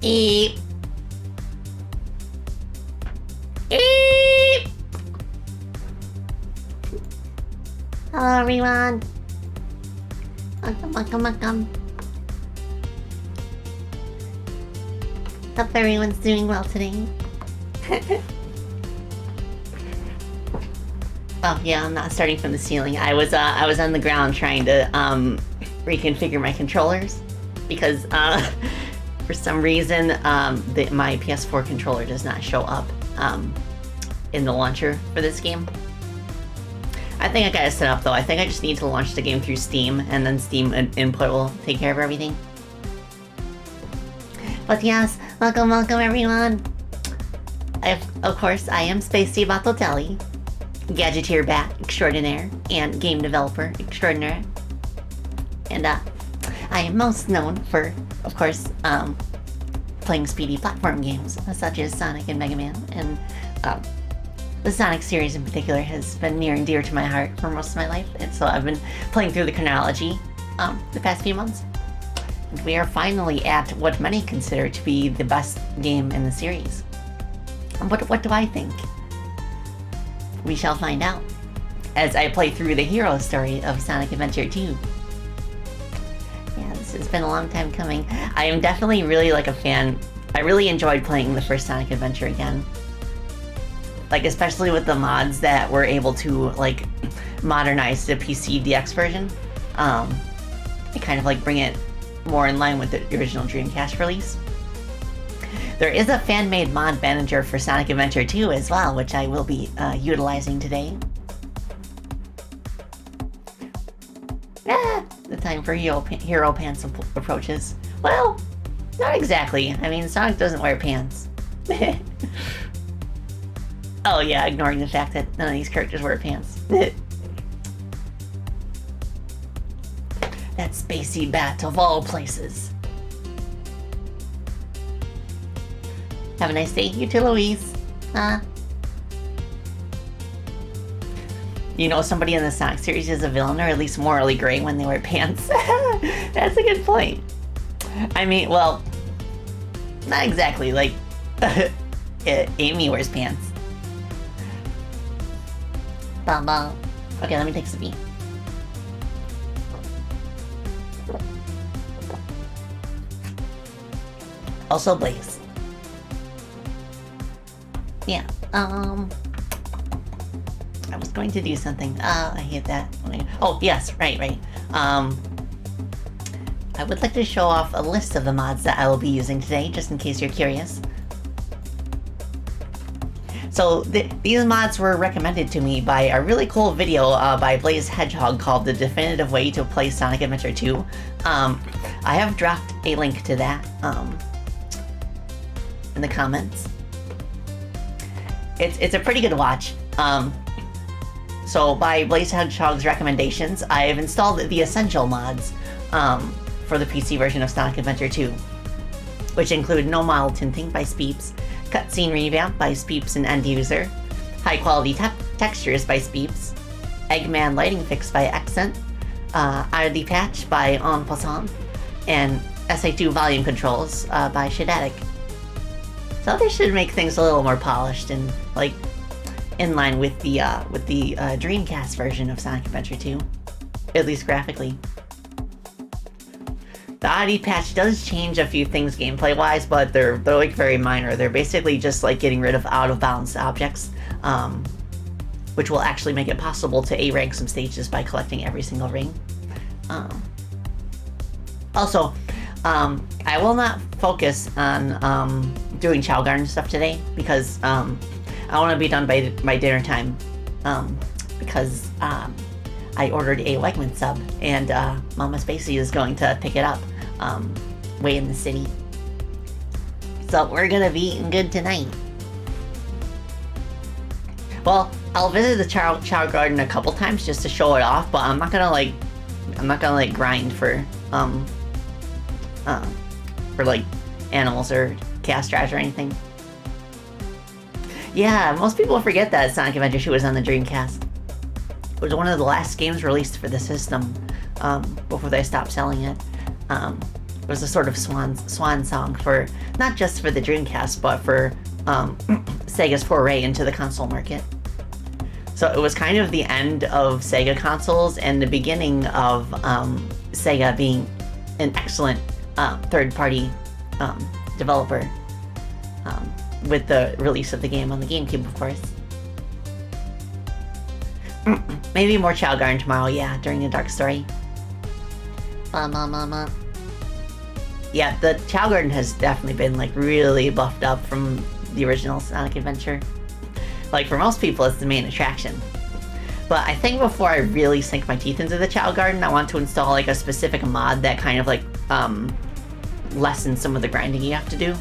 Eep. Eep. Hello everyone. Welcome. Hope everyone's doing well today. Oh yeah, I'm not starting from the ceiling. I was on the ground trying to reconfigure my controllers because for some reason my PS4 controller does not show up in the launcher for this game. I think I got it set up though. I think I just need to launch the game through Steam, and then Steam input will take care of everything. But yes, welcome everyone. Of course, I am Spacey Batotelli, gadgeteer bat extraordinaire and game developer extraordinaire. And I am most known for, of course, playing speedy platform games such as Sonic and Mega Man, and the Sonic series in particular has been near and dear to my heart for most of my life, and so I've been playing through the chronology the past few months. And we are finally at what many consider to be the best game in the series. What do I think? We shall find out as I play through the hero story of Sonic Adventure 2. Yeah, this has been a long time coming. I am definitely really like a fan. I really enjoyed playing the first Sonic Adventure again. Like, especially with the mods that were able to, like, modernize the PC DX version. And kind of, like, bring it more in line with the original Dreamcast release. There is a fan-made mod manager for Sonic Adventure 2 as well, which I will be utilizing today. The time for hero pants approaches. Well, not exactly. I mean, Sonic doesn't wear pants. Oh yeah, ignoring the fact that none of these characters wear pants. That Spacey bat of all places. Have a nice day, you too, Louise. You know, somebody in the Sonic series is a villain, or at least morally gray when they wear pants. That's a good point. I mean, well, not exactly. Like, Amy wears pants. Okay, let me take some meat. Also Blaze. Yeah, I was going to do something. I hate that. Oh, yes, right. I would like to show off a list of the mods that I will be using today, just in case you're curious. So these mods were recommended to me by a really cool video by Blaze Hedgehog called The Definitive Way to Play Sonic Adventure 2. I have dropped a link to that in the comments. It's a pretty good watch. So by Blaze Hedgehog's recommendations, I've installed the essential mods for the PC version of Sonic Adventure 2, which include no model tinting by Speeps, cutscene revamp by Speeps and End User, high quality textures by Speeps, Eggman lighting fix by Accent, ID patch by En Passant, and SA2 volume controls by Shadow. So this should make things a little more polished and like in line with the Dreamcast version of Sonic Adventure 2, at least graphically. The ID patch does change a few things gameplay-wise, but they're like very minor. They're basically just like getting rid of out-of-bounds objects, which will actually make it possible to A-rank some stages by collecting every single ring. Also, I will not focus on doing Chao Garden stuff today because I want to be done by dinner time. Because I ordered a Wegman sub, and Mama Spacey is going to pick it up way in the city. So we're gonna be eating good tonight. Well, I'll visit the Chao Garden a couple times just to show it off, but I'm not gonna grind for like animals or castrage or anything. Yeah, most people forget that Sonic Adventure 2 was on the Dreamcast. It was one of the last games released for the system before they stopped selling it. It was a sort of swan song for not just for the Dreamcast, but for Sega's foray into the console market. So it was kind of the end of Sega consoles and the beginning of Sega being an excellent third-party developer with the release of the game on the GameCube, of course. Maybe more Chao Garden tomorrow, yeah, during the Dark Story. Yeah, the Chao Garden has definitely been like really buffed up from the original Sonic Adventure. Like for most people, it's the main attraction. But I think before I really sink my teeth into the Chao Garden, I want to install like a specific mod that kind of like lessens some of the grinding you have to do.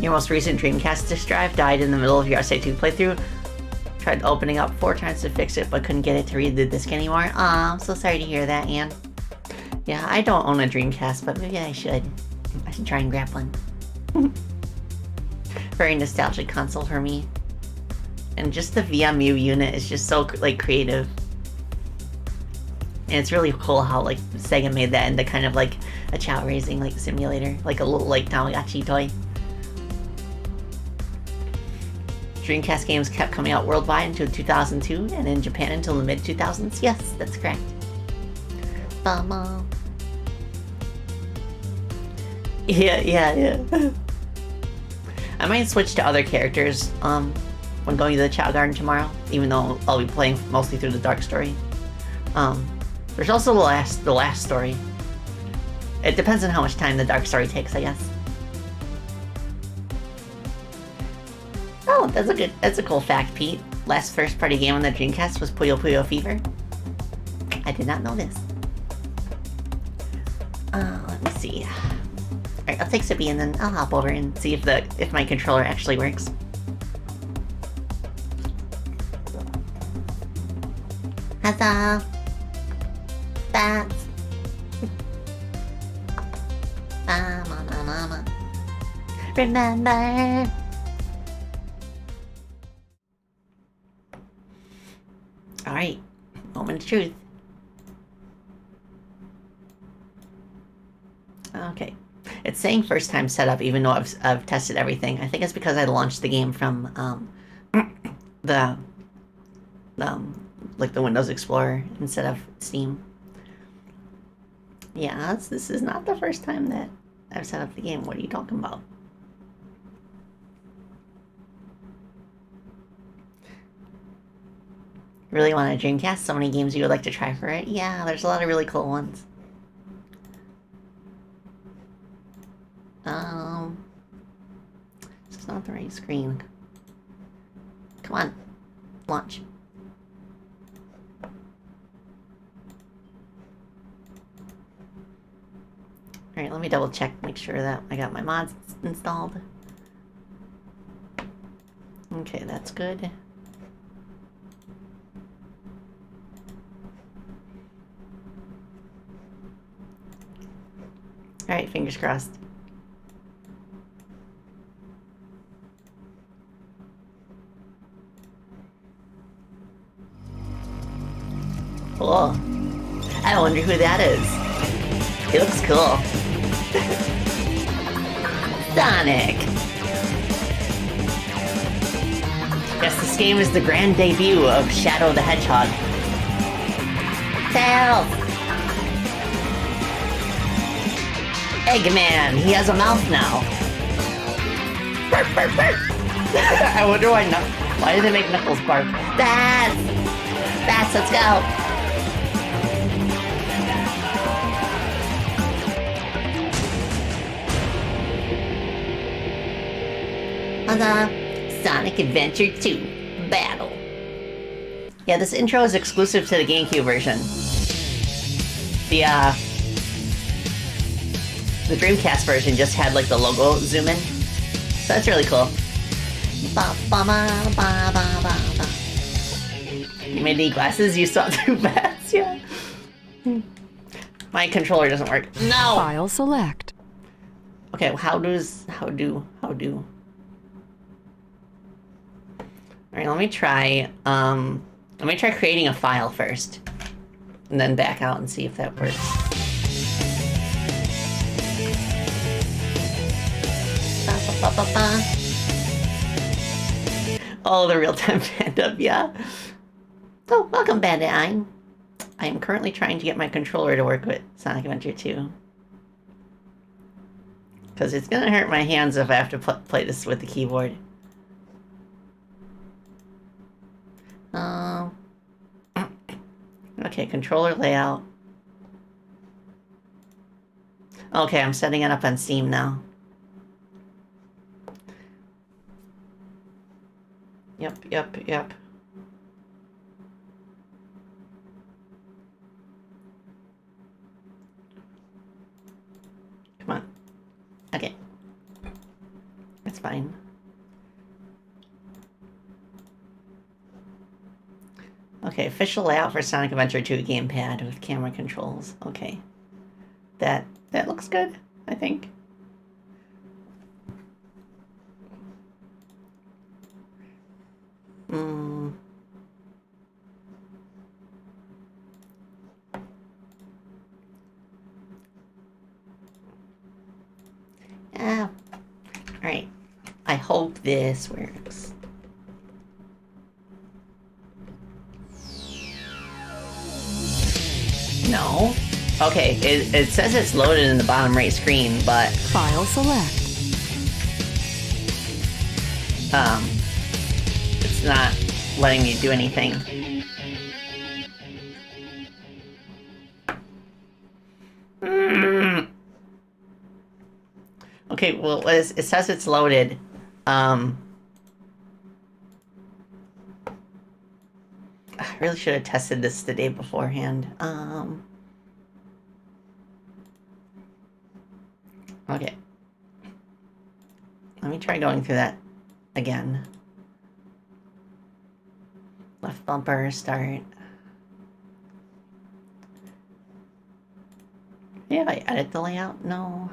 Your most recent Dreamcast disk drive died in the middle of your SA2 playthrough. Tried opening up 4 times to fix it, but couldn't get it to read the disc anymore. Aw, I'm so sorry to hear that, Anne. Yeah, I don't own a Dreamcast, but maybe I should. I should try and grab one. Very nostalgic console for me. And just the VMU unit is just so, like, creative. And it's really cool how, like, Sega made that into kind of, like, a chow raising, like, simulator. Like a little, like, Tamagotchi toy. Dreamcast games kept coming out worldwide until 2002, and in Japan until the mid-2000s. Yes, that's correct. Yeah. I might switch to other characters when going to the Chao Garden tomorrow, even though I'll be playing mostly through the Dark Story. There's also the last story. It depends on how much time the Dark Story takes, I guess. Oh, that's a cool fact, Pete. Last first-party game on the Dreamcast was Puyo Puyo Fever. I did not know this. Let me see. Alright, I'll take Sippy and then I'll hop over and see if my controller actually works. Huzzah! Bats! Mama. Remember! Alright, moment of truth. Okay. It's saying first time setup even though I've tested everything. I think it's because I launched the game from like the Windows Explorer instead of Steam. Yeah, this is not the first time that I've set up the game. What are you talking about? Really want a Dreamcast? So many games you would like to try for it? Yeah, there's a lot of really cool ones. This is not the right screen. Come on. Launch. Alright, let me double check, make sure that I got my mods installed. Okay, that's good. Alright, fingers crossed. Cool. I wonder who that is. He looks cool. Sonic! Yes, this game is the grand debut of Shadow the Hedgehog. Tails! Eggman! He has a mouth now. Bark, bark, bark! I wonder why did they make Knuckles bark? Bats! Bats, let's go! Sonic Adventure 2 Battle. Yeah, this intro is exclusive to the GameCube version. The Dreamcast version just had like the logo zoom in. So that's really cool. You made any glasses? You saw through bats? Yeah. My controller doesn't work. No! File select. Okay, how do? Alright, let me try creating a file first. And then back out and see if that works. ba ba ba. Oh, the real-time fandom, yeah. Oh, welcome, Bandit Ein. I am currently trying to get my controller to work with Sonic Adventure 2. Because it's gonna hurt my hands if I have to play this with the keyboard. Okay, controller layout. Okay, I'm setting it up on Steam now. Yep. Come on. Okay. It's fine. Okay, official layout for Sonic Adventure 2 gamepad with camera controls. Okay. That looks good, I think. Alright. I hope this works. No. Okay, it says it's loaded in the bottom right screen, but... File select. It's not letting me do anything. Okay, well, it says it's loaded. I really should have tested this the day beforehand. Okay. Let me try going through that again. Left bumper, start. Yeah, if I edit the layout? No.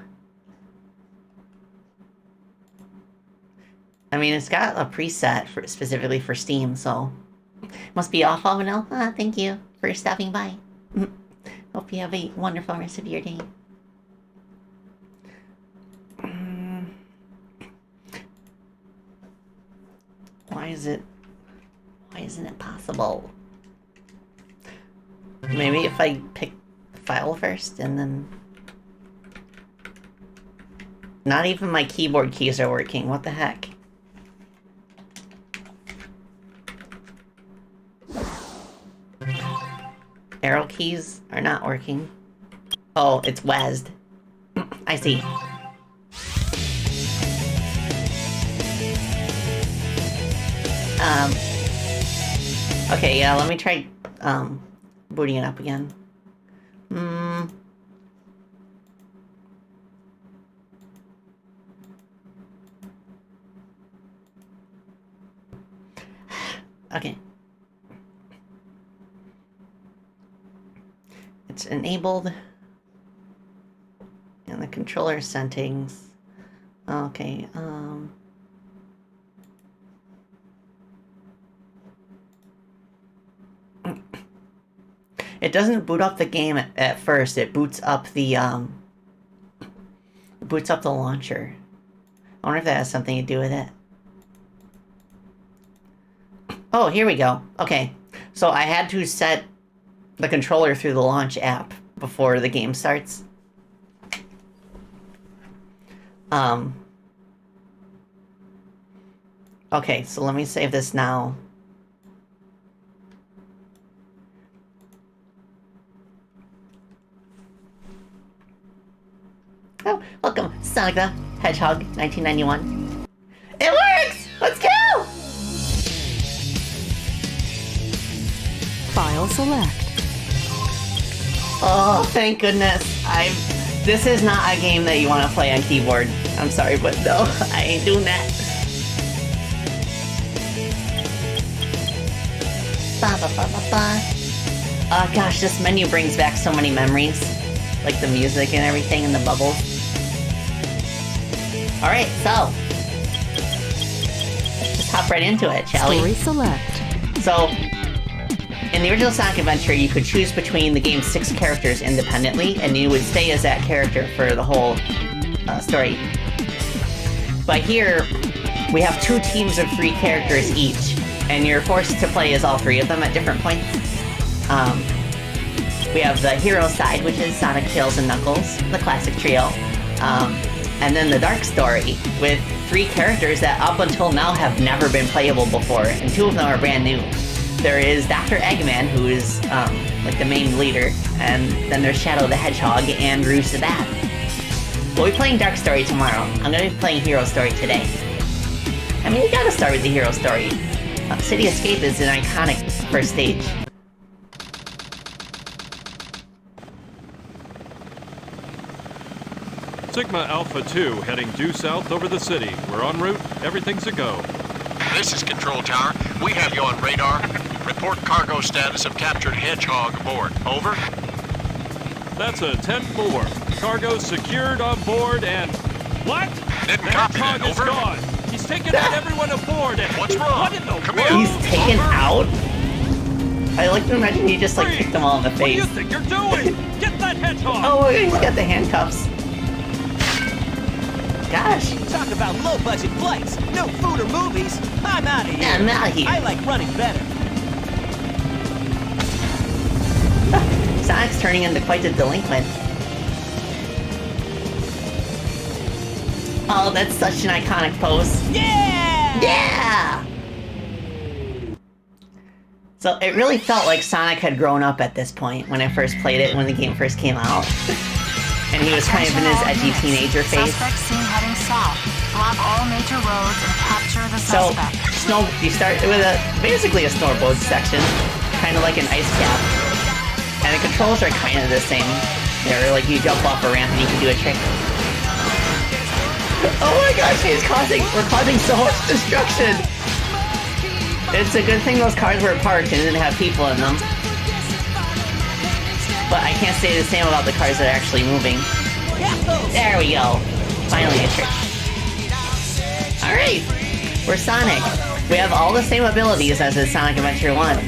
I mean, it's got a preset for specifically for Steam, so... Must be off, Alvinel. Thank you for stopping by. Hope you have a wonderful rest of your day. Why isn't it possible? Maybe if I pick the file first and then... Not even my keyboard keys are working. What the heck? Arrow keys are not working. Oh, it's WASD. I see. Okay, yeah, let me try, booting it up again. Okay. It's enabled. And the controller settings. Okay, it doesn't boot up the game at first. It boots up the launcher. I wonder if that has something to do with it. Oh, here we go. Okay, so I had to set the controller through the launch app before the game starts. Okay, so let me save this now. Oh, welcome, Sonic the Hedgehog, 1991. It works! Let's go! File select. Oh, thank goodness. This is not a game that you want to play on keyboard. I'm sorry, but no, I ain't doing that. Oh gosh, this menu brings back so many memories. Like the music and everything and the bubbles. Alright, so. Let's just hop right into it, shall we? Story select. So, in the original Sonic Adventure, you could choose between the game's 6 characters independently, and you would stay as that character for the whole story. But here, we have 2 teams of 3 characters each, and you're forced to play as all 3 of them at different points. We have the hero side, which is Sonic, Tails, and Knuckles, the classic trio. And then the Dark Story, with 3 characters that up until now have never been playable before, and 2 of them are brand new. There is Dr. Eggman, who is like the main leader, and then there's Shadow the Hedgehog and Rouge the Bat. We'll be playing Dark Story tomorrow. I'm gonna be playing Hero Story today. I mean, you gotta start with the Hero Story. City Escape is an iconic first stage. Sigma Alpha 2 heading due south over the city. We're en route. Everything's a go. This is Control Tower. We have you on radar. Report cargo status of captured Hedgehog aboard. Over. That's a 10-4. Cargo secured on board and... What? Didn't copy that. Hedgehog is Over. gone. He's taken out everyone aboard and... What's wrong? What in the Come world? here. He's taken out? I like to imagine he just like kicked them all in the What do you face. think you're doing? Get that hedgehog! Oh, he's got the handcuffs. Gosh. Talk about low-budget flights, no food or movies. I'm out of here. Yeah, I'm out of here. I like running better. Sonic's turning into quite a delinquent. Oh, that's such an iconic pose. Yeah! Yeah! So it really felt like Sonic had grown up at this point when I first played it, when the game first came out. And he was kind of in his edgy teenager phase. Suspect seen heading south. Block all major roads and capture the So, suspect. you start with basically a snowboard section, kind of like an ice cap. And the controls are kind of the same. They're like you jump off a ramp and you can do a trick. Oh my gosh, we're causing so much destruction! It's a good thing those cars were parked and didn't have people in them. But I can't say the same about the cars that are actually moving. There we go. Finally a trick. Alright, we're Sonic. We have all the same abilities as in Sonic Adventure 1.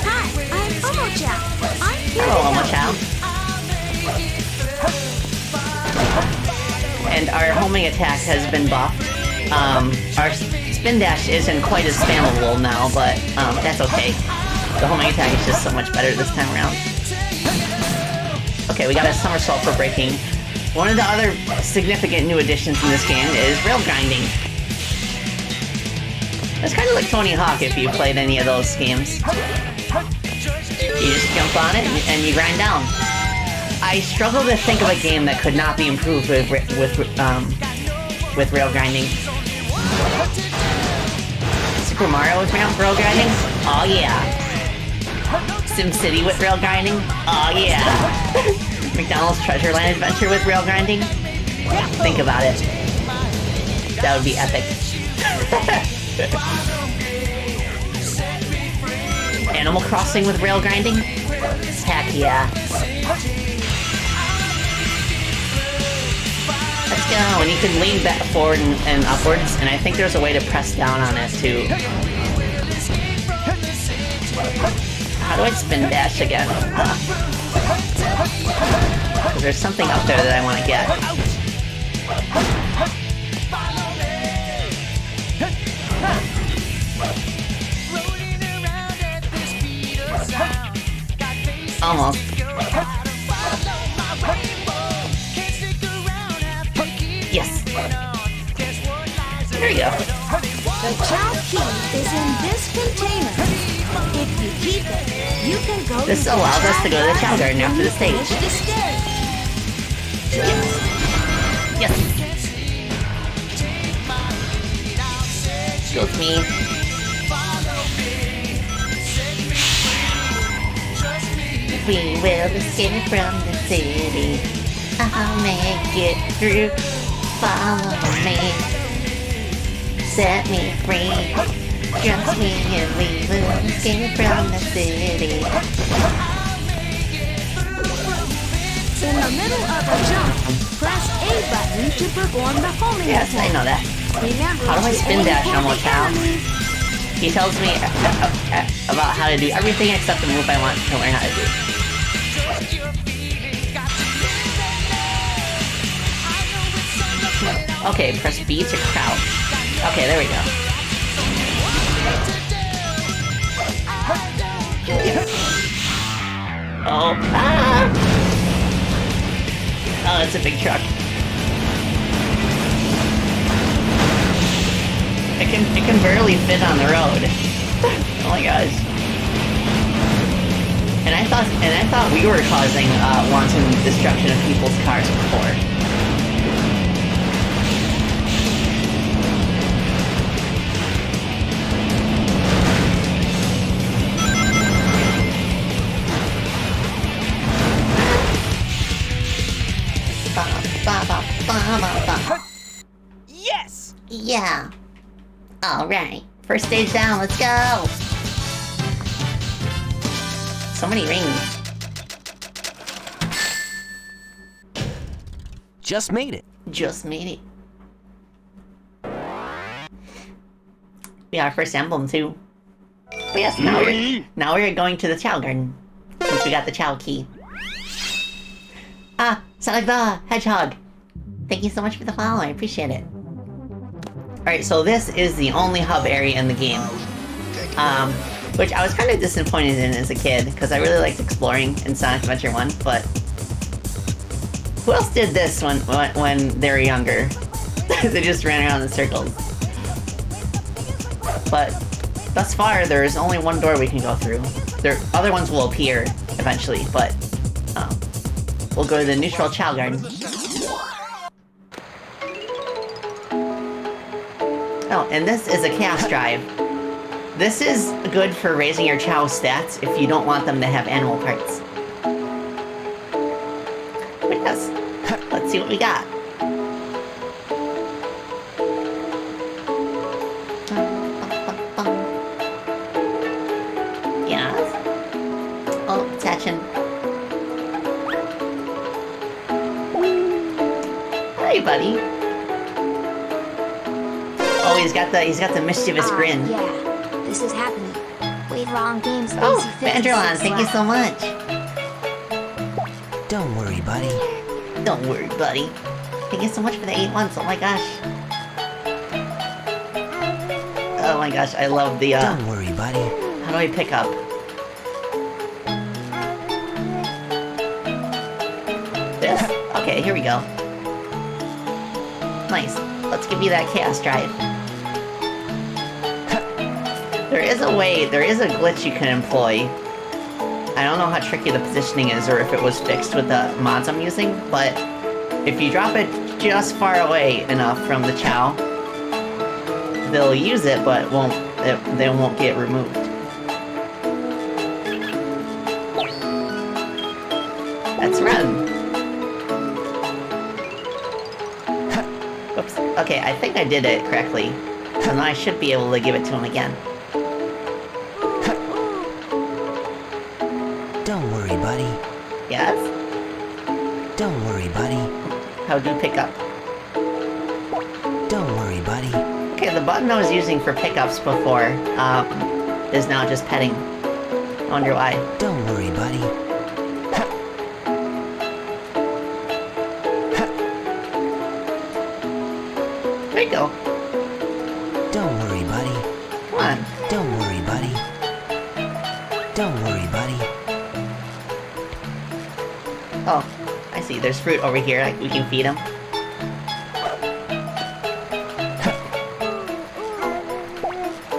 Hi, I'm Omo-chan. I'm here Hello, to Omo help Chow. And our homing attack has been buffed. Our spin dash isn't quite as spammable now, but that's okay. The homing attack is just so much better this time around. Okay, we got a somersault for braking. One of the other significant new additions in this game is rail grinding. It's kind of like Tony Hawk if you played any of those games. You just jump on it and you grind down. I struggle to think of a game that could not be improved with rail grinding. Super Mario with rail grinding? Oh yeah. SimCity with rail grinding? Oh yeah. McDonald's Treasure Land Adventure with rail grinding? Think about it. That would be epic. Animal Crossing with rail grinding? Heck yeah. Let's go, and you can lean back forward and upwards, and I think there's a way to press down on it too. How do I spin dash again? There's something up there that I want to get. Almost. Yes. There you go. The Chao key is in this container. If you keep it, you can go This to the allows us to go to the Chao Garden after the stage. finish the stage. Yes. Go with me. We will escape from the city. I'll make it through. Follow me. Set me free. Trust me and we will escape from the city. In the middle of a jump, press A button to perform the homing Yes, attack. I know that. Remember How do I to spin aim dash for on the Chao? enemy. He tells me about how to do everything except the move I want to learn how to do. Okay, press B to crouch. Okay, there we go. Oh, ah! Oh, it's a big truck. It can barely fit on the road. Oh my gosh. And I thought we were causing wanton destruction of people's cars before. Yes! Yeah. Alright. First stage down, let's go! So many rings. Just made it. Just made it. We got our first emblem too. But yes, now we're going to the Chao Garden. Since we got the Chao key. Ah, Shadow the Hedgehog. Thank you so much for the follow, I appreciate it. Alright, so this is the only hub area in the game. Which I was kind of disappointed in as a kid, because I really liked exploring in Sonic Adventure 1, but... Who else did this when they were younger? They just ran around in circles. But, thus far, there is only one door we can go through. Other ones will appear, eventually, but... we'll go to the neutral Chao Garden. Oh, and this is a Chaos Drive. This is good for raising your Chao stats if you don't want them to have animal parts. But yes, let's see what we got. Yes. Oh, attaching. Hi, buddy. Oh, he's got the mischievous grin. Yeah, this is happening. Wait, wrong game, Spacey. Oh, Vanderland, thank you so much. Don't worry, buddy. Don't worry, buddy. Thank you so much for the 8 months. Oh my gosh. Oh my gosh, I love the Don't worry, buddy. How do I pick up? This? Okay, here we go. Nice. Let's give you that Chaos Drive. There is a glitch you can employ. I don't know how tricky the positioning is or if it was fixed with the mods I'm using, but if you drop it just far away enough from the Chao, they'll use it, but they won't get removed. Let's run. Oops. Okay, I think I did it correctly. So now I should be able to give it to him again. Don't worry, buddy. Yes? Don't worry, buddy. How do pick up? Don't worry, buddy. Okay, the button I was using for pickups before, is now just petting. I wonder why. Don't worry, buddy. There you go. Don't worry, buddy. Come on. Don't worry, buddy. Don't worry, buddy. Oh, I see. There's fruit over here. Like, we can feed him.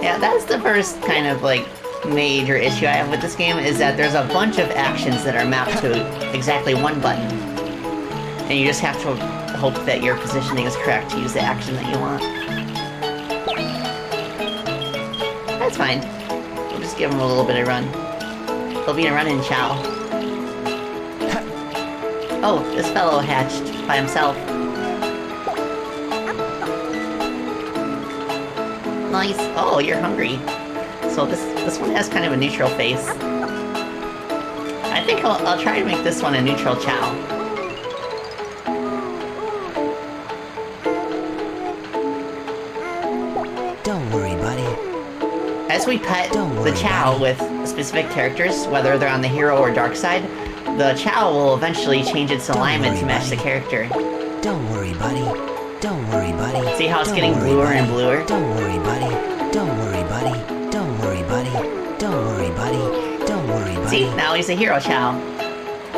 Yeah, that's the first kind of, like, major issue I have with this game, is that there's a bunch of actions that are mapped to exactly one button. And you just have to hope that your positioning is correct to use the action that you want. That's fine. We'll just give him a little bit of run. He'll be a run-in Chao. Oh, this fellow hatched by himself. Nice. Oh, you're hungry. So this one has kind of a neutral face. I think I'll try to make this one a neutral Chao. Don't worry, buddy. As we pet the Chao with specific characters, whether they're on the hero or dark side, the Chao will eventually change its alignment to match the character. Don't worry, buddy. Don't worry, buddy. See how it's Don't getting worry, bluer buddy. and bluer? Don't worry, buddy. Don't worry, buddy. Don't worry, buddy. Don't worry, buddy. Don't worry, buddy. See, now he's a hero Chao.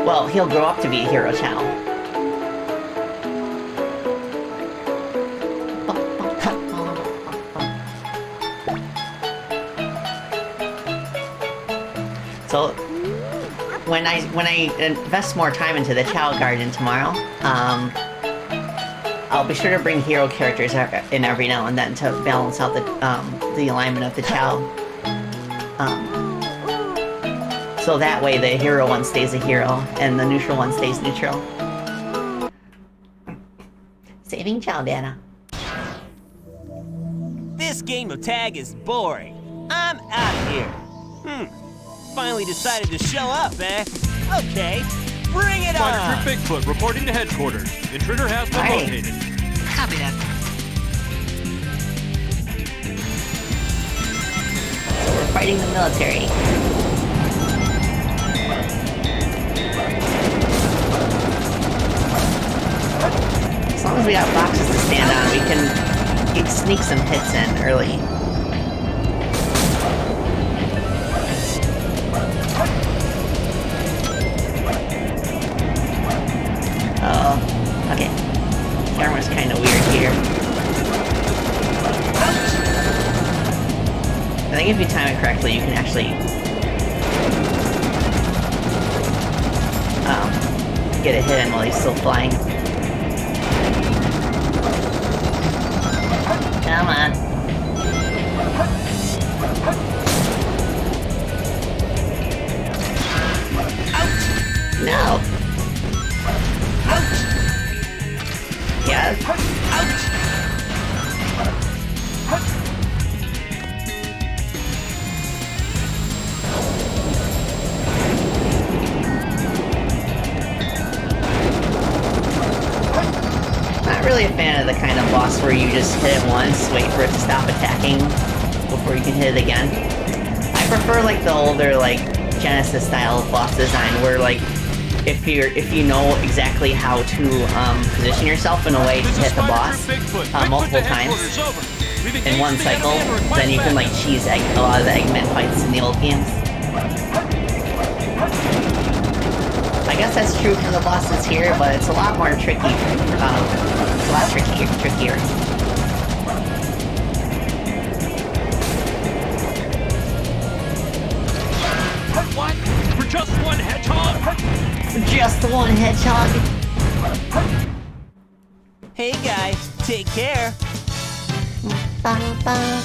Well, he'll grow up to be a hero Chao. So, when I invest more time into the Chao Garden tomorrow, I'll be sure to bring hero characters in every now and then to balance out the alignment of the Chao. So that way the hero one stays a hero and the neutral one stays neutral. Saving Chao data. This game of tag is boring. I'm out of here. Finally decided to show up, eh? Okay, bring it Spider on! Troop Bigfoot reporting to headquarters. Intruder has been Aye. located. Copy that. So we're fighting the military. As long as we got boxes to stand on, we can sneak some hits in early. Oh, okay. Camera's kind of weird here. I think if you time it correctly, you can actually get a hit in while he's still flying. Come on. No. Yes. Not really a fan of the kind of boss where you just hit it once, wait for it to stop attacking before you can hit it again. I prefer like the older like Genesis style boss design where like if you know exactly how to position yourself in a way to This is hit the Spider boss Troop Bigfoot. Bigfoot multiple to headquarters, times over. We've in engaged one the cycle, enemy and request then you can like backup. cheese a lot of the Eggman fights in the old games. I guess that's true for the bosses here, but it's a lot more tricky. It's a lot trickier. What? For just one hedgehog? Just one hedgehog. Hey guys, take care. Ba-ba.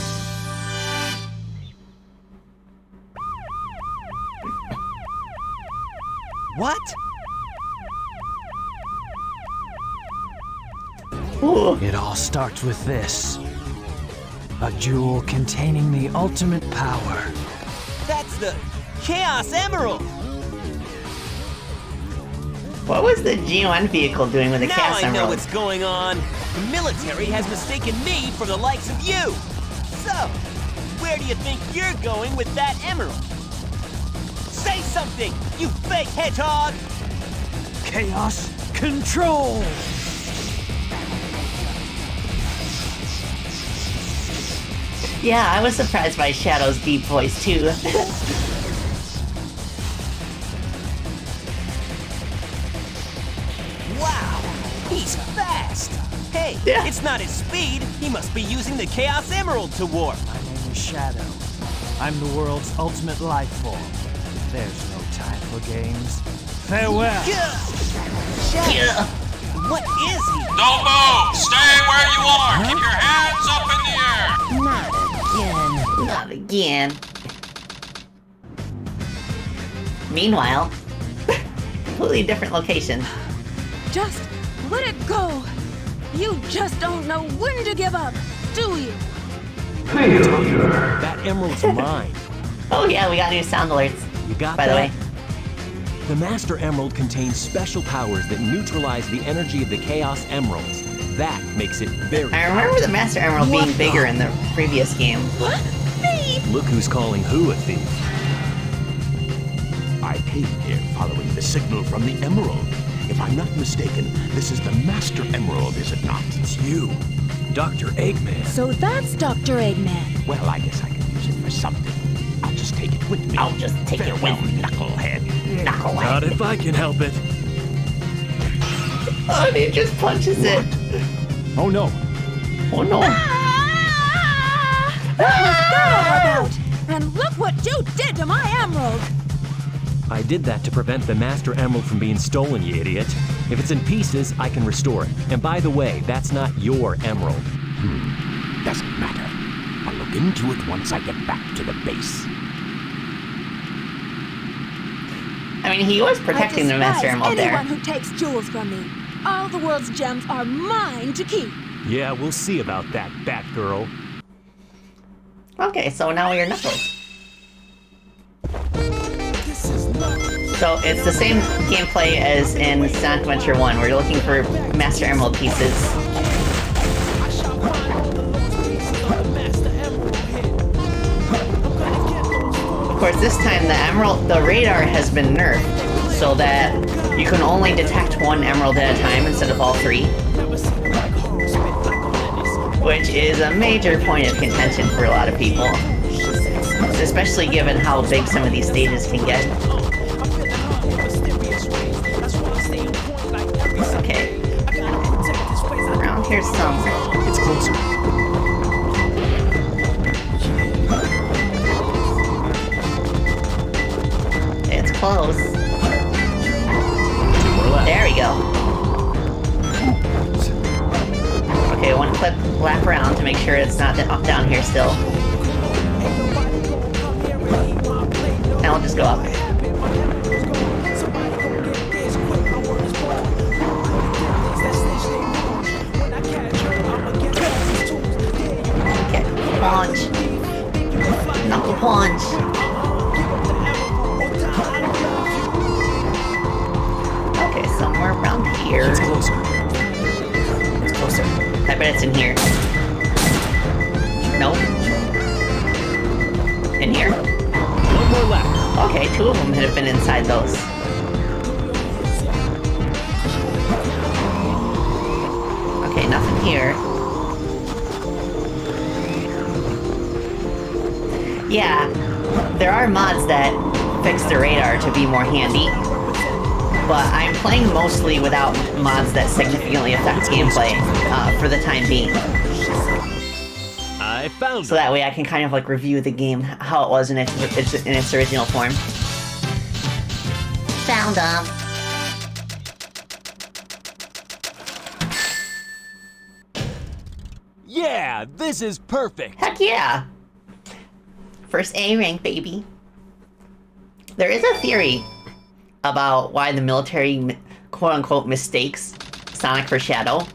What? Ooh. It all starts with this. A jewel containing the ultimate power. That's the Chaos Emerald! What was the GON vehicle doing with the Now Chaos I know Emerald? what's going on. The military has mistaken me for the likes of you. So, where do you think you're going with that emerald? Say something, you fake hedgehog! Chaos control! Yeah, I was surprised by Shadow's deep voice too. Wow, he's fast! Hey, Yeah. it's not his speed. He must be using the Chaos Emerald to warp. My name is Shadow. I'm the world's ultimate life form. There's no time for games. Farewell! Gah! Shadow, Yeah. what is he? Don't move! Stay where you are! Keep your hands up in the air! Not again. Meanwhile, completely different location. Just let it go. You just don't know when to give up, do you? That emerald's mine. Oh yeah, we got new sound alerts, You got by the way. The Master Emerald contains special powers that neutralize the energy of the Chaos Emeralds. That makes it very I remember the Master Emerald What being bigger in the previous game. What? Thief! Look who's calling who a thief. I came here following the signal from the Emerald. If I'm not mistaken, this is the Master Emerald, is it not? It's you, Dr. Eggman. So that's Dr. Eggman. Well, I guess I can use it for something. I'll just take it with me. I'll just take it with me. Knucklehead. Knucklehead. Not if I can help it. Oh, and he just punches it. Oh no. Oh no. What was that all about? And look what you did to my emerald! I did that to prevent the Master Emerald from being stolen, you idiot. If it's in pieces, I can restore it. And by the way, that's not your emerald. Doesn't matter. I'll look into it once I get back to the base. I mean, he was protecting the Master Emerald there. Anyone who takes jewels from me. All the world's gems are mine to keep. Yeah, we'll see about that, Batgirl. Okay, so now we're Knuckles. So it's the same gameplay as in Sonic Adventure 1. We're looking for Master Emerald pieces. Of course, this time the radar has been nerfed so that you can only detect one emerald at a time instead of all three. Which is a major point of contention for a lot of people. Especially given how big some of these stages can get. Okay. Around here somewhere. It's closer. It's close. 2 more left. There we go. Okay, one clip lap around to make sure it's not up down here still. And we'll just go up. Okay, punch. Knuckle punch. Okay, somewhere around here. It's closer. It's closer. I bet it's in here. Nope. In here? 1 more left. Okay, 2 of them have been inside those. Okay, nothing here. Yeah, there are mods that fix the radar to be more handy, but I'm playing mostly without mods that significantly affect gameplay for the time being. I found So that way I can kind of like review the game, how it was in its original form. Found them. Yeah, this is perfect. Heck yeah! First A rank, baby. There is a theory about why the military quote-unquote mistakes Sonic for Shadow.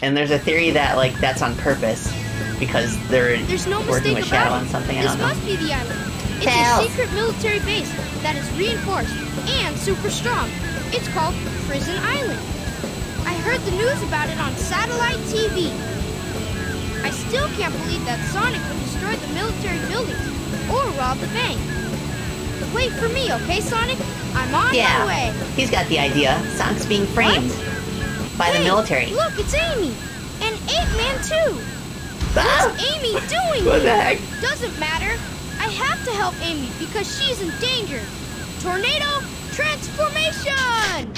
And there's a theory that like that's on purpose because There's no working mistake with Shadow about on it. something, I This don't know. must be the island. It's Tails. a secret military base that is reinforced and super strong. It's called Prison Island. I heard the news about it on satellite TV. I still can't believe that Sonic would destroy the military buildings or rob the bank. Wait for me, okay, Sonic? I'm on my way. He's got the idea. Sonic's being framed by the military. Look, it's Amy. And Eggman, too. Ah! What's Amy doing What the here? heck? Doesn't matter. I have to help Amy because she's in danger. Tornado transformation!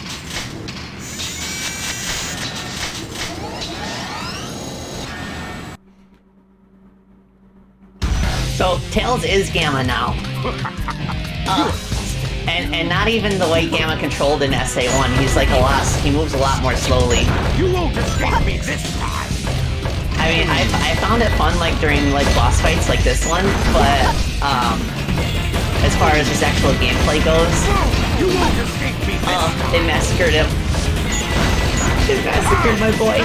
So Tails is Gamma now. And not even the way Gamma controlled in SA1. He's like he moves a lot more slowly. You won't escape me this time. I mean, I found it fun like during like boss fights like this one, but as far as his actual gameplay goes, You won't escape me this time. they massacred him. They massacred my boy.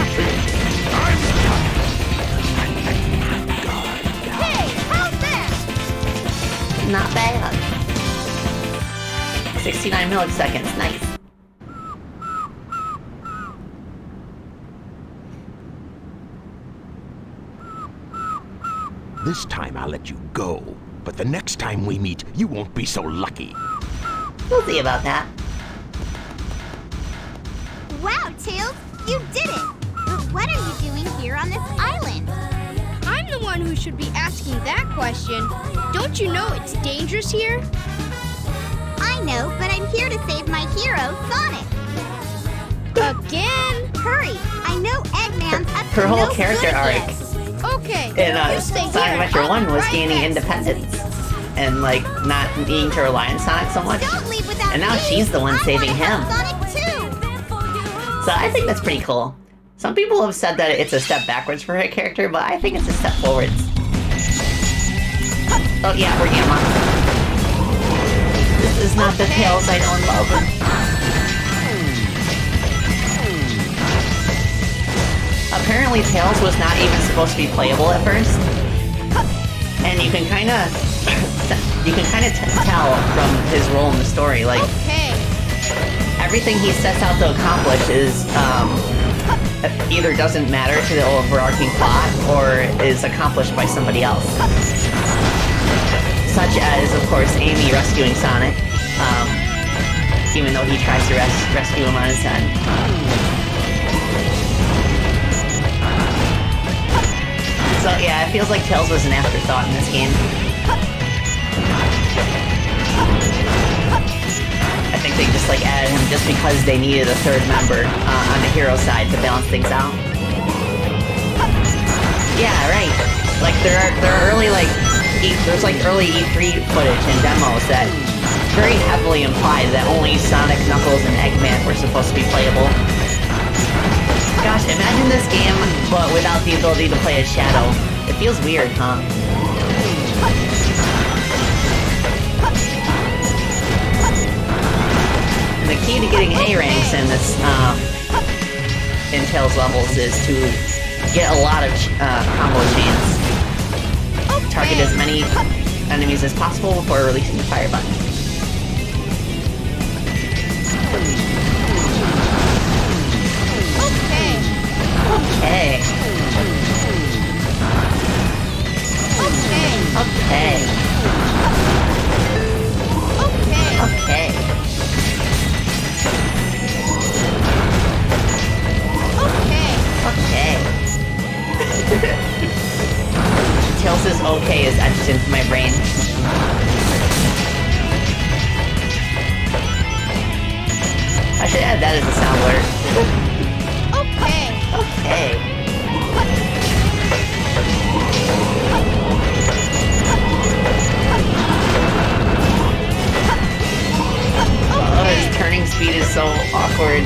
Hey, how's that? Not bad. 69 milliseconds, nice. This time I'll let you go. But the next time we meet, you won't be so lucky. We'll see about that. Wow, Tails, you did it! But what are you doing here on this island? I'm the one who should be asking that question. Don't you know it's dangerous here? I know, but I'm here to save my hero, Sonic. Again? Hurry! I know Eggman's up to Her whole no character good arc yet. Okay. in you stay Sonic here. Adventure I'll 1 was right gaining next. independence and like not needing to rely on Sonic so much. Don't leave without And now me. she's the one I saving wanna him. help Sonic too. So I think that's pretty cool. Some people have said that it's a step backwards for her character, but I think it's a step forwards. Oh yeah, we're Gamma. This is not the Tails I know and love. Apparently Tails was not even supposed to be playable at first. And you can kinda tell from his role in the story, like everything he sets out to accomplish is either doesn't matter to the overarching plot or is accomplished by somebody else. Such as, of course, Amy rescuing Sonic, even though he tries to rescue him on his own. So yeah, it feels like Tails was an afterthought in this game. I think they just like added him just because they needed a third member on the hero side to balance things out. Yeah, right. Like there are early there's like early E3 footage and demos that very heavily imply that only Sonic, Knuckles, and Eggman were supposed to be playable. Gosh, imagine this game, but without the ability to play as Shadow. It feels weird, huh? And the key to getting A ranks in this, in Tails levels is to get a lot of combo chains. Target as many enemies as possible before releasing the fire button. Okay. Tails' okay is etched into my brain. I should add that as a sound alert. Okay. Oh, his turning speed is so awkward.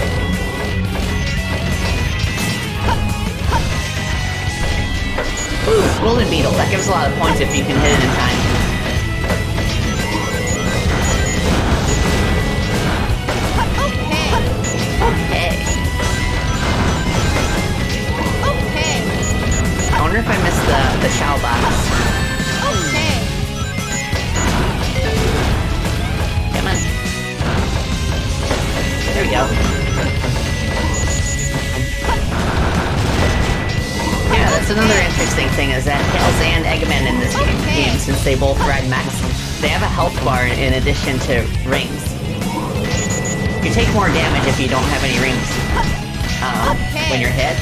Ooh, Golden Beetle. That gives a lot of points if you can hit it in time. I wonder if I missed the Chao box. Come on. There we go. Yeah, that's another interesting thing is that Tails and Eggman in this game, since they both ride mechs, they have a health bar in addition to rings. You take more damage if you don't have any rings when you're hit.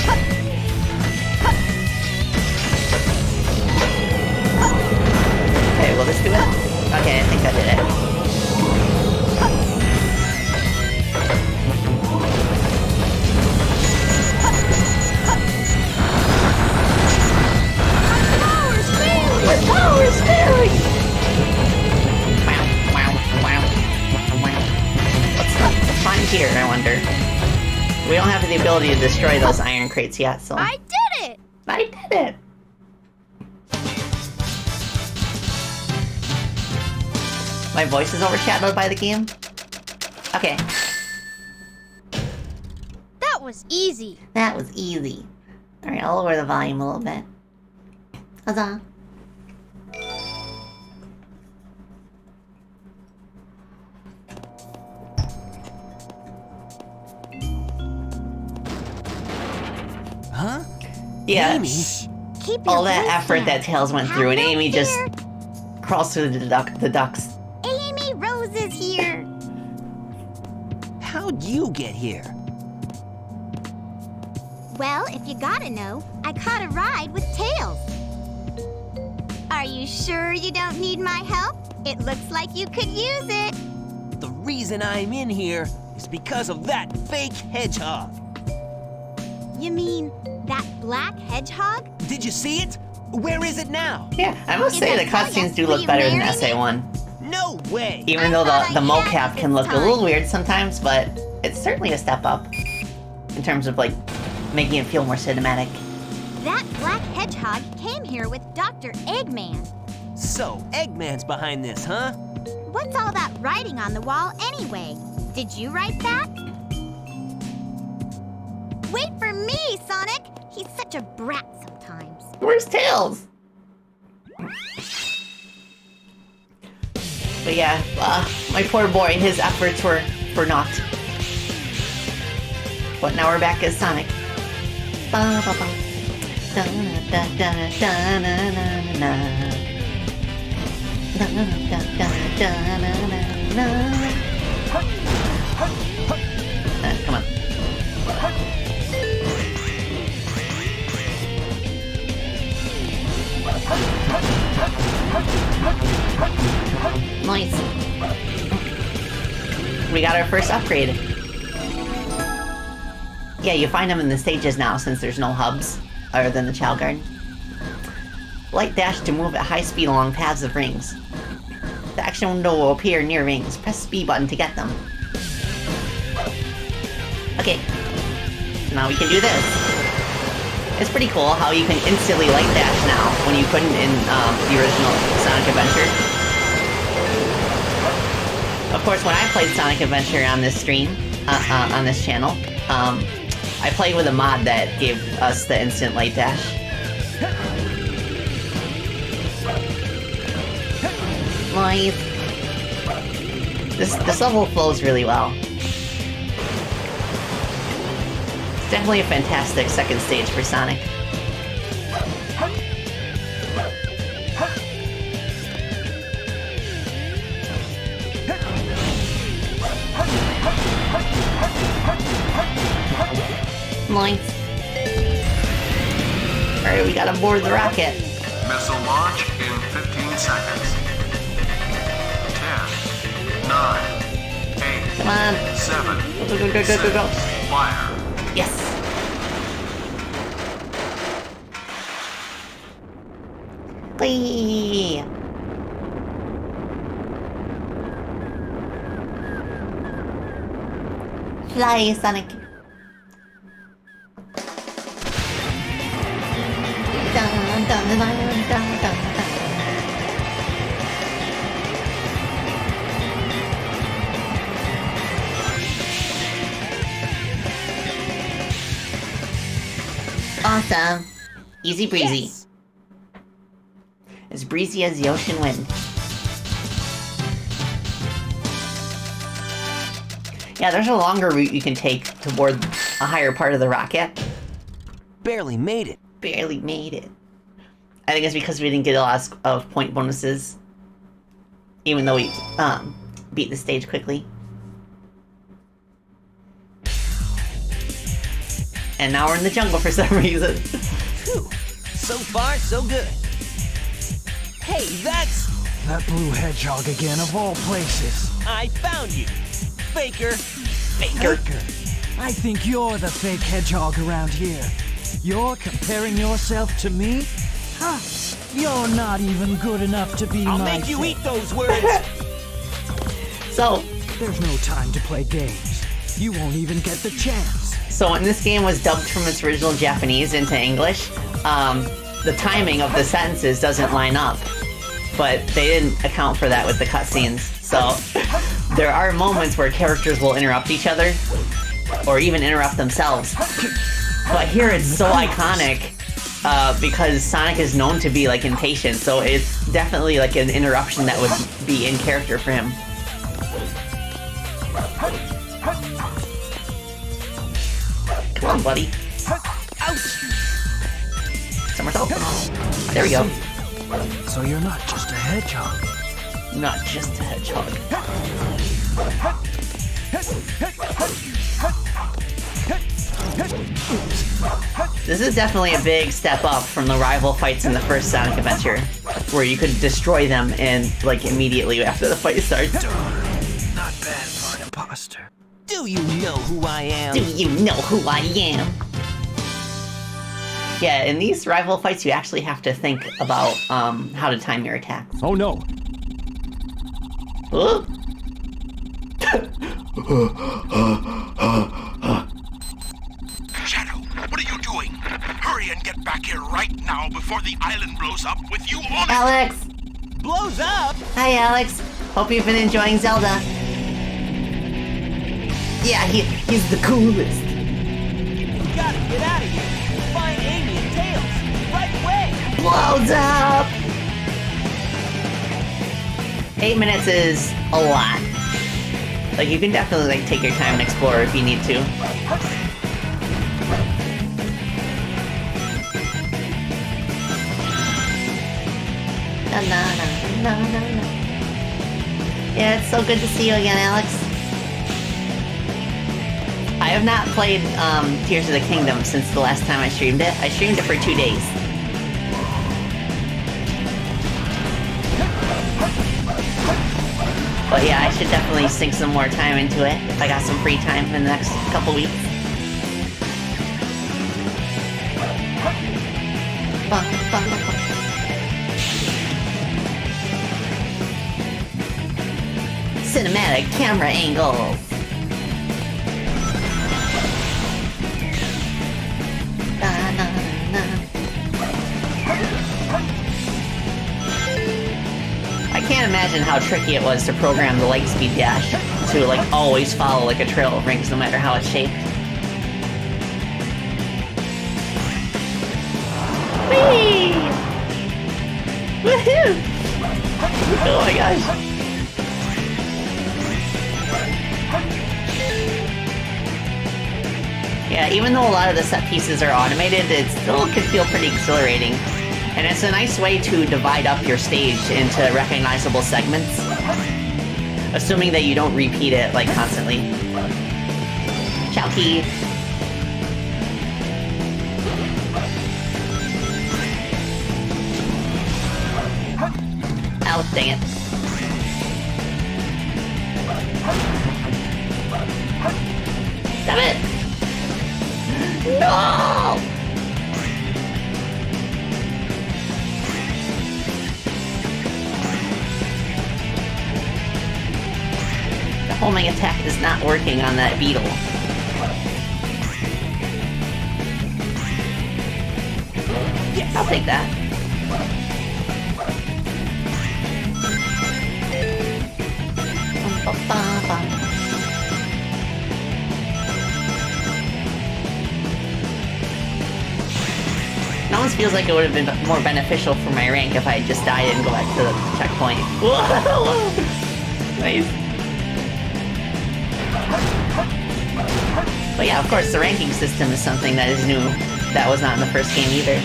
Okay, will this do it? Okay, I think I did it. My power's failing! What's fine here, I wonder? We don't have the ability to destroy those iron crates yet, so... I did it! I did it! My voice is overshadowed by the game? Okay. That was easy. That was easy. Alright, I'll lower the volume a little bit. Huzzah. Huh? Yeah. Amy? Keep your All that voice effort down. that Tails went through, and Have no Amy just fear. crawls through the ducks. Amy Rose is here. How'd you get here? Well, if you gotta know, I caught a ride with Tails. Are you sure you don't need my help? It looks like you could use it. The reason I'm in here is because of that fake hedgehog. You mean that black hedgehog? Did you see it? Where is it now? Yeah, I must say the cutscenes do look better than SA1. No way! Even though the mocap can look a little weird sometimes, but it's certainly a step up in terms of like making it feel more cinematic. That black hedgehog came here with Dr. Eggman. So, Eggman's behind this, huh? What's all that writing on the wall anyway? Did you write that? Wait for me, Sonic! He's such a brat sometimes. Where's Tails? But yeah, my poor boy, his efforts were for naught. But now we're back as Sonic. Ba ba ba. Da da da da na na na. Da da da da na na na. Come on. Nice. We got our first upgrade. Yeah, you find them in the stages now since there's no hubs other than the Chao Garden. Light dash to move at high speed along paths of rings. The action window will appear near rings. Press the B button to get them. Okay. Now we can do this. It's pretty cool how you can instantly light dash now when you couldn't in the original Sonic Adventure. Of course, when I played Sonic Adventure on this stream, on this channel, I played with a mod that gave us the instant light dash. Nice. This level flows really well. It's definitely a fantastic second stage for Sonic. Nice. Alright, we gotta board the rocket. Missile launch in 15 seconds. 10, 9, 8, Come on. 7, Go. 6, fire. Yes. Whee! Fly, Sonic. Dun, dun, dun, dun, dun, dun. Awesome. Easy breezy. Yes. As breezy as the ocean wind. Yeah, there's a longer route you can take to board a higher part of the rocket. Barely made it. Barely made it. I think it's because we didn't get a lot of point bonuses. Even though we beat the stage quickly. And now we're in the jungle for some reason. Phew. So far, so good. Hey, that's... That blue hedgehog again, of all places. I found you. Faker. Faker. I think you're the fake hedgehog around here. You're comparing yourself to me? Huh. You're not even good enough to be I'll my make you fake. eat those words. So, There's no time to play games. You won't even get the chance. So when this game was dubbed from its original Japanese into English, the timing of the sentences doesn't line up. But they didn't account for that with the cutscenes. So there are moments where characters will interrupt each other, or even interrupt themselves. But here it's so iconic, because Sonic is known to be like impatient, so it's definitely like an interruption that would be in character for him. Come on, buddy. Ouch! Somersault. There we go. So you're not just a hedgehog. Not just a hedgehog. This is definitely a big step up from the rival fights in the first Sonic Adventure, where you could destroy them and like immediately after the fight starts. Not bad for an imposter. Do you know who I am? Do you know who I am? Yeah, in these rival fights, you actually have to think about how to time your attacks. Oh no! Oh. Shadow, what are you doing? Hurry and get back here right now before the island blows up with you on it! Alex! Blows up? Hi, Alex. Hope you've been enjoying Zelda. Yeah, he's the coolest. You gotta get out of here. Find Amy and Tails. Right away. Blows up! 8 minutes is a lot. Like, you can definitely like take your time and explore if you need to. Na, na, na, na, na. Yeah, it's so good to see you again, Alex. I have not played Tears of the Kingdom since the last time I streamed it. I streamed it for 2 days. But yeah, I should definitely sink some more time into it if I got some free time in the next couple weeks. Cinematic camera angles. Na, na, na. I can't imagine how tricky it was to program the Lightspeed dash to like always follow like a trail of rings no matter how it's shaped. Whee! Woohoo! Oh my gosh. Yeah, even though a lot of the set pieces are automated, it still can feel pretty exhilarating. And it's a nice way to divide up your stage into recognizable segments, assuming that you don't repeat it, like, constantly. Chao Key. Ow, dang it. Damn it! No! The homing attack is not working on that beetle. Yes, I'll take that. It almost feels like it would have been more beneficial for my rank if I just died and go back to the checkpoint. Whoa! Nice. But yeah, of course, the ranking system is something that is new. That was not in the first game either.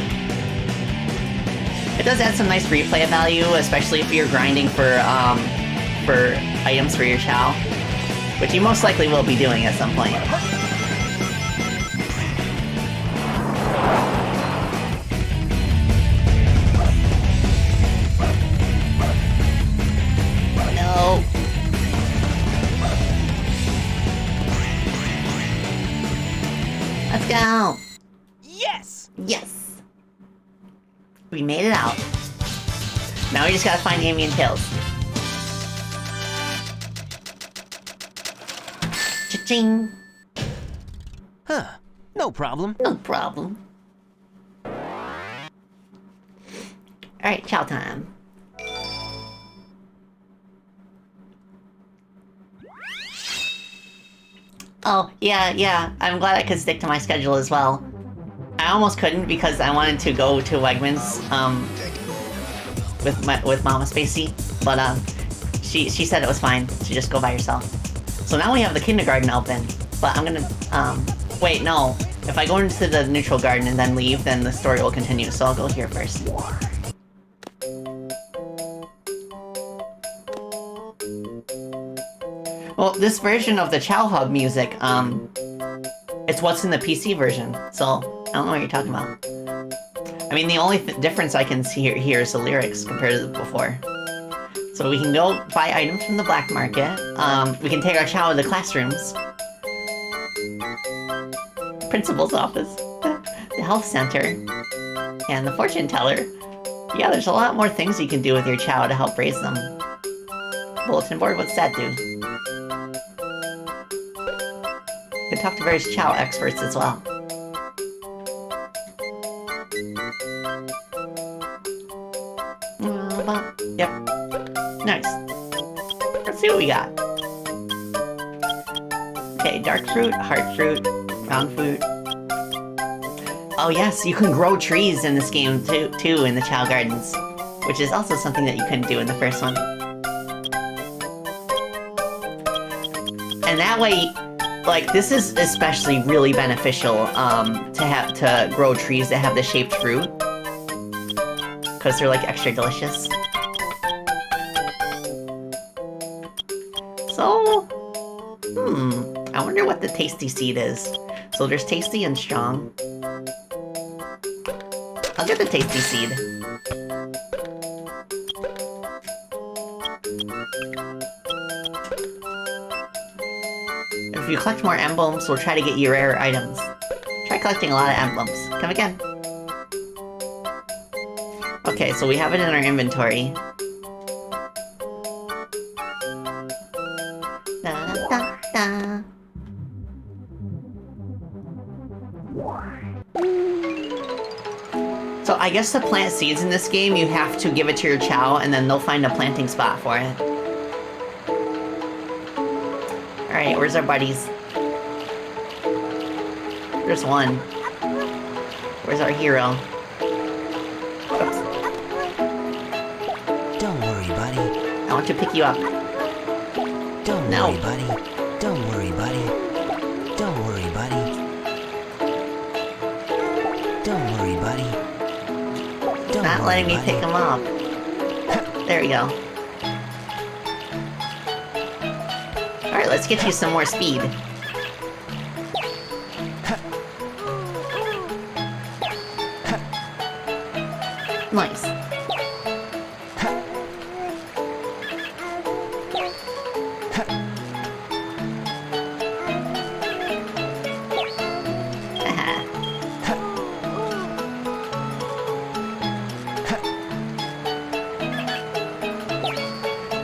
It does add some nice replay value, especially if you're grinding for items for your Chao, which you most likely will be doing at some point. No. Let's go. Yes. Yes. We made it out. Now we just gotta find Amy and Tails. Cha-ching. Huh. No problem. No problem. Alright, Chao time. Oh, yeah. I'm glad I could stick to my schedule as well. I almost couldn't because I wanted to go to Wegmans, with Mama Spacey, but she said it was fine to just go by yourself. So now we have the kindergarten open, but I'm gonna wait, no. If I go into the neutral garden and then leave, then the story will continue, so I'll go here first. Well, this version of the Chao Hub music, it's what's in the PC version, so don't know what you're talking about. I mean, the only difference I can see here is the lyrics compared to before. So we can go buy items from the black market. We can take our Chao to the classrooms. Principal's office. The health center. And the fortune teller. Yeah, there's a lot more things you can do with your Chao to help raise them. Bulletin board, what's that do? You can talk to various Chao experts as well. Yep. Nice. Let's see what we got. Okay, dark fruit, heart fruit, round fruit. Oh yes, you can grow trees in this game too in the Chao Gardens, which is also something that you couldn't do in the first one. And that way, like, this is especially really beneficial to grow trees that have the shaped fruit, because they're like extra delicious. So, I wonder what the tasty seed is. So there's tasty and strong. I'll get the tasty seed. If you collect more emblems, we'll try to get you rare items. Try collecting a lot of emblems. Come again. Okay, so we have it in our inventory. Da, da, da. So I guess to plant seeds in this game, you have to give it to your Chao, and then they'll find a planting spot for it. Alright, where's our buddies? There's one. Where's our hero? Oops. Don't worry, buddy. I want to pick you up. Don't worry, buddy. Don't worry, buddy. Don't worry, buddy. Don't worry, buddy. Don't Not worry, letting me buddy. pick him up. There we go. Alright, let's get you some more speed. Nice.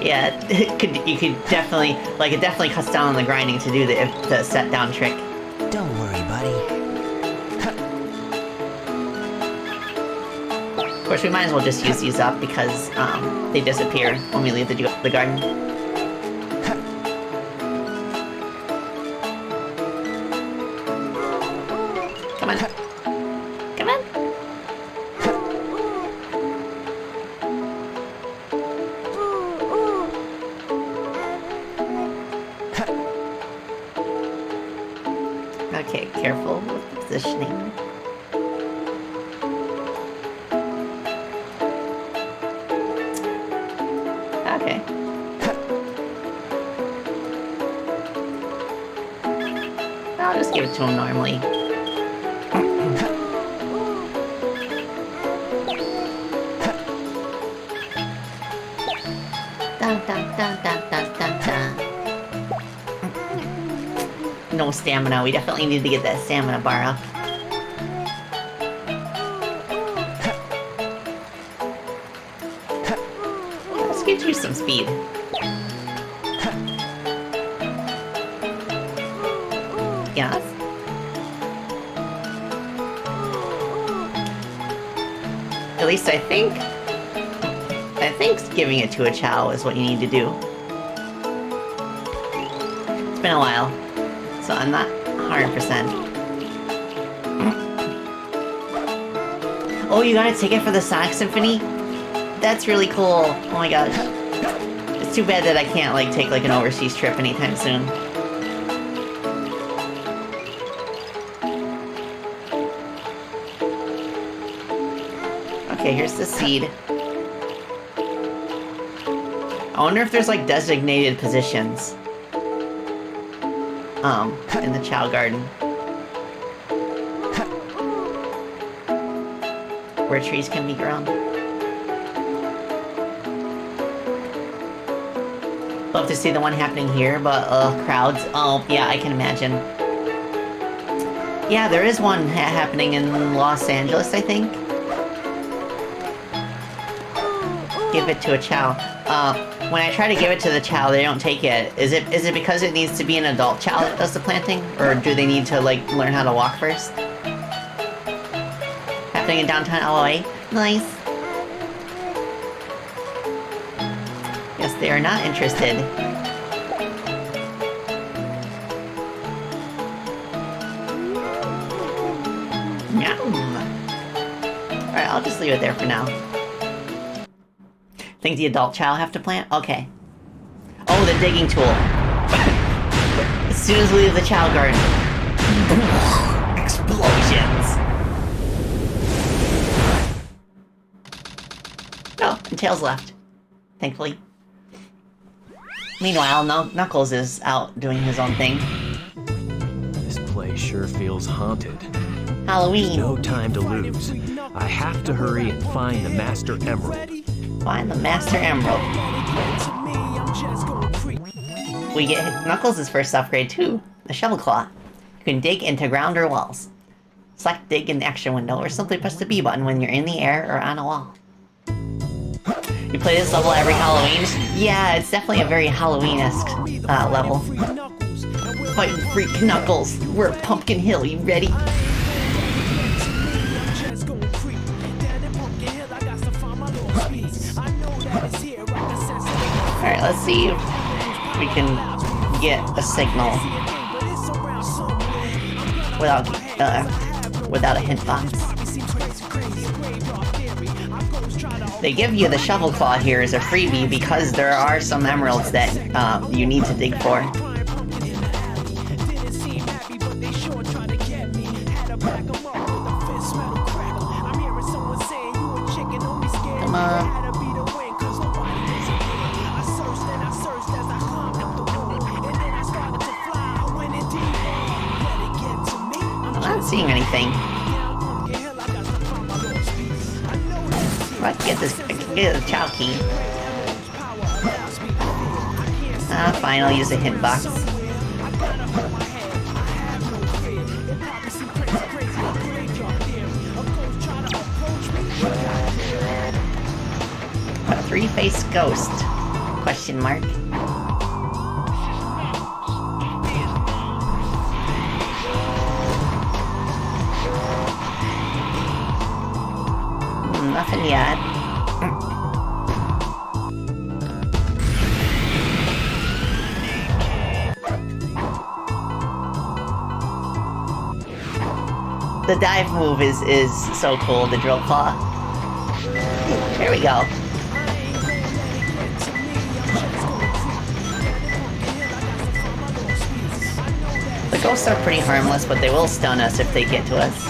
Yeah, you could definitely, like, it definitely cuts down on the grinding to do the set down trick. Don't worry, buddy. Of course, we might as well just use these up because they disappear when we leave the garden. Come on. Come on. Okay, careful with the positioning. Okay. I'll just give it to him normally. Dun, dun, dun, dun, dun, dun, dun. No stamina. We definitely need to get that stamina bar up. Let's get you some speed. Yes. At least I think giving it to a Chao is what you need to do. It's been a while, so I'm not 100%. Oh, you got a ticket for the Sonic Symphony? That's really cool. Oh my gosh. It's too bad that I can't, like, take, like, an overseas trip anytime soon. Okay, here's the seed. I wonder if there's, like, designated positions. In the Chao Garden. where trees can be grown. Love to see the one happening here, but crowds. Oh, yeah, I can imagine. Yeah, there is one happening in Los Angeles, I think. Give it to a Chao. When I try to give it to the Chao, they don't take it. Is it because it needs to be an adult Chao that does the planting? Or do they need to, like, learn how to walk first? Happening in downtown LA. Nice. Yes, they are not interested. Yum. Alright, I'll just leave it there for now. Think the adult Chao have to plant? Okay. Oh, the digging tool. As soon as we leave the Chao Garden. Explosions! Oh, and Tails left. Thankfully. Meanwhile, Knuckles is out doing his own thing. This place sure feels haunted. Halloween. There's no time to lose. I have to hurry and find the Master Emerald. Find the Master Emerald. We get Knuckles' first upgrade too, the Shovel Claw. You can dig into ground or walls. Select dig in the extra window or simply press the B button when you're in the air or on a wall. You play this level every Halloween? Yeah, it's definitely a very Halloween-esque level. Fighting Freak Knuckles, we're at Pumpkin Hill, you ready? Alright, let's see if we can get a signal without a hint box. They give you the Shovel Claw here as a freebie because there are some emeralds that you need to dig for. Come on. I'm not seeing anything. I can get the Chao key. Fine, I'll use a hint box. A three-faced ghost? Question mark. Nothing yet. The dive move is so cool, the drill claw. Here we go. The ghosts are pretty harmless, but they will stun us if they get to us.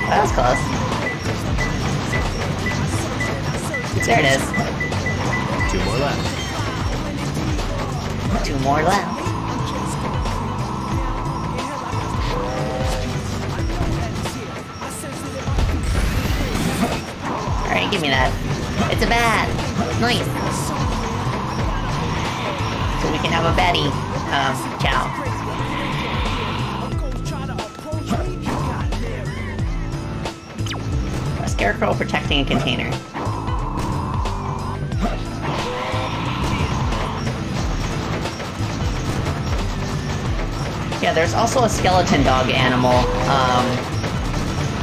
That was close. There it is. 2 more left. 2 more left. Alright, give me that. It's a bat. Nice. So we can have a Betty. Chao. A scarecrow protecting a container. Yeah, there's also a skeleton dog animal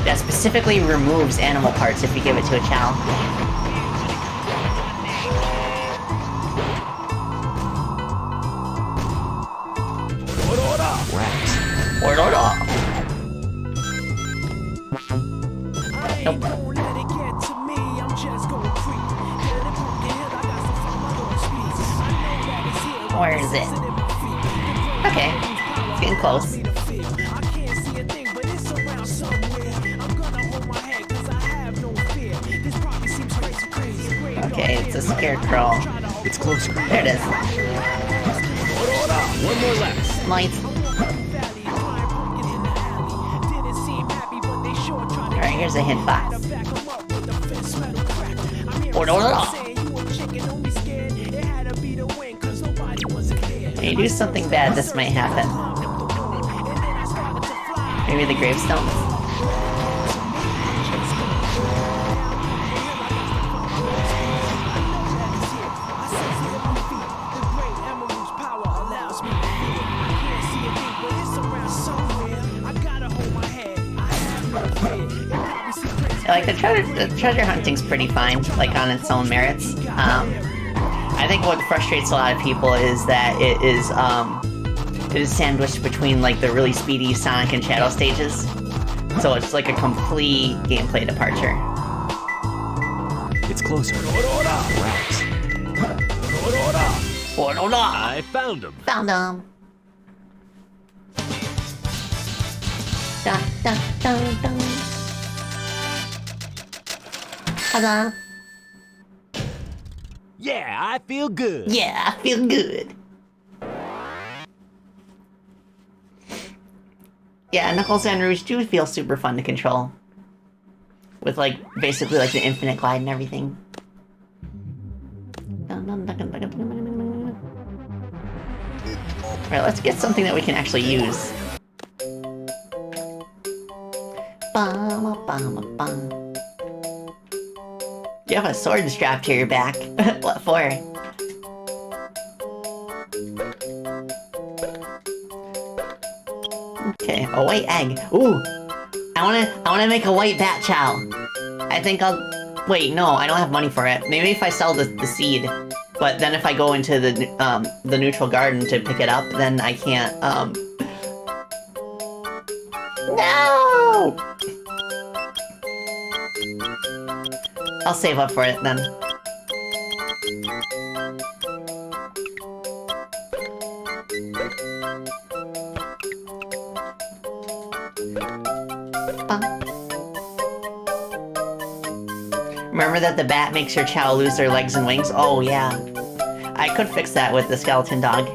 that specifically removes animal parts if you give it to a Chao. Order. Nope. Where is it? Okay. It's getting close. Okay, it's a scarecrow. It's closer. There it is. One more left. Lights. Alright, here's a hint box. When you do something bad, this might happen. Maybe the gravestones? Like, the treasure hunting's pretty fine, like, on its own merits. I think what frustrates a lot of people is that it is sandwiched between, like, the really speedy Sonic and Shadow stages. So it's like a complete gameplay departure. It's closer. Rats. I found him. Found him. Dun, dun, dun, dun. Huzzah. Yeah, I feel good. Yeah, I feel good. Yeah, Knuckles and Rouge do feel super fun to control. With, like, basically, like, the infinite glide and everything. Alright, let's get something that we can actually use. You have a sword strapped to your back. What for? Okay, a white egg. Ooh! I wanna make a white bat chow. I think I'll... Wait, no, I don't have money for it. Maybe if I sell the seed. But then if I go into the neutral garden to pick it up, then I can't, No! I'll save up for it then. Remember that the bat makes your Chao lose their legs and wings? Oh yeah. I could fix that with the skeleton dog.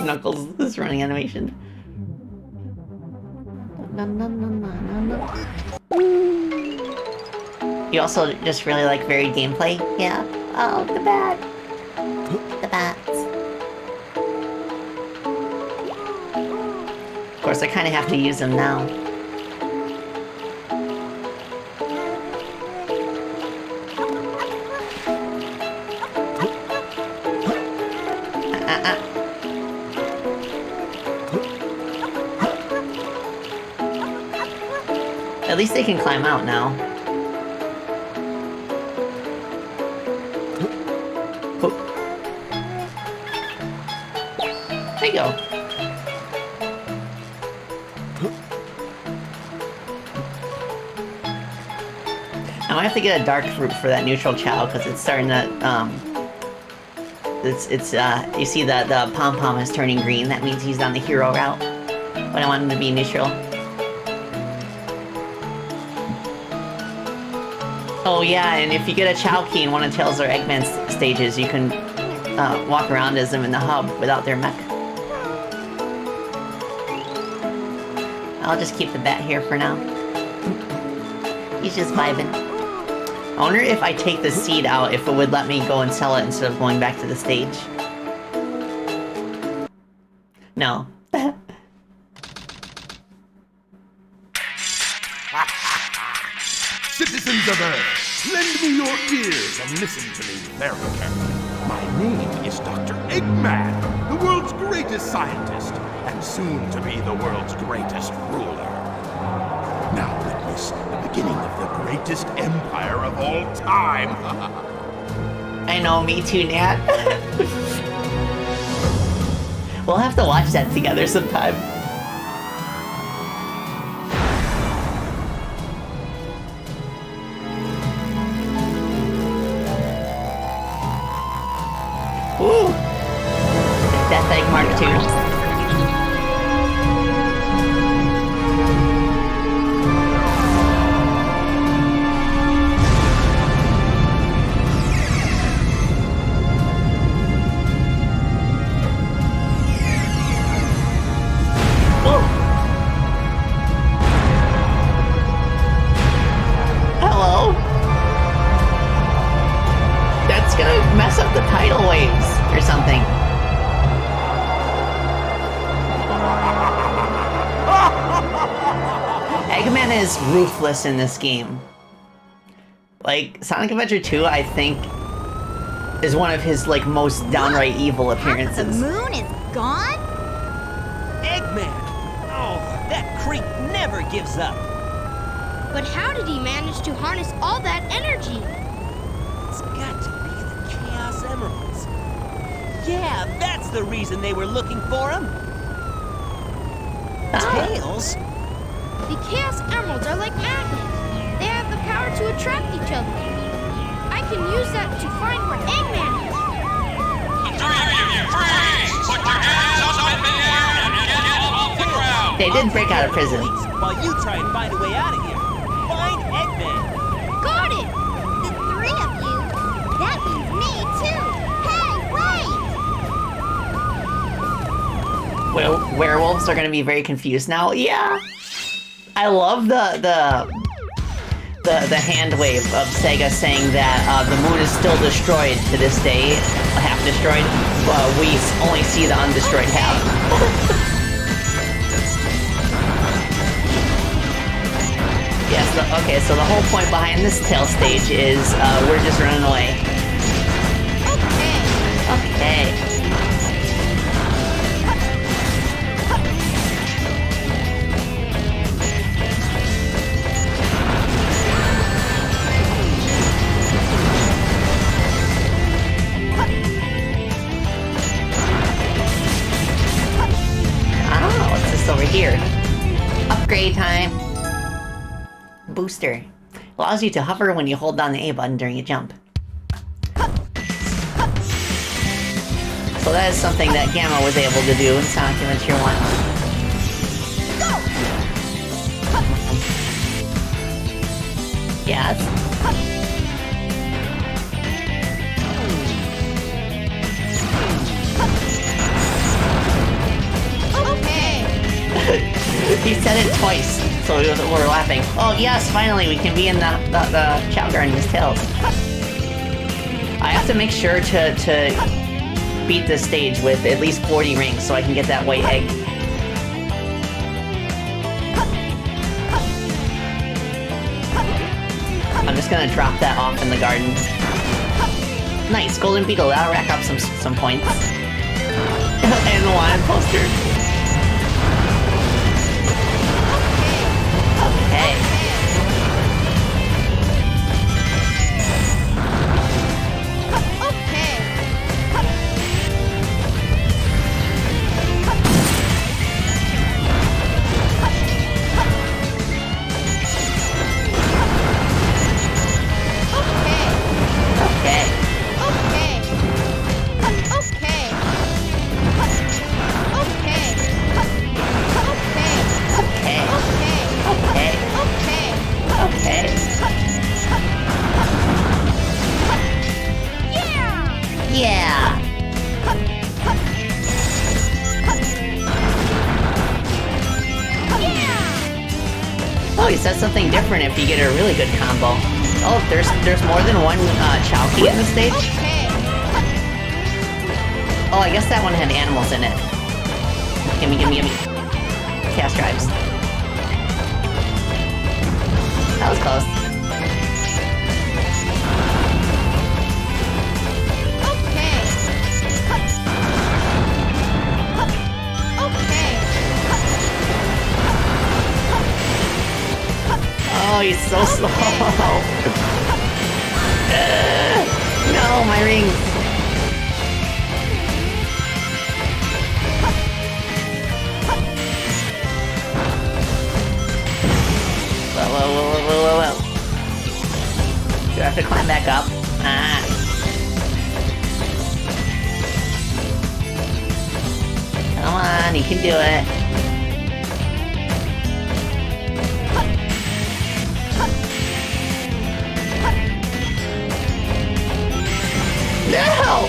Knuckles is running animation. You also just really like varied gameplay? Yeah. Oh, the bat. The bats. Of course, I kind of have to use them now. At least they can climb out now. There you go. I might have to get a dark fruit for that neutral Chao because it's starting to you see that the pom-pom is turning green. That means he's on the hero route. But I want him to be neutral. Oh yeah, and if you get a Chao key in one of Tails or Eggman's stages, you can walk around as them in the hub without their mech. I'll just keep the bat here for now. He's just vibing. I wonder if I take the seed out, if it would let me go and sell it instead of going back to the stage. No. Citizens of Earth, lend me your ears and listen to me very carefully. My name is Dr. Eggman, the world's greatest scientist, and soon to be the world's greatest ruler. Now witness the beginning of the greatest empire of all time. I know, me too, Nat. We'll have to watch that together sometime. is ruthless in this game. Like, Sonic Adventure 2, I think, is one of his, like, most downright evil appearances. The moon is gone? Eggman! Oh, that creep never gives up. But how did he manage to harness all that energy? It's got to be the Chaos Emeralds. Yeah, that's the reason they were looking for him. Tails? The Chaos Emeralds are like magnets. They have the power to attract each other. I can use that to find where Eggman is. The three of you, freeze! Put your hands up in the air and get off the ground! They did break out of prison. While you try and find a way out of here, find Eggman. Got it! The three of you? That means me, too. Hey, wait! Well, werewolves are gonna be very confused now. Yeah! I love the hand wave of Sega saying that the moon is still destroyed to this day, half destroyed, but we only see the undestroyed half. Yes, okay, so the whole point behind this tail stage is we're just running away. Okay. Over here. Upgrade time. Booster. Allows you to hover when you hold down the A button during a jump. So that is something that Gamma was able to do in Sonic Adventure 1. Yes. He said it twice, so we're laughing. Oh yes, finally we can be in the Chao Garden with Tails. I have to make sure to beat this stage with at least 40 rings so I can get that white egg. I'm just gonna drop that off in the garden. Nice, golden beetle, that'll rack up some points. And the wanted poster. Okay. Says something different if you get a really good combo. Oh, there's more than one Chao key in the stage? Oh, I guess that one had animals in it. Gimme. Cast drives. That was close. Oh, he's so slow. No, my rings. Whoa. Do I have to climb back up? Ah. Come on, you can do it. No!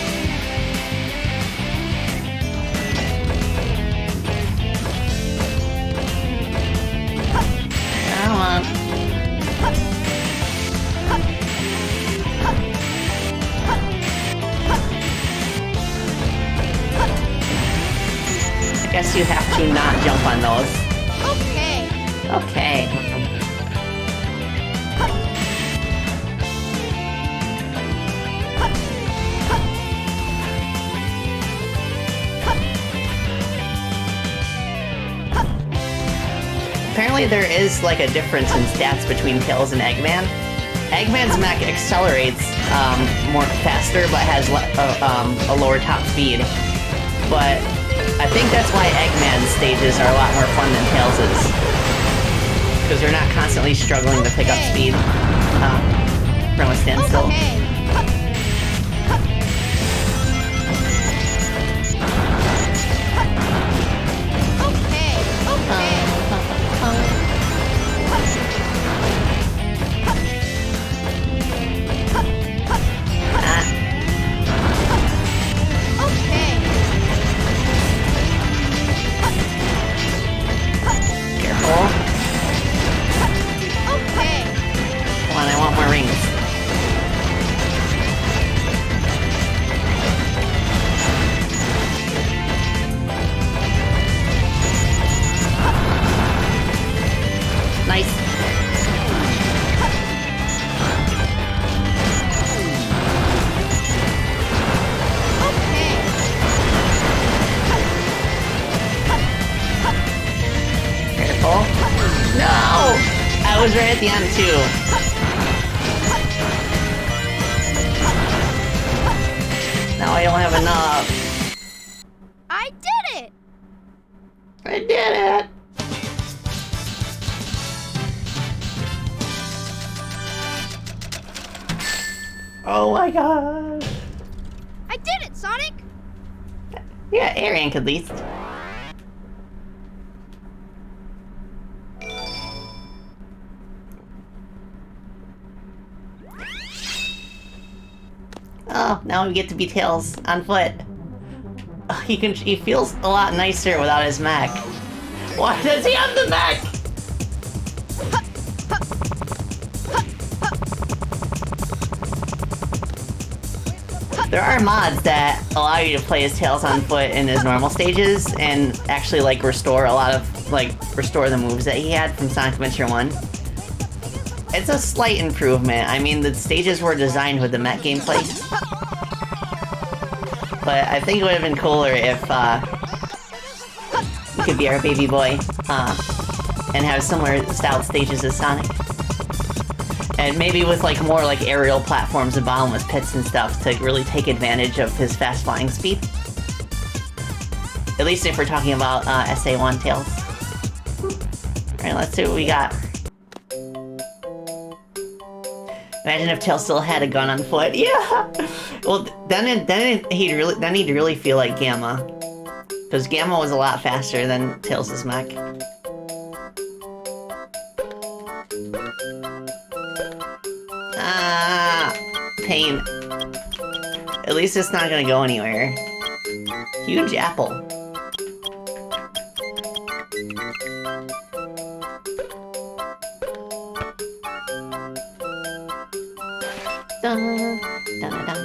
Come on. I guess you have to not jump on those. Okay. Okay. apparently there is like a difference in stats between Tails and Eggman. Eggman's mech accelerates more faster, but has a lower top speed. But I think that's why Eggman's stages are a lot more fun than Tails's, because they're not constantly struggling to pick up speed from a standstill. Come on, I want more rings. Nice. Careful. No! I was right at the end too. Now I don't have enough. I did it! I did it! Oh my god! I did it, Sonic! Yeah, A rank at least. Oh, now we get to be Tails on foot. He feels a lot nicer without his mech. Why does he have the mech? There are mods that allow you to play as Tails on foot in his normal stages and actually like restore the moves that he had from Sonic Adventure 1. It's a slight improvement. I mean, the stages were designed with the mech gameplay. But I think it would have been cooler if he could be our baby boy and have similar styled stages as Sonic. And maybe with like more like aerial platforms and bottomless pits and stuff to really take advantage of his fast flying speed. At least if we're talking about SA1 Tails. Alright, let's see what we got. Imagine if Tails still had a gun on foot. Yeah. Well, then he'd really feel like Gamma, because Gamma was a lot faster than Tails' mech. Ah, pain. At least it's not gonna go anywhere. Huge apple. Dun, dun, dun.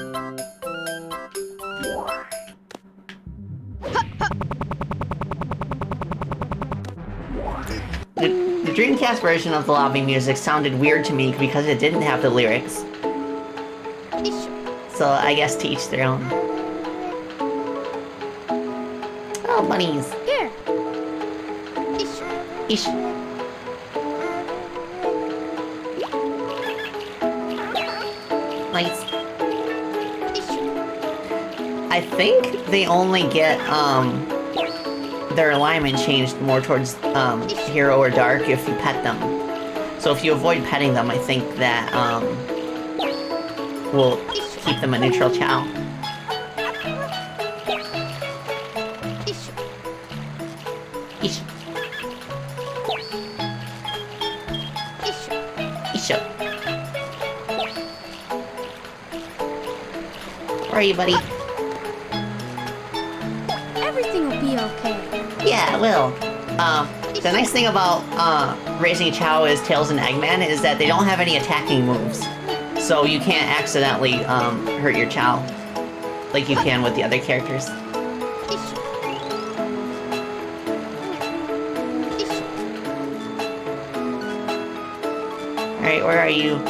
The Dreamcast version of the lobby music sounded weird to me because it didn't have the lyrics. So I guess to each their own. Oh, bunnies. Here. Ish. Nice. I think they only get their alignment changed more towards hero or dark if you pet them. So if you avoid petting them, I think that will keep them a neutral Chao. Ish. Isha. Where are you, buddy? Everything will be okay. Yeah, it will. The nice thing about raising Chao as Tails and Eggman is that they don't have any attacking moves. So you can't accidentally hurt your Chao like you can with the other characters. Alright, where are you?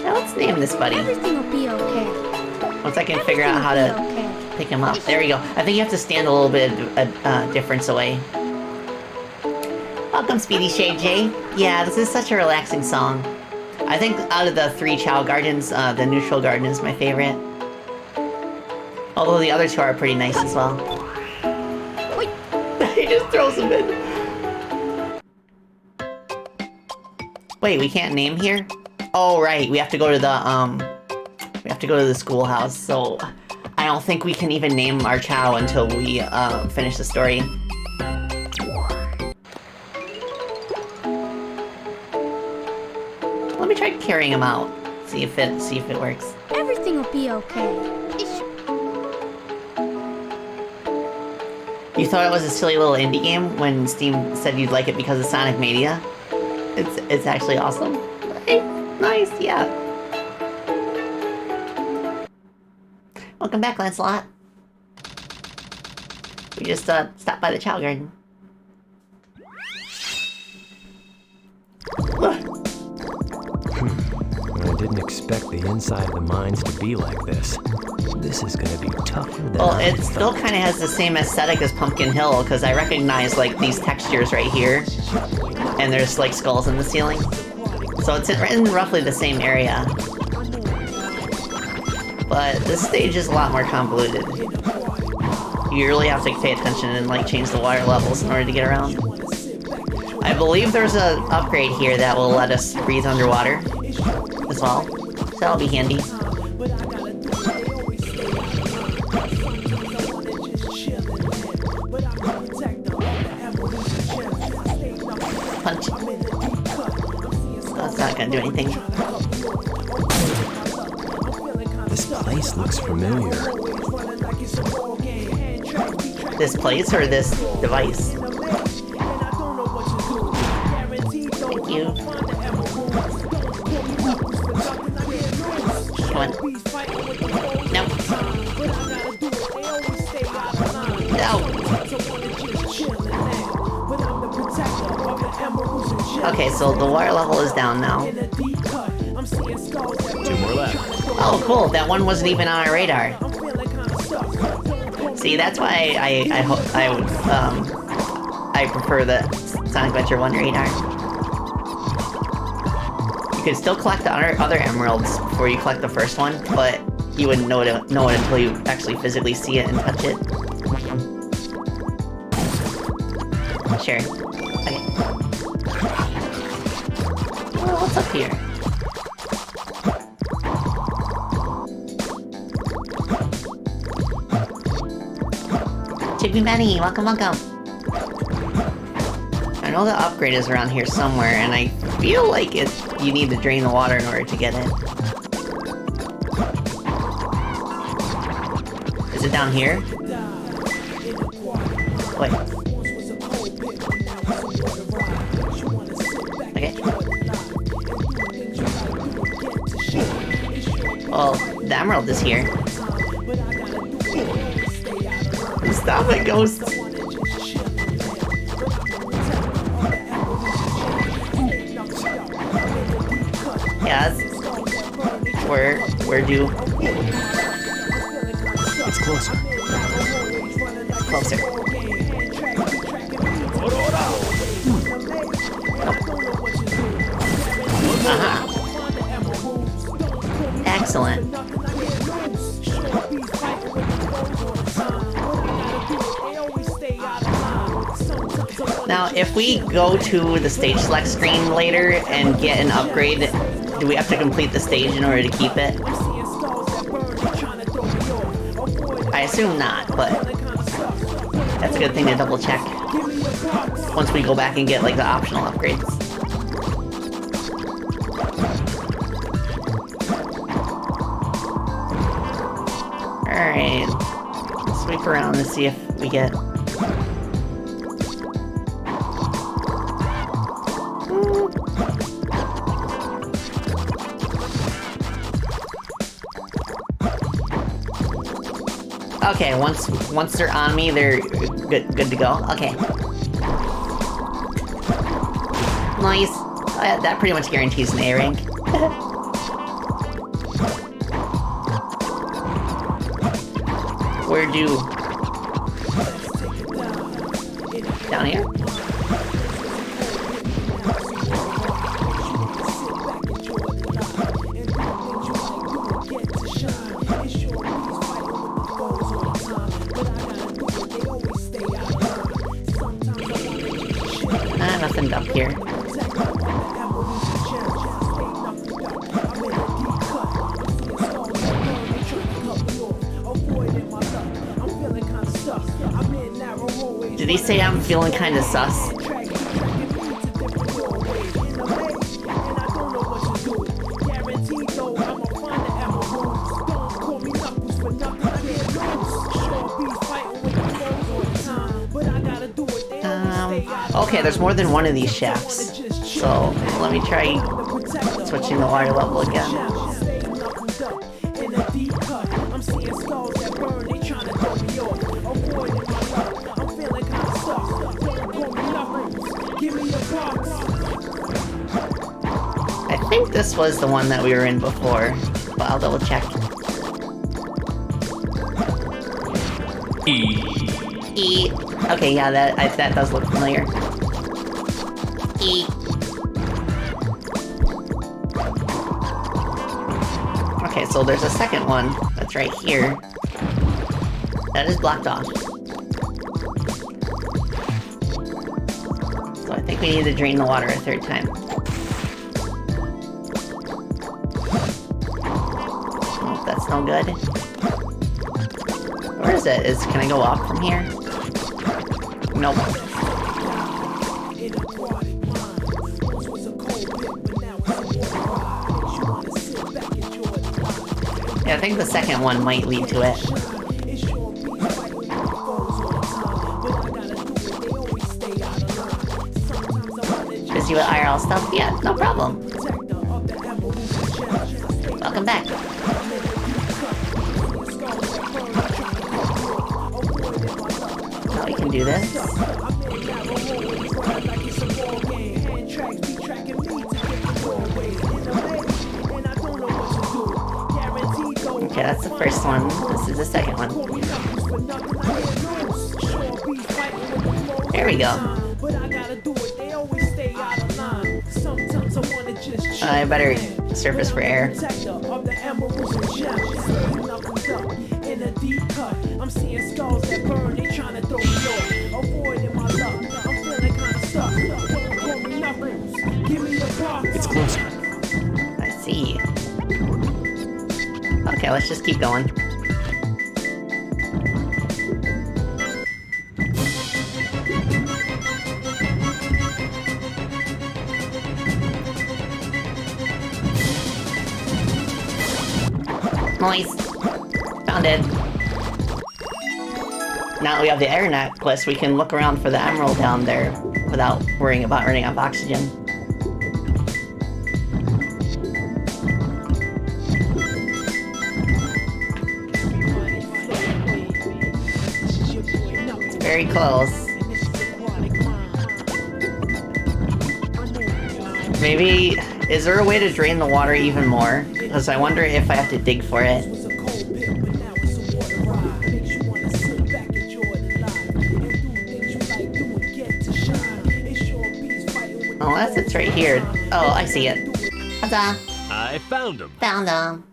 Now let's name this buddy. Everything will be okay. Once I can figure out how to pick him up. There we go. I think you have to stand a little bit difference away. Welcome, Speedy Shade J. Yeah, this is such a relaxing song. I think out of the 3 Chao Gardens, the Neutral Garden is my favorite. Although the other 2 are pretty nice as well. He just throws them in. Wait, we can't name here? Oh, right. We have to go to the, schoolhouse, so I don't think we can even name our Chao until we, finish the story. Let me try carrying him out. See if it works. Everything will be okay. You thought it was a silly little indie game when Steam said you'd like it because of Sonic Mania? It's actually awesome. Nice, yeah. Welcome back, Lancelot. We just stopped by the Chao Garden. I didn't expect the inside of the mines to be like this. This is gonna be tougher than Well, it still kind of has the same aesthetic as Pumpkin Hill, because I recognize, like, these textures right here. And there's, like, skulls in the ceiling. So it's in roughly the same area. But this stage is a lot more convoluted. You really have to pay attention and, like, change the water levels in order to get around. I believe there's an upgrade here that will let us breathe underwater as well. So that'll be handy. Punch. That's not gonna do anything. This place looks familiar. This place or this device? Thank you. Come on. No. No. Okay, so the water level is down now. 2 more left. Oh, cool. That one wasn't even on our radar. See, that's why I prefer the Sonic Adventure 1 radar. You could still collect the other emeralds before you collect the first one, but you wouldn't know it until you actually physically see it and touch it. Sure. Okay. Well, what's up here? Chippy Benny, welcome, welcome. I know the upgrade is around here somewhere, and I feel like you need to drain the water in order to get it. Is it down here? Wait. Okay. Well, the emerald is here. Stop it, ghost! Yeah, where do... It's closer. Closer. Aha! Excellent. Now, if we go to the stage select screen later and get an upgrade, do we have to complete the stage in order to keep it? I assume not, but that's a good thing to double check once we go back and get, like, the optional upgrades. Alright, sweep around and see if we get... Okay, once they're on me, they're good to go. Okay. Nice. That pretty much guarantees an A rank. where do... Down here? Nothing up here. Did he say I'm feeling kind of sus? Okay, there's more than one of these shafts. So, let me try switching the water level again. I think this was the one that we were in before, but I'll double check. E. Okay, yeah, that does look familiar. E. Okay, so there's a second one that's right here. That is blocked off. So I think we need to drain the water a third time. Oh, that's no good. Where is it? Can I go up from here? Nope. Yeah, I think the second one might lead to it. Busy with IRL stuff? Yeah, no problem. Welcome back. Now we can do this. Okay, that's the first one. This is the second one. There we go. I better surface for air. It's closer. I see. Okay, let's just keep going. Nice. Found it. Now that we have the air necklace, we can look around for the emerald down there without worrying about running out of oxygen. It's very close. Maybe, is there a way to drain the water even more? Because I wonder if I have to dig for it. Unless it's right here. Oh, I see it. Huzzah! I found him. Found him.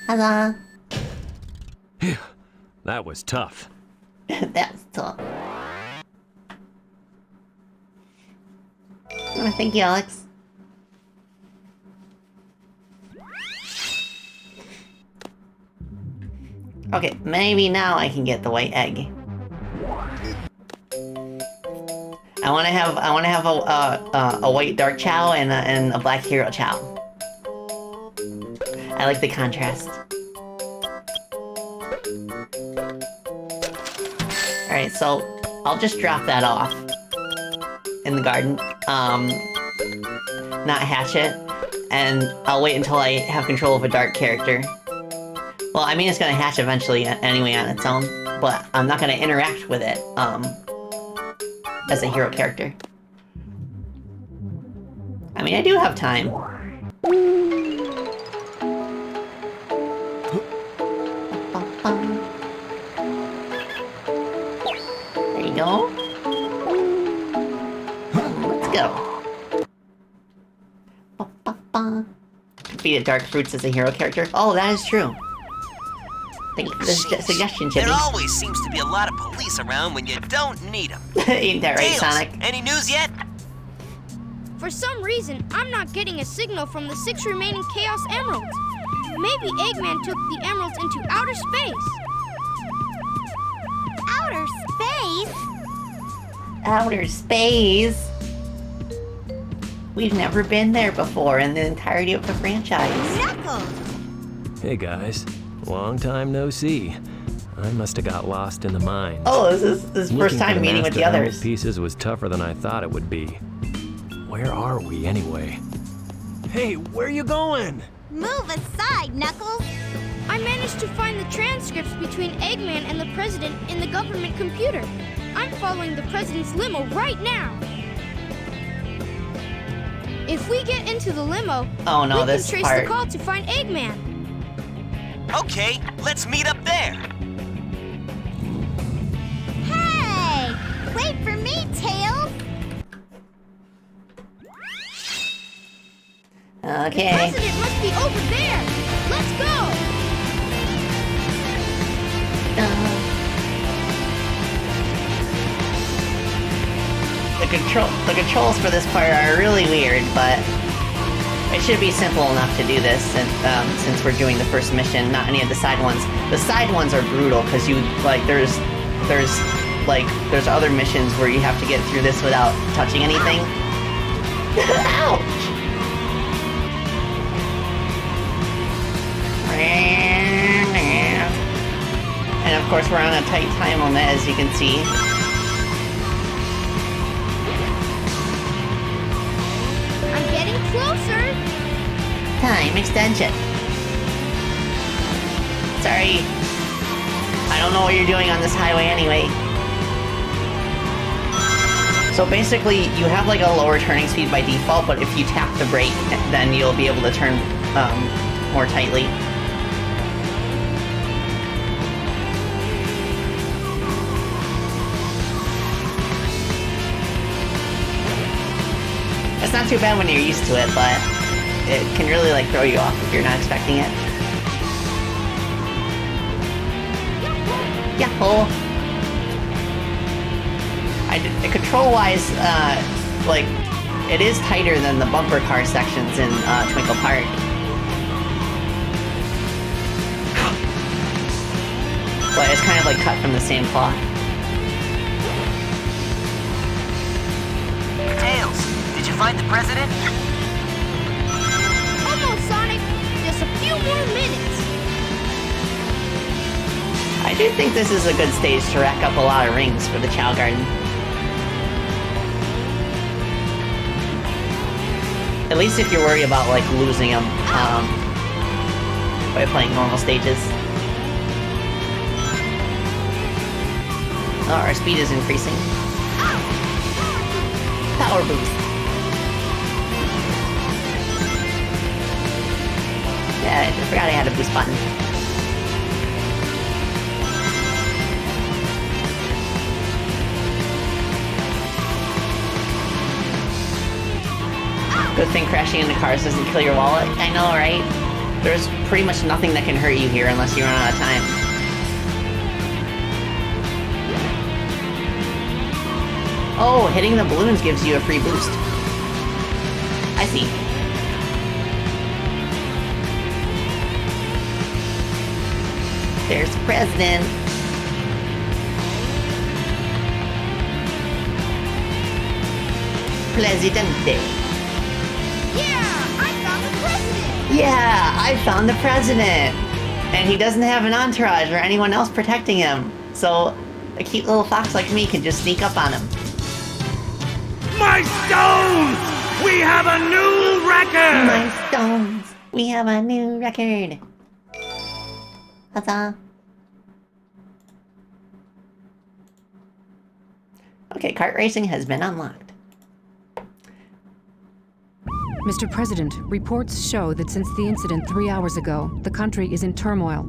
Huzzah! Phew, that was tough. That's tough. Oh, thank you, Alex. Okay, maybe now I can get the white egg. I want to have a white dark Chao and a black hero Chao. I like the contrast. All right, so I'll just drop that off in the garden. Not hatch it, and I'll wait until I have control of a dark character. Well, I mean, it's gonna hatch eventually anyway on its own, but I'm not gonna interact with it, as a hero character. I mean, I do have time. There you go. Let's go. Defeated dark fruits as a hero character. Oh, that is true. Thank you for the suggestion, Chippy. There always seems to be a lot of police around when you don't need them. Ain't that right, Tails, Sonic? any news yet? For some reason, I'm not getting a signal from the 6 remaining Chaos Emeralds. Maybe Eggman took the emeralds into outer space. Outer space? Outer space? We've never been there before in the entirety of the franchise. Knuckles! Hey guys, long time no see. I must have got lost in the mines. Oh, this is first time meeting with the others. Pieces was tougher than I thought it would be. Where are we anyway? Hey, where you going? Move aside, Knuckles! I managed to find the transcripts between Eggman and the President in the government computer. I'm following the President's limo right now. If we get into the limo, oh, no, we this can trace part. the call to find Eggman. Okay, let's meet up there. Hey! Wait for me, Tails! Okay. The President must be over there. Let's go. The controls for this part are really weird, but it should be simple enough to do this since we're doing the first mission, not any of the side ones. The side ones are brutal because you like there's other missions where you have to get through this without touching anything. Ouch! And of course we're on a tight time limit, as you can see. I'm getting closer. Time extension. Sorry. I don't know what you're doing on this highway anyway. So basically, you have like a lower turning speed by default, but if you tap the brake, then you'll be able to turn more tightly. It's not too bad when you're used to it, but it can really like throw you off if you're not expecting it. Yahoo! Control-wise, like, it is tighter than the bumper car sections in Twinkle Park. But it's kind of like cut from the same cloth. Tails, did you find the President? Almost, Sonic. Just a few more minutes. I do think this is a good stage to rack up a lot of rings for the Chao Garden. At least if you're worried about, like, losing them by playing normal stages. Oh, our speed is increasing. Power boost. Yeah, I forgot I had a boost button. Good thing crashing into cars doesn't kill your wallet. I know, right? There's pretty much nothing that can hurt you here unless you run out of time. Oh, hitting the balloons gives you a free boost. I see. There's the President. Presidente. Yeah, I found the President! And he doesn't have an entourage or anyone else protecting him. So, a cute little fox like me can just sneak up on him. My stones! We have a new record! My stones! We have a new record! Huzzah! Okay, kart racing has been unlocked. Mr. President, reports show that since the incident 3 hours ago, the country is in turmoil.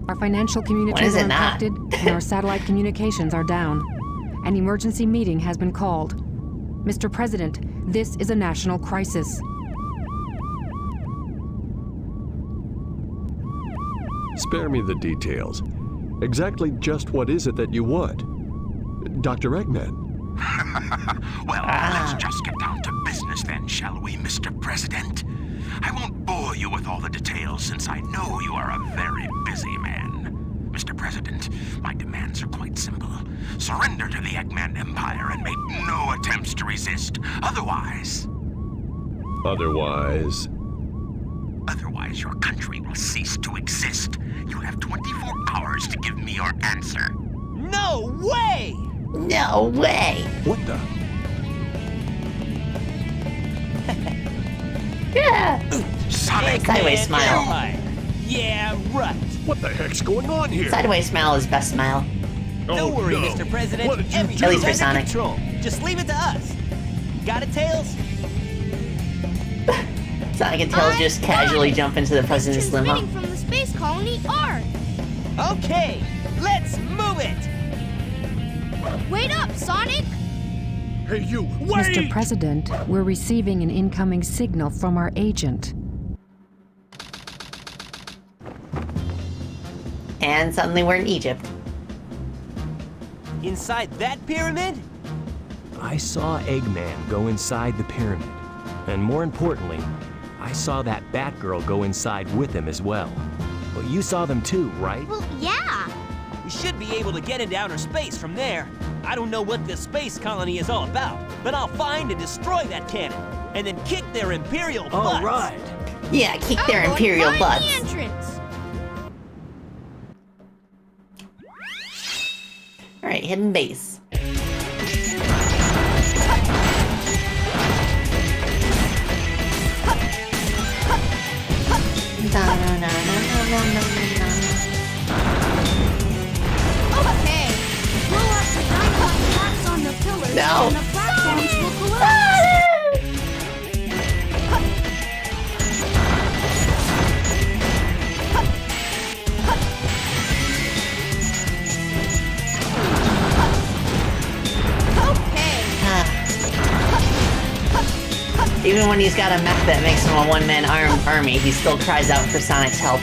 Our financial communities are impacted, and our satellite communications are down. An emergency meeting has been called. Mr. President, this is a national crisis. Spare me the details. Exactly just what is it that you want? Dr. Eggman? Well, let's just get down to business then, shall we, Mr. President? I won't bore you with all the details since I know you are a very busy man. Mr. President, my demands are quite simple. Surrender to the Eggman Empire and make no attempts to resist. Otherwise, your country will cease to exist. You have 24 hours to give me your answer. No way! No way! What the? Yeah! Sonic! Sideways smile. Empire. Yeah, right. What the heck's going on here? Sideways smile is best smile. Don't worry, no. Mr. President. What did you Everything's do? At least for under Sonic. control. Just leave it to us. Got it, Tails? Sonic and Tails just casually jump into the president's limo. Transmitting from the space colony Ark. Okay, let's move it. Wait up, Sonic! Hey, you, wait! Mr. President, we're receiving an incoming signal from our agent. And suddenly we're in Egypt. Inside that pyramid? I saw Eggman go inside the pyramid. And more importantly, I saw that Batgirl go inside with him as well. Well, you saw them too, right? Well, yeah. We should be able to get into outer space from there. I don't know what this space colony is all about, but I'll find and destroy that cannon, and then kick their Imperial butts. All right. Yeah, kick their Imperial Find butts. the entrance. Alright, hidden base. Okay. Blow up the dynamite tracks on the pillars No. and the platforms will collapse. Okay. Even when he's got a mech that makes him a one-man army, he still cries out for Sonic's help.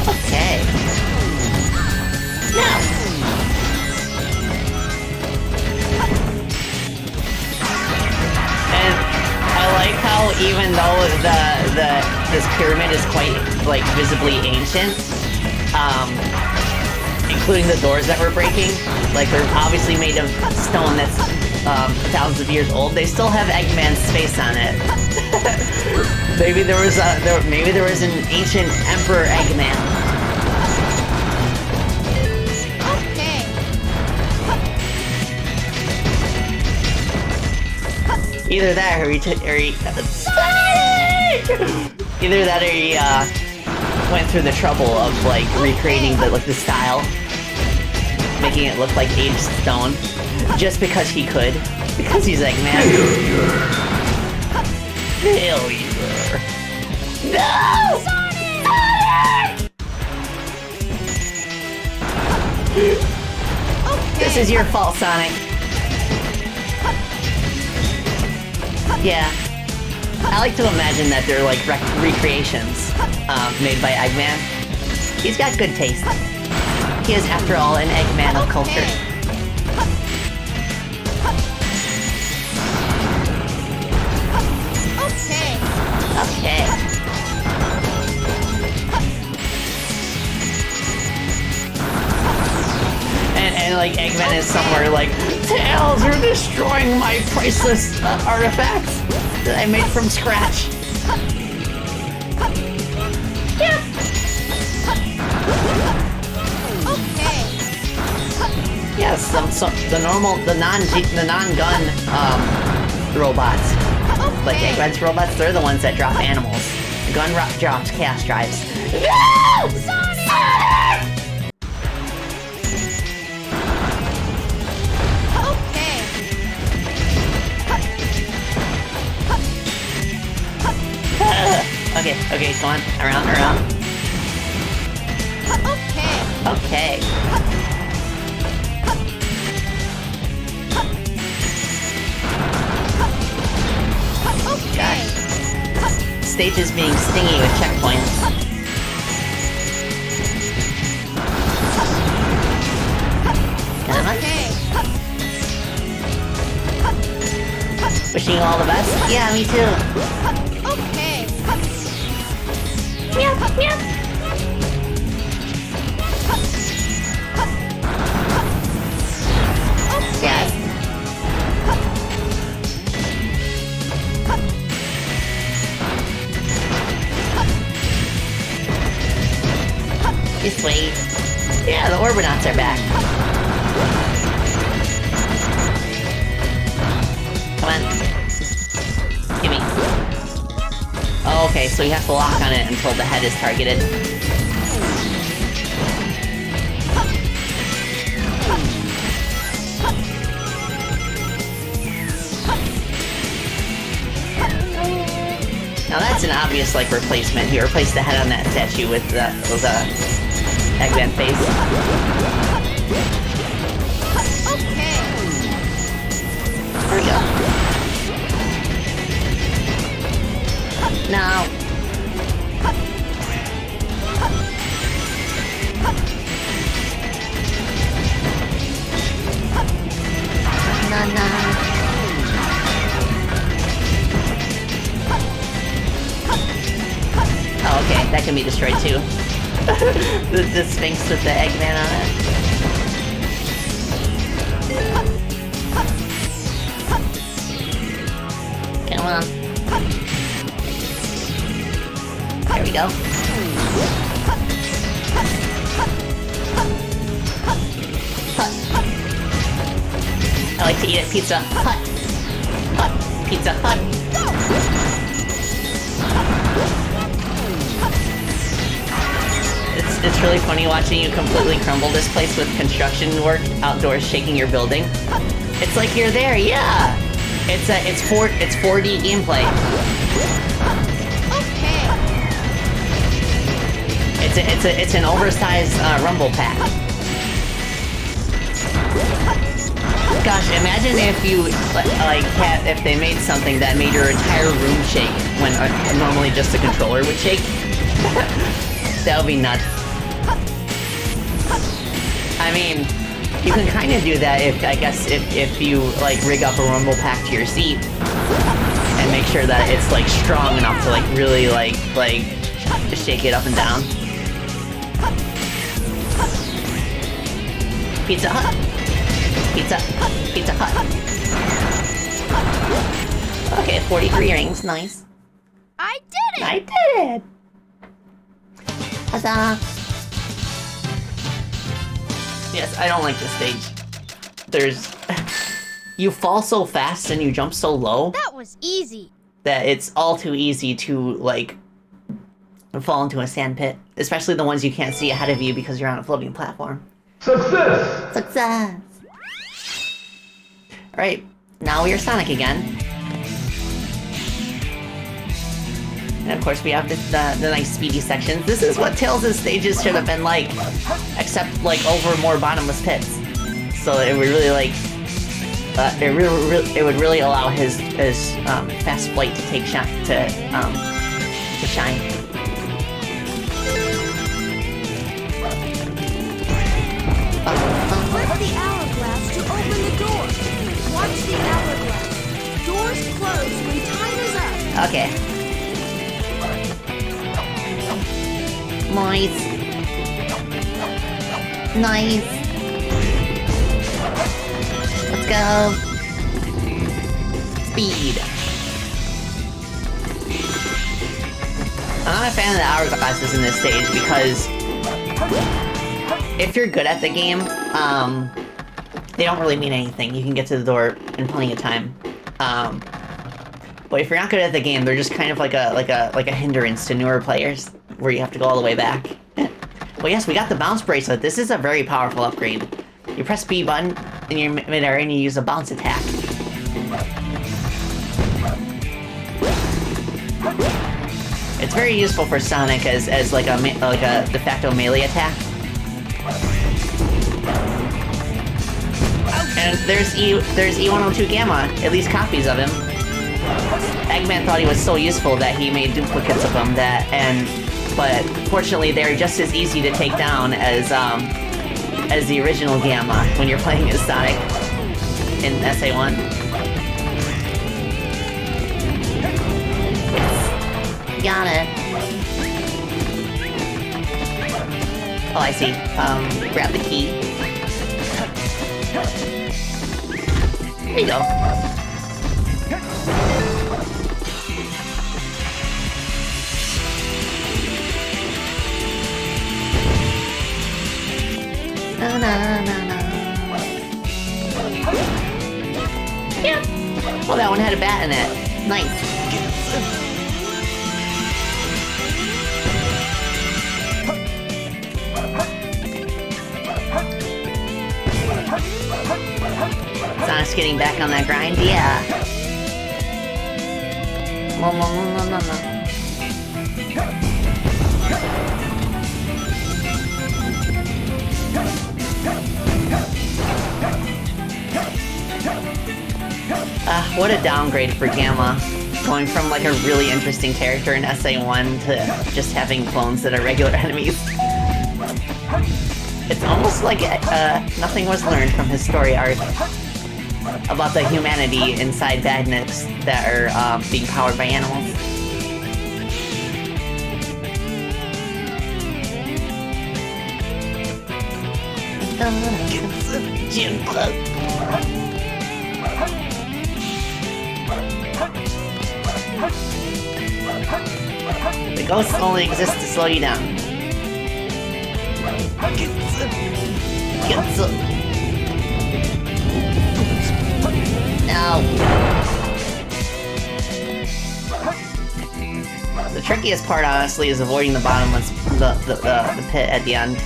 Okay. No! And I like how even though this pyramid is quite like visibly ancient, including the doors that we're breaking, like they're obviously made of stone that's thousands of years old, they still have Eggman's face on it. Maybe there was an ancient Emperor Eggman. Okay. Either that, or he either that, or he went through the trouble of like recreating the style, making it look like aged stone, just because he could, because he's Eggman. Failure. No! Sonic! This is your fault, Sonic. Yeah. I like to imagine that they're like recreations made by Eggman. He's got good taste. He is, after all, an Eggman of culture. Okay. And like Eggman is somewhere like, Tails, you're destroying my priceless artifacts that I made from scratch. Yeah. Yes, the non-gun robots, like Eggman's robots, they're the ones that drop animals. The gun drops chaos drives. No! Sonic! Okay, come on. Around. Okay. Gosh. Stage is being stingy with checkpoints. Wishing you all the best? Yeah, me too. Okay. Yep. Yes. This way. Yeah, the Orbinauts are back. Come on. Give me. Oh, okay, so you have to lock on it until the head is targeted. Now that's an obvious, like, replacement. You replace the head on that statue with the Eggman face. Okay. There we go. No. No. Oh, okay, that can be destroyed too. the Sphinx with the Eggman on it. Come on. There we go. Hut. I like to eat at Pizza Hut. Pizza Hut. It's really funny watching you completely crumble this place with construction work outdoors shaking your building. It's like you're there, yeah! It's 4D gameplay. It's an oversized rumble pack. Gosh, imagine if you if they made something that made your entire room shake when normally just the controller would shake. That would be nuts. I mean, you can kind of do that if you like rig up a rumble pack to your seat and make sure that it's like strong enough to like really like shake it up and down. Pizza Hut. Pizza Hut. Okay, 43 rings, nice. I did it! I did it! Huzzah! Yes, I don't like this stage. You fall so fast and you jump so low. That was easy. That it's all too easy to, like, fall into a sand pit. Especially the ones you can't see ahead of you because you're on a floating platform. Success! Success! Alright, now we are Sonic again. And of course we have the nice speedy sections. This is what Tails' stages should have been like, except like over more bottomless pits. So it would really like, it would really allow his fast flight to take shine to shine. Flip the hourglass to open the door. Watch the hourglass. Doors close when time is up. Okay. Nice. Nice. Let's go. Speed. I'm not a fan of the hourglasses in this stage because if you're good at the game, they don't really mean anything. You can get to the door in plenty of time. But if you're not good at the game, they're just kind of like a hindrance to newer players, where you have to go all the way back. Well, yes, we got the bounce bracelet. This is a very powerful upgrade. You press B button in your midair and you use a bounce attack. It's very useful for Sonic as like a de facto melee attack. And there's E102 Gamma, at least copies of him. Eggman thought he was so useful that he made duplicates of him but fortunately they're just as easy to take down as the original Gamma when you're playing as Sonic in SA1. Got it. Oh, I see. Grab the key. There you go. Na na na na. Yeah. Well, that one had a bat in it. Nice. Sonic's getting back on that grind, yeah. No. What a downgrade for Gamma. Going from like a really interesting character in SA1 to just having clones that are regular enemies. It's almost like nothing was learned from his story arc about the humanity inside badniks that are being powered by animals. Gym Club. The ghosts only exist to slow you down. No. The trickiest part, honestly, is avoiding the bottomless the pit at the end.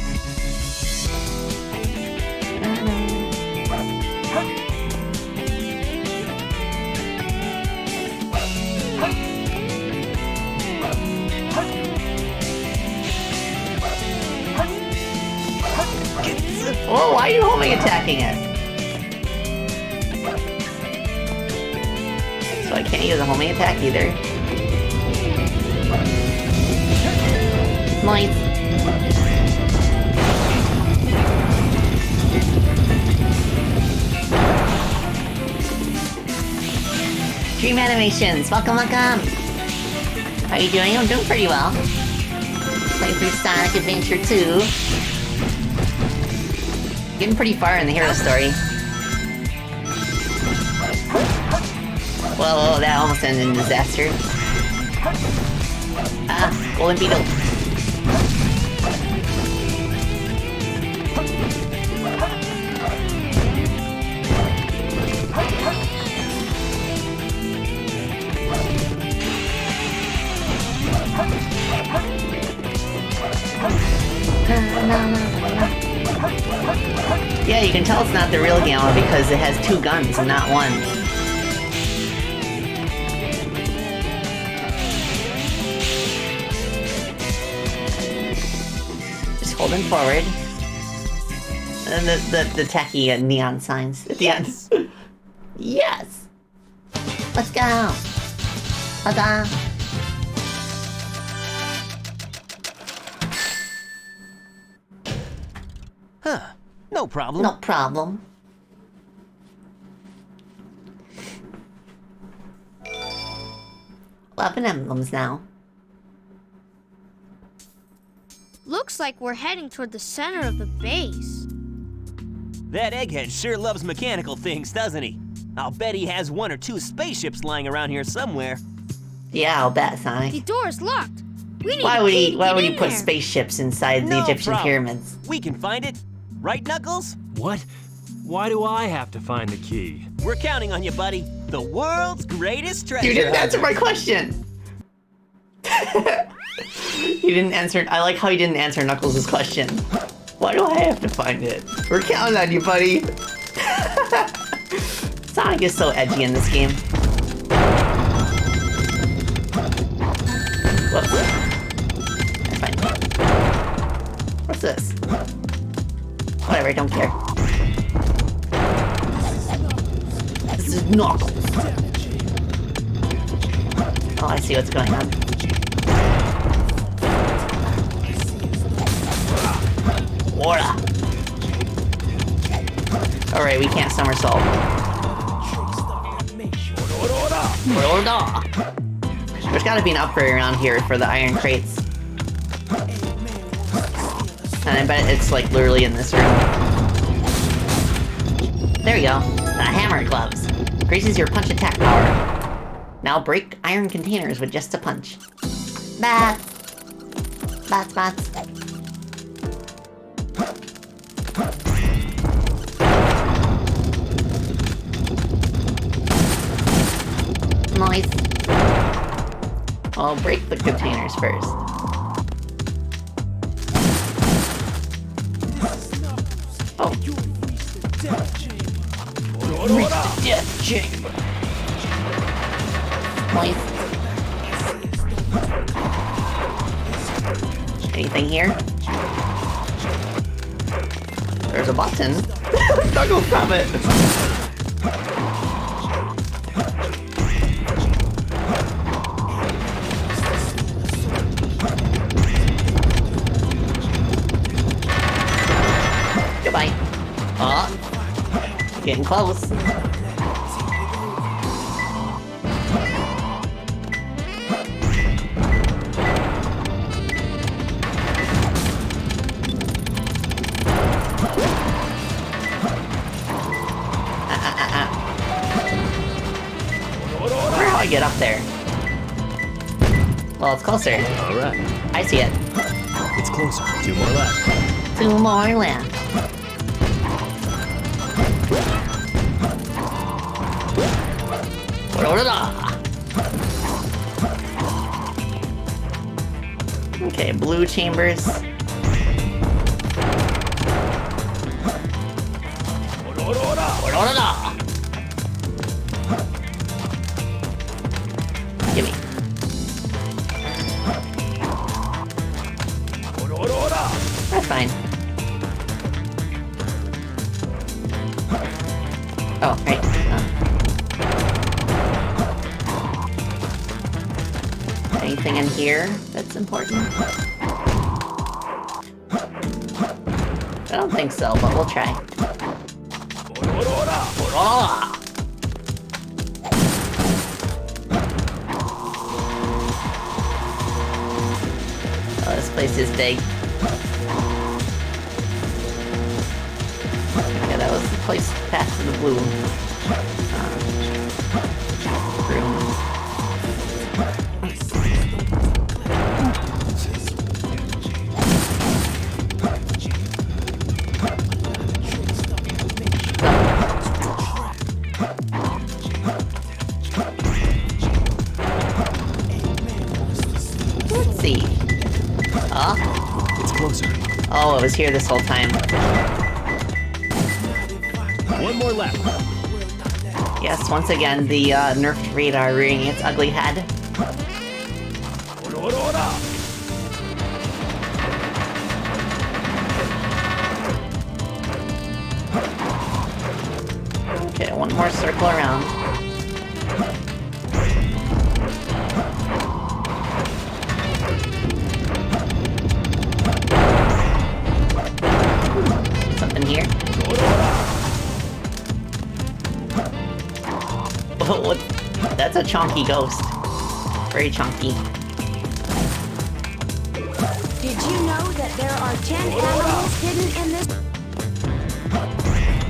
Oh, why are you homing attacking it? So I can't use a homing attack either. Nice. Dream Animations, welcome. How are you doing? I'm doing pretty well. Playing through Sonic Adventure 2. Getting pretty far in the hero story. Whoa, that almost ended in disaster. Golden Beetle. Yeah, you can tell it's not the real Gamma because it has two guns and not one. Just holding forward. And the tacky neon signs at the end. Yes! Let's go! Huzzah! Huh. No problem. No problem. Weapon emblems now. Looks like we're heading toward the center of the base. That egghead sure loves mechanical things, doesn't he? I'll bet he has one or two spaceships lying around here somewhere. Yeah, I'll bet, Sonic. The door's locked. We need Why would he put there. spaceships inside the Egyptian pyramids? We can find it. Right, Knuckles? What? Why do I have to find the key? We're counting on you, buddy. The world's greatest treasure. You didn't answer my question! You didn't answer. I like how you didn't answer Knuckles' question. Why do I have to find it? We're counting on you, buddy. Sonic is so edgy in this game. Whoops. What's this? Whatever, don't care. This is Knuckles. Oh, I see what's going on. Ora! Alright, we can't somersault. There's gotta be an upgrade around here for the iron crates. And I bet it's like literally in this room. There you go. The hammer gloves. Increases your punch attack power. Now break iron containers with just a punch. Bats. Bats, bats. Nice. I'll break the containers first. Oh. Reach the death chamber. Nice. Anything here? There's a button. Snuggle from it. Goodbye. Oh, getting close. Where do I get up there? Well, it's closer. All right. I see it. It's closer. 2 more left. 2 more left. Okay, blue chambers. Gimme. That's fine. Oh, right. Anything in here that's important? I don't think so, but we'll try. Oh, this place is big. Yeah, that was the place past to the blue room. Let's see. It's closer. Oh, it was here this whole time. 1 more left. Yes, once again, the nerfed radar rearing its ugly head. Okay, 1 more circle around. Something here. Oh, what? That's a chunky ghost. Very chunky. Did you know that there are 10 animals hidden in this?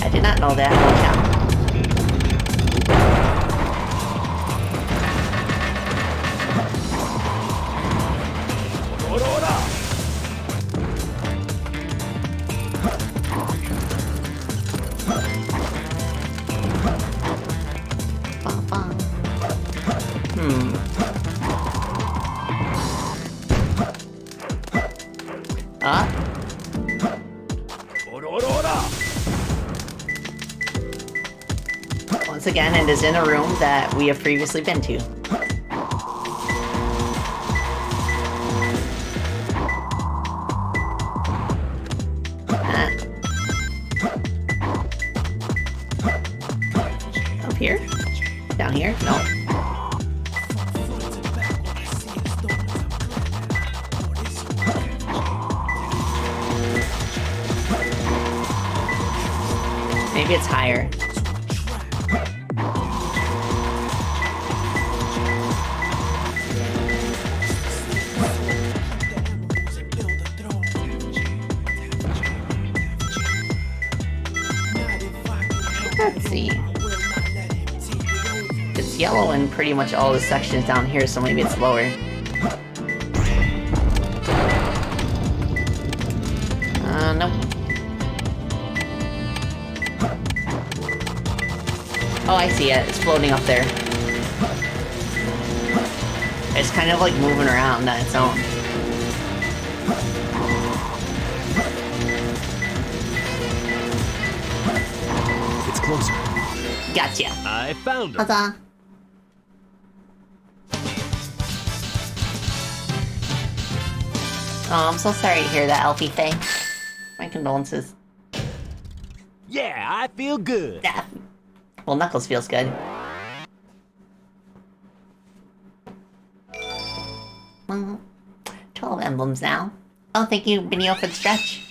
I did not know that. Watch out. Once again, it is in a room that we have previously been to. Here? Down here? No. Maybe it's higher. Let's see. It's yellow in pretty much all the sections down here, so maybe it's lower. Nope. Oh, I see it. It's floating up there. It's kind of like moving around on its own. It's closer. Gotcha. I found her. Huzzah. Oh, I'm so sorry to hear that, Alfie Faye. My condolences. Yeah, I feel good. Yeah. Well, Knuckles feels good. Well, 12 emblems now. Oh, thank you, Benio, for the stretch.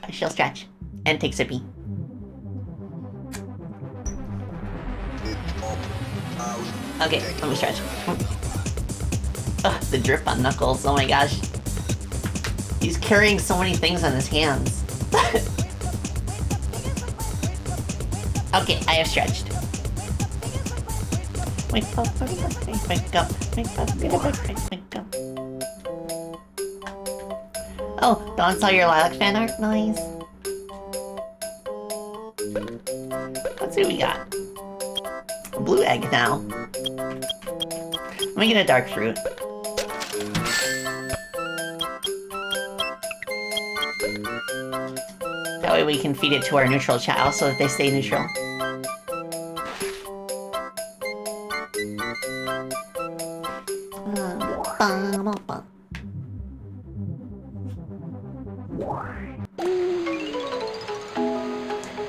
I shall stretch. And take sippy. Okay, let me stretch. Ugh, the drip on Knuckles, oh my gosh. He's carrying so many things on his hands. Okay, I have stretched. Wake up, wake up, wake up, wake up, wake up, wake up. Oh, Dawn saw your Lilac fan art? Nice. Let's see what we got. A blue egg now. Let me get a dark fruit. That way we can feed it to our neutral Chao so that they stay neutral.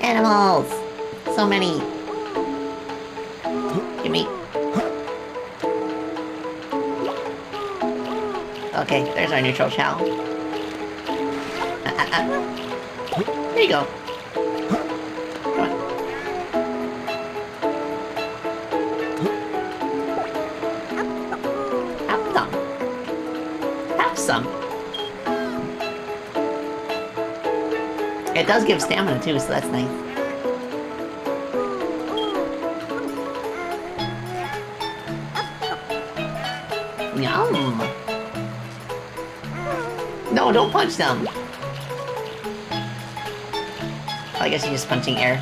Animals! So many. Give me. Okay, there's our neutral Chao. There you go. Come on. Have some. Have some. It does give stamina too, so that's nice. Yum. No, don't punch them. I guess you're just punching air.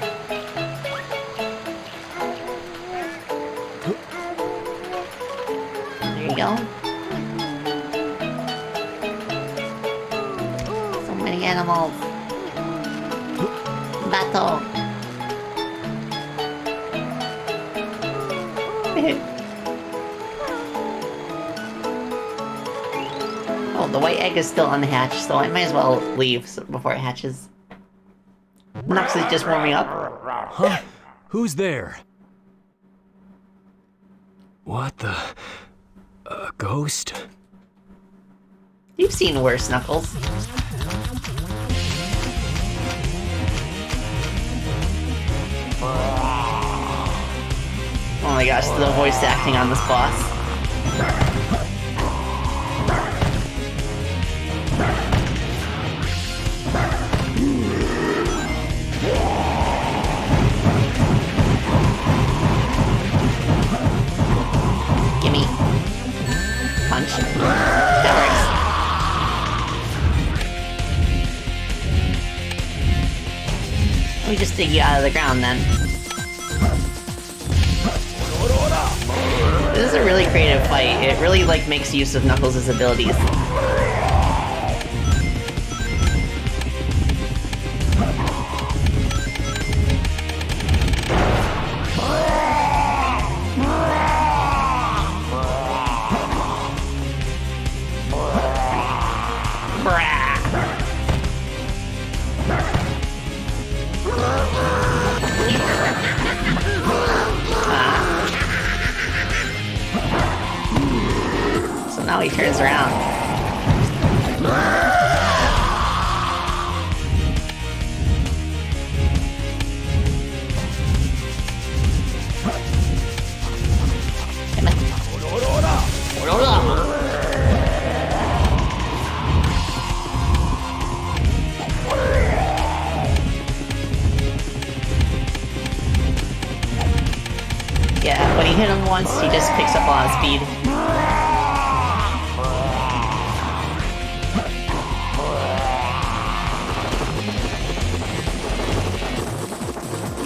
There you go. So many animals. Battle. Oh, the white egg is still unhatched, so I might as well leave before it hatches. Nux is just warming up. Huh? Who's there? What the... a ghost? You've seen worse, Knuckles. Oh my gosh, the voice acting on this boss. Gimme. Punch. That works. Let me just dig you out of the ground then. This is a really creative fight. It really like makes use of Knuckles' abilities. he turns around. Yeah, when you hit him once, he just picks up a lot of speed.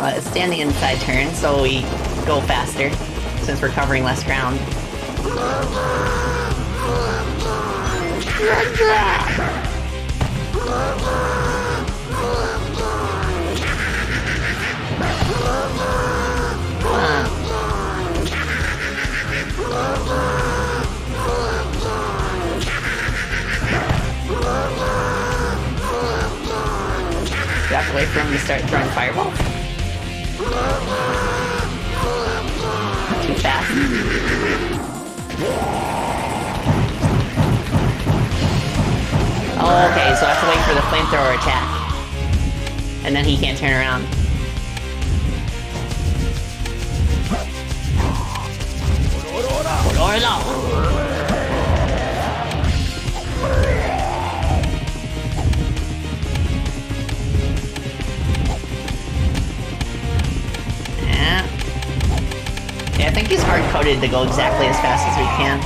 It's standing inside turn, so we go faster, since we're covering less ground. You have to wait for him to start throwing fireballs. Too fast. Oh, okay, so I have to wait for the flamethrower attack. And then he can't turn around. Yeah, I think he's hard-coded to go exactly as fast as we can.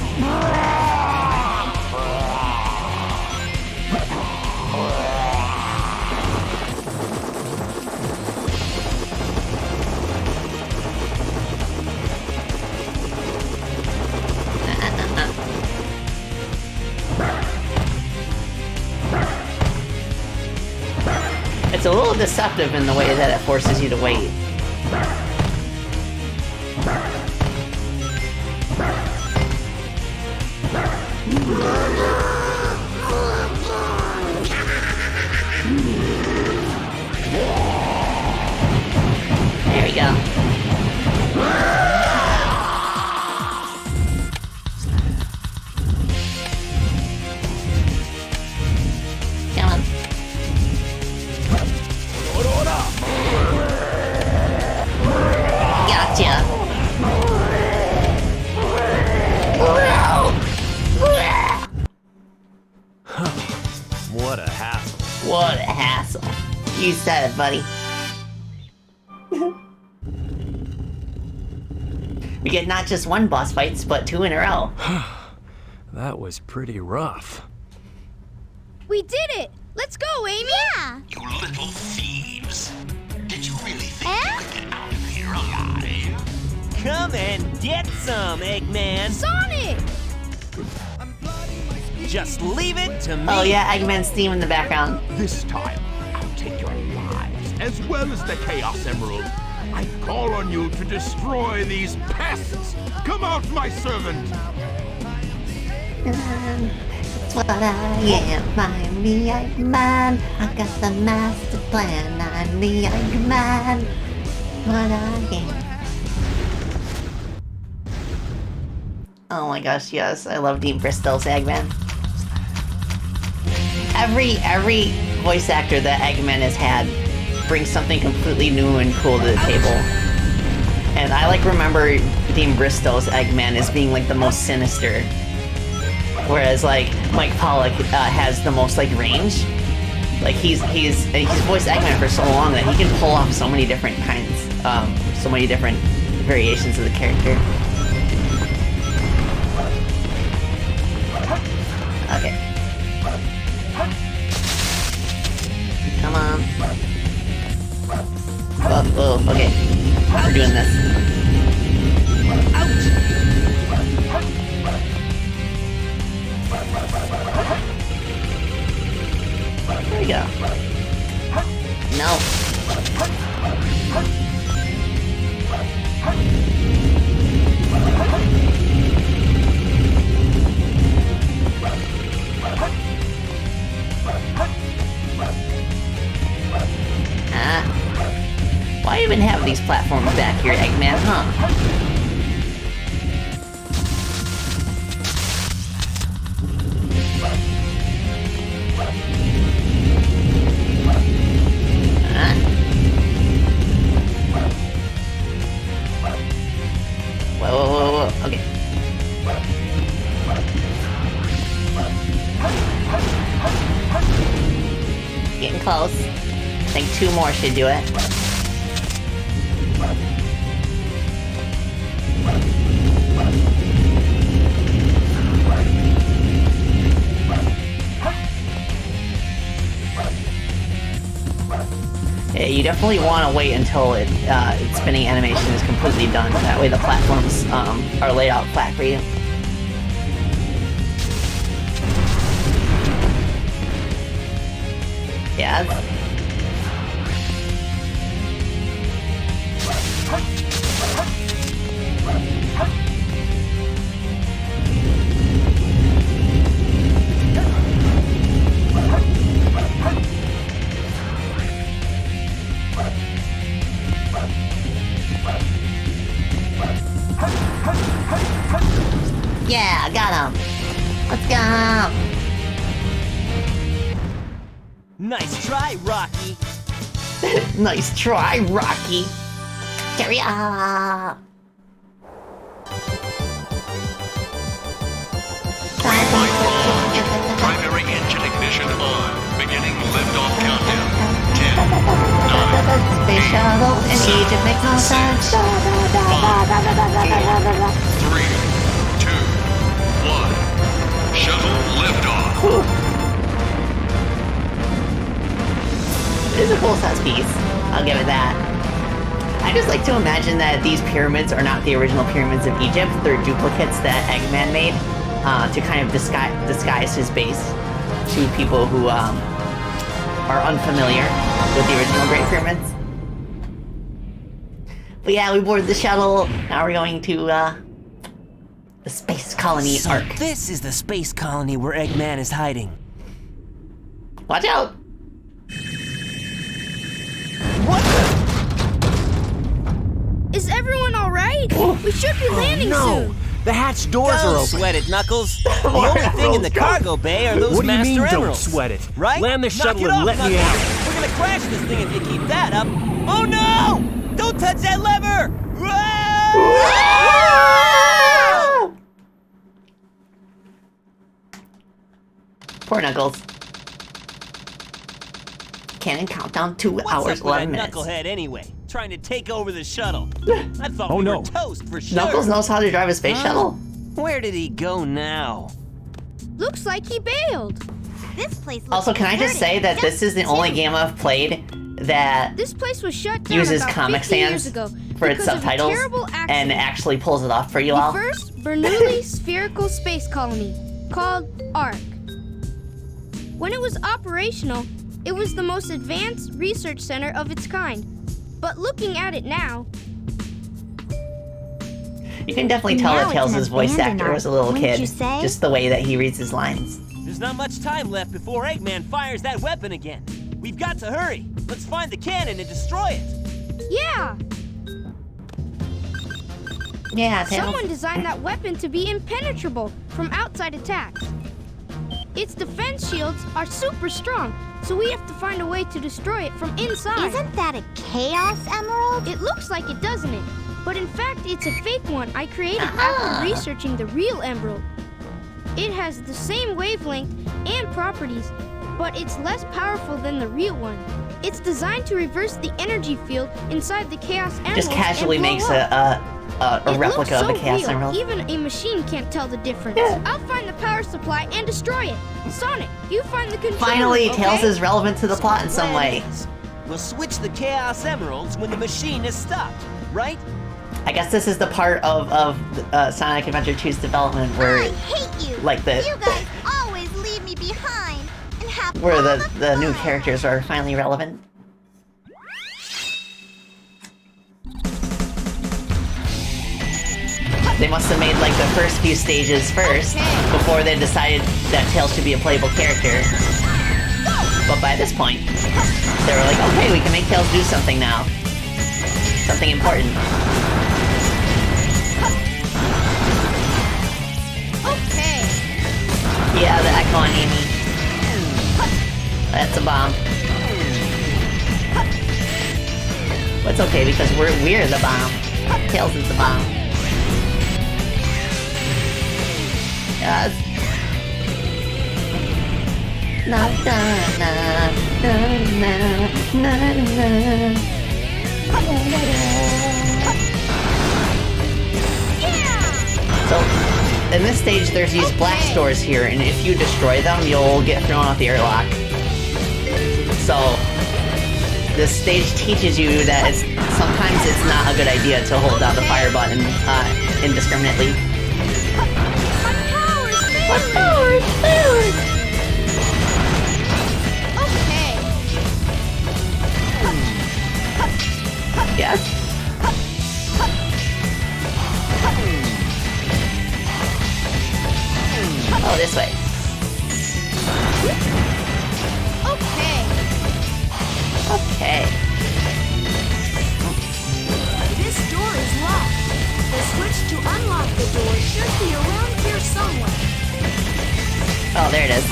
It's a little deceptive in the way that it forces you to wait. There we go. Come on. Gotcha. What a hassle. What a hassle. You said it, buddy. We get not just one boss fights, but 2 in a row. That was pretty rough. We did it! Let's go, Amy! Yeah! You little thieves. Did you really think you could get out of here alive? Come and get some, Eggman! Sonic! Just leave it to me! Oh yeah, Eggman's theme in the background. This time, I'll take your lives as well as the Chaos Emerald. I call on you to destroy these pests. Come out, my servant. That's what I am. I'm the Eggman. I got the master plan. I'm the Eggman. What I am. Oh my gosh, yes, I love Dean Bristol's Eggman. Every voice actor that Eggman has had brings something completely new and cool to the table. And I remember Dean Bristol's Eggman as being the most sinister. Whereas Mike Pollock has the most range. He's voiced Eggman for so long that he can pull off so many different kinds, so many different variations of the character. Okay. Come on. Oh, okay. We're doing this. Ouch! There we go. No. Why even have these platforms back here, Eggman, huh? close. I think 2 more should do it. Yeah, you definitely want to wait until its spinning animation is completely done. That way the platforms are laid out flat for you. Yeah. Yeah, got him. Let's go. Nice try, Rocky. Nice try, Rocky. Carry up. Primary engine ignition on. Beginning liftoff countdown. 10, 9, Space shuttle in Egypt makes no sense. 3, 2, 1. Shuttle liftoff. It is a cool size piece. I'll give it that. I just like to imagine that these pyramids are not the original pyramids of Egypt. They're duplicates that Eggman made to kind of disguise his base to people who are unfamiliar with the original Great Pyramids. But yeah, we boarded the shuttle. Now we're going to the Space Colony Ark. This is the space colony where Eggman is hiding. Watch out! What the? Is everyone all right? We should be landing soon. The hatch doors are open. Don't sweat it, Knuckles. The only thing in the cargo bay are those master emeralds. Don't sweat it. Right? Land the shuttle and let me out. We're gonna crash this thing if you keep that up. Oh no! Don't touch that lever! Poor Knuckles. Cannon countdown 2 hours, 11 minutes. Knucklehead anyway, trying to take over the shuttle. I thought we were toast for sure. Knuckles knows how to drive a space shuttle. Where did he go now? Looks like he bailed. This place looks Also, can I just say that this is the only game I've played that This place was shut down uses about Comic 50 years Sans ago for its because of a subtitles terrible and accident. actually pulls it off for you The all. first Bernoulli spherical space colony, called Ark. When it was operational, it was the most advanced research center of its kind. But looking at it now... You can definitely tell that Now Tails' it's an voice abandoned actor was a little Ark, wouldn't kid. you say? Just the way that he reads his lines. There's not much time left before Eggman fires that weapon again. We've got to hurry. Let's find the cannon and destroy it. Yeah! Yeah, Tails. Someone designed that weapon to be impenetrable from outside attacks. Its defense shields are super strong, so we have to find a way to destroy it from inside. Isn't that a Chaos Emerald? It looks like it, doesn't it? But in fact, it's a fake one I created after researching the real emerald. It has the same wavelength and properties, but it's less powerful than the real one. It's designed to reverse the energy field inside the Chaos Emerald. Just casually and blow makes up. a replica It of a looks so Chaos real, Emerald. even a machine can't tell the difference. I'll find the power supply and destroy it. Sonic, you find the controller, Finally, okay? Tails is relevant to the plot in some way. We'll switch the Chaos Emeralds when the machine is stopped, right? I guess this is the part of Sonic Adventure 2's development where, I hate you. like You guys always leave me behind and have where all the new characters are finally relevant. They must have made like the first few stages first before they decided that Tails should be a playable character. But by this point, they were like, okay, we can make Tails do something now. Something important. Okay. Yeah, the Echo on Amy. That's a bomb. But it's okay because we're the bomb. Tails is the bomb. Yes. Not done. So, in this stage, there's these black stores here, and if you destroy them, you'll get thrown off the airlock. So, this stage teaches you that sometimes it's not a good idea to hold down the fire button indiscriminately. My power's failing! Yes? Oh, this way. Okay. This door is locked. The switch to unlock the door should be around here somewhere. Oh, there it is.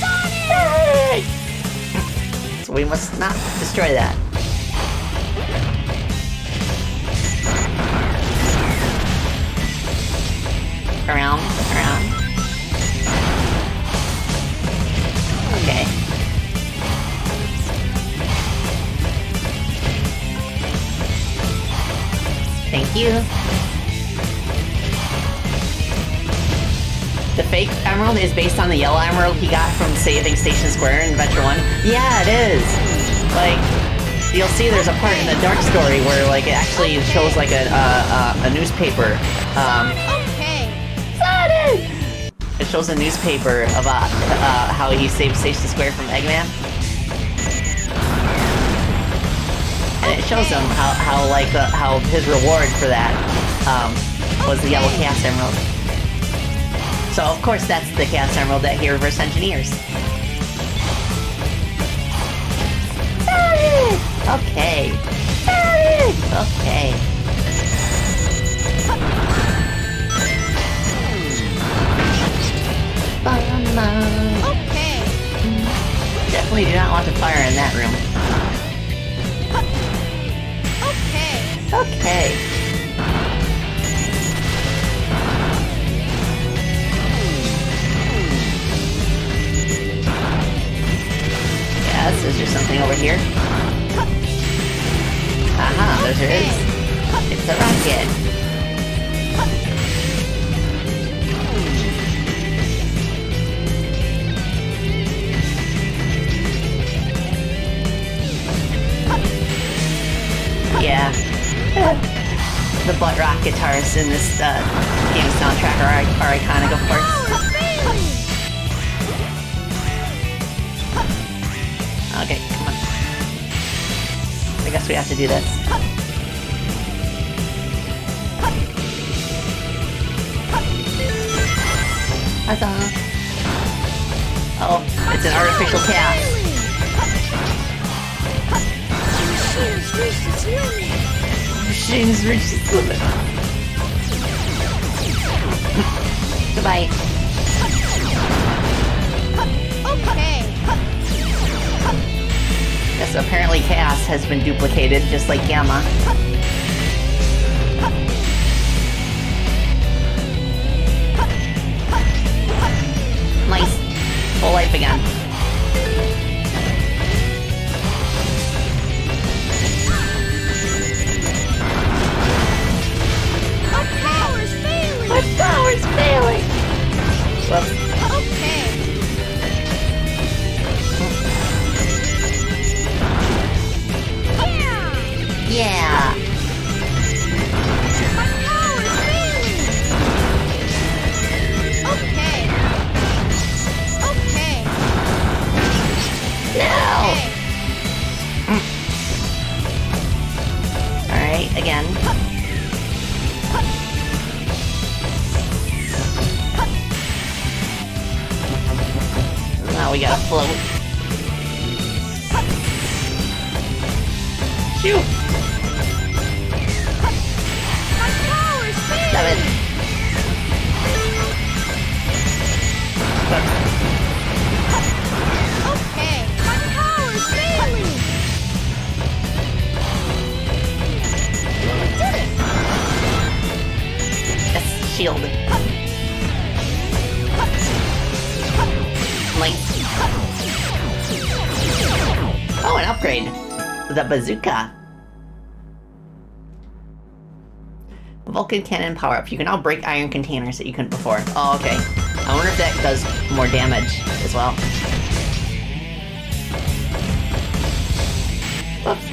Sonic! So we must not destroy that. Around. Okay. Thank you. The fake emerald is based on the yellow emerald he got from saving Station Square in Adventure 1. Yeah, it is! Like, you'll see there's a part in the Dark story where, like, it actually shows, like, a newspaper. Sonic! It shows a newspaper about how he saved Station Square from Eggman. And it shows him how his reward for that was the yellow Chaos Emerald. So of course that's the Chaos Emerald that he reverse engineers. Okay. Okay. Okay. Definitely do not want to fire in that room. Okay. Yes, is there something over here? Aha, there is. It's a rocket. Yeah. The butt rock guitars in this game soundtrack are iconic, of course. Okay, come on. I guess we have to do this. Huzzah! Oh, it's an artificial chaos. Machine's reached its limit. Goodbye. Okay. Yes, apparently Chaos has been duplicated, just like Gamma. Nice. Full life again. My power's failing! Whoops. Okay. Yeah! My power's failing! Okay. No! Alright, again. Now we gotta float. Shoot! Stop it. Okay, my power's failing. Did it? Yes, shield. Like. upgrade. The bazooka. Vulcan cannon power up. You can now break iron containers that you couldn't before. Oh, okay. I wonder if that does more damage as well. Whoops.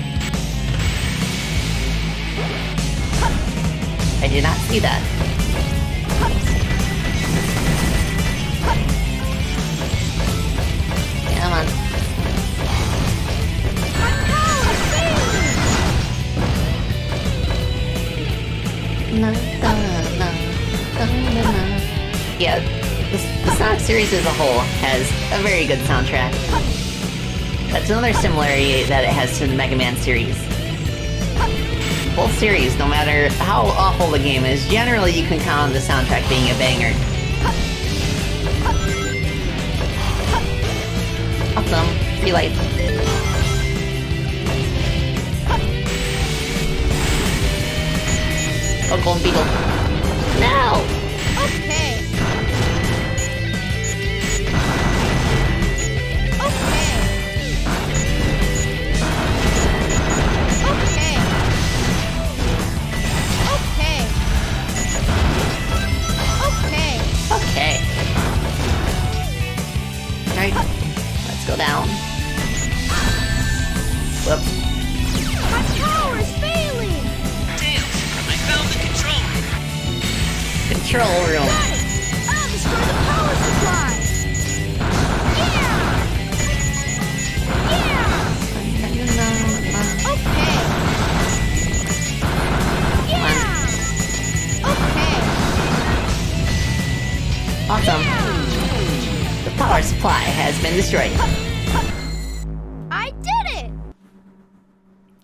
I did not see that. Come on. Yeah, the Sonic series as a whole has a very good soundtrack. That's another similarity that it has to the Mega Man series. Both series, no matter how awful the game is, generally you can count on the soundtrack being a banger. Awesome. Free life. Oh, Golden Beetle. No! Okay. Okay. Alright. Let's go down. Whoops. My power is failing! Tails, I found the control room. Control room. Got it! I'll destroy the power supply! Yeah! Okay. Yeah! Okay. Awesome. The power supply has been destroyed. I did it!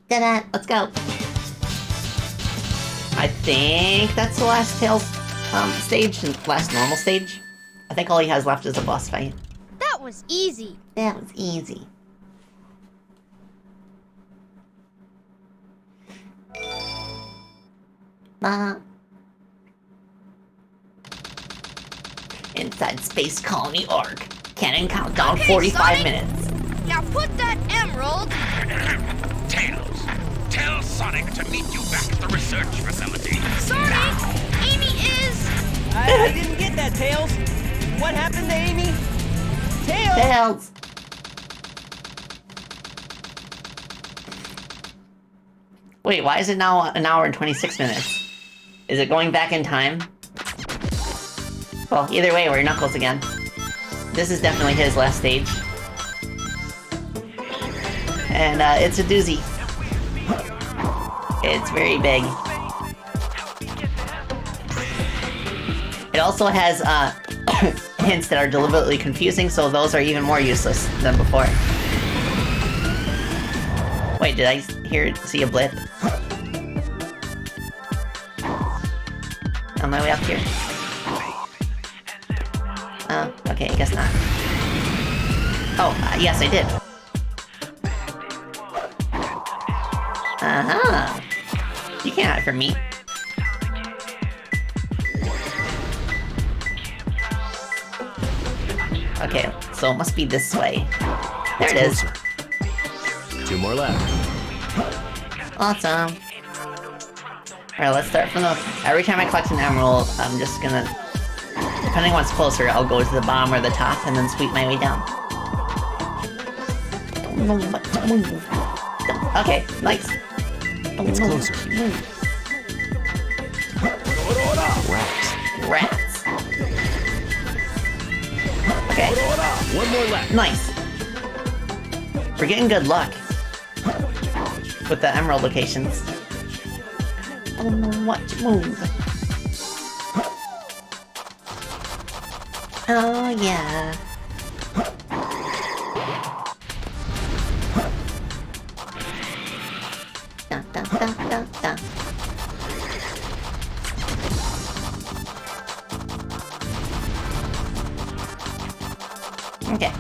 Ta-da! Let's go. I think that's the last Tails stage, and last normal stage. I think all he has left is a boss fight. That was easy. That was easy. Inside Space Colony Ark. Cannon countdown Okay, 45 Sonic. minutes. Now put that emerald... Tails, tell Sonic to meet you back at the research facility. Sonic! Amy is... I didn't get that, Tails. What happened to Amy? Tails! Tails! Wait, why is it now an hour and 26 minutes? Is it going back in time? Well, either way, we're Knuckles again. This is definitely his last stage. And, it's a doozy. It's very big. It also has, hints that are deliberately confusing, so those are even more useless than before. Wait, did I see a blip? On my way up here. Oh, okay, I guess not. Oh, yes, I did. Uh-huh. You can't hide from me. Okay, so it must be this way. There it is. Two more left. Awesome. Alright, let's start from the... Every time I collect an emerald, I'm just gonna... Depending on what's closer, I'll go to the bottom or the top and then sweep my way down. Don't know what to move. Okay, nice. It's closer. Rats. Okay. One more left. Nice. We're getting good luck with the emerald locations. Don't know what to move. Oh yeah. Da, da, da, da, da. Okay.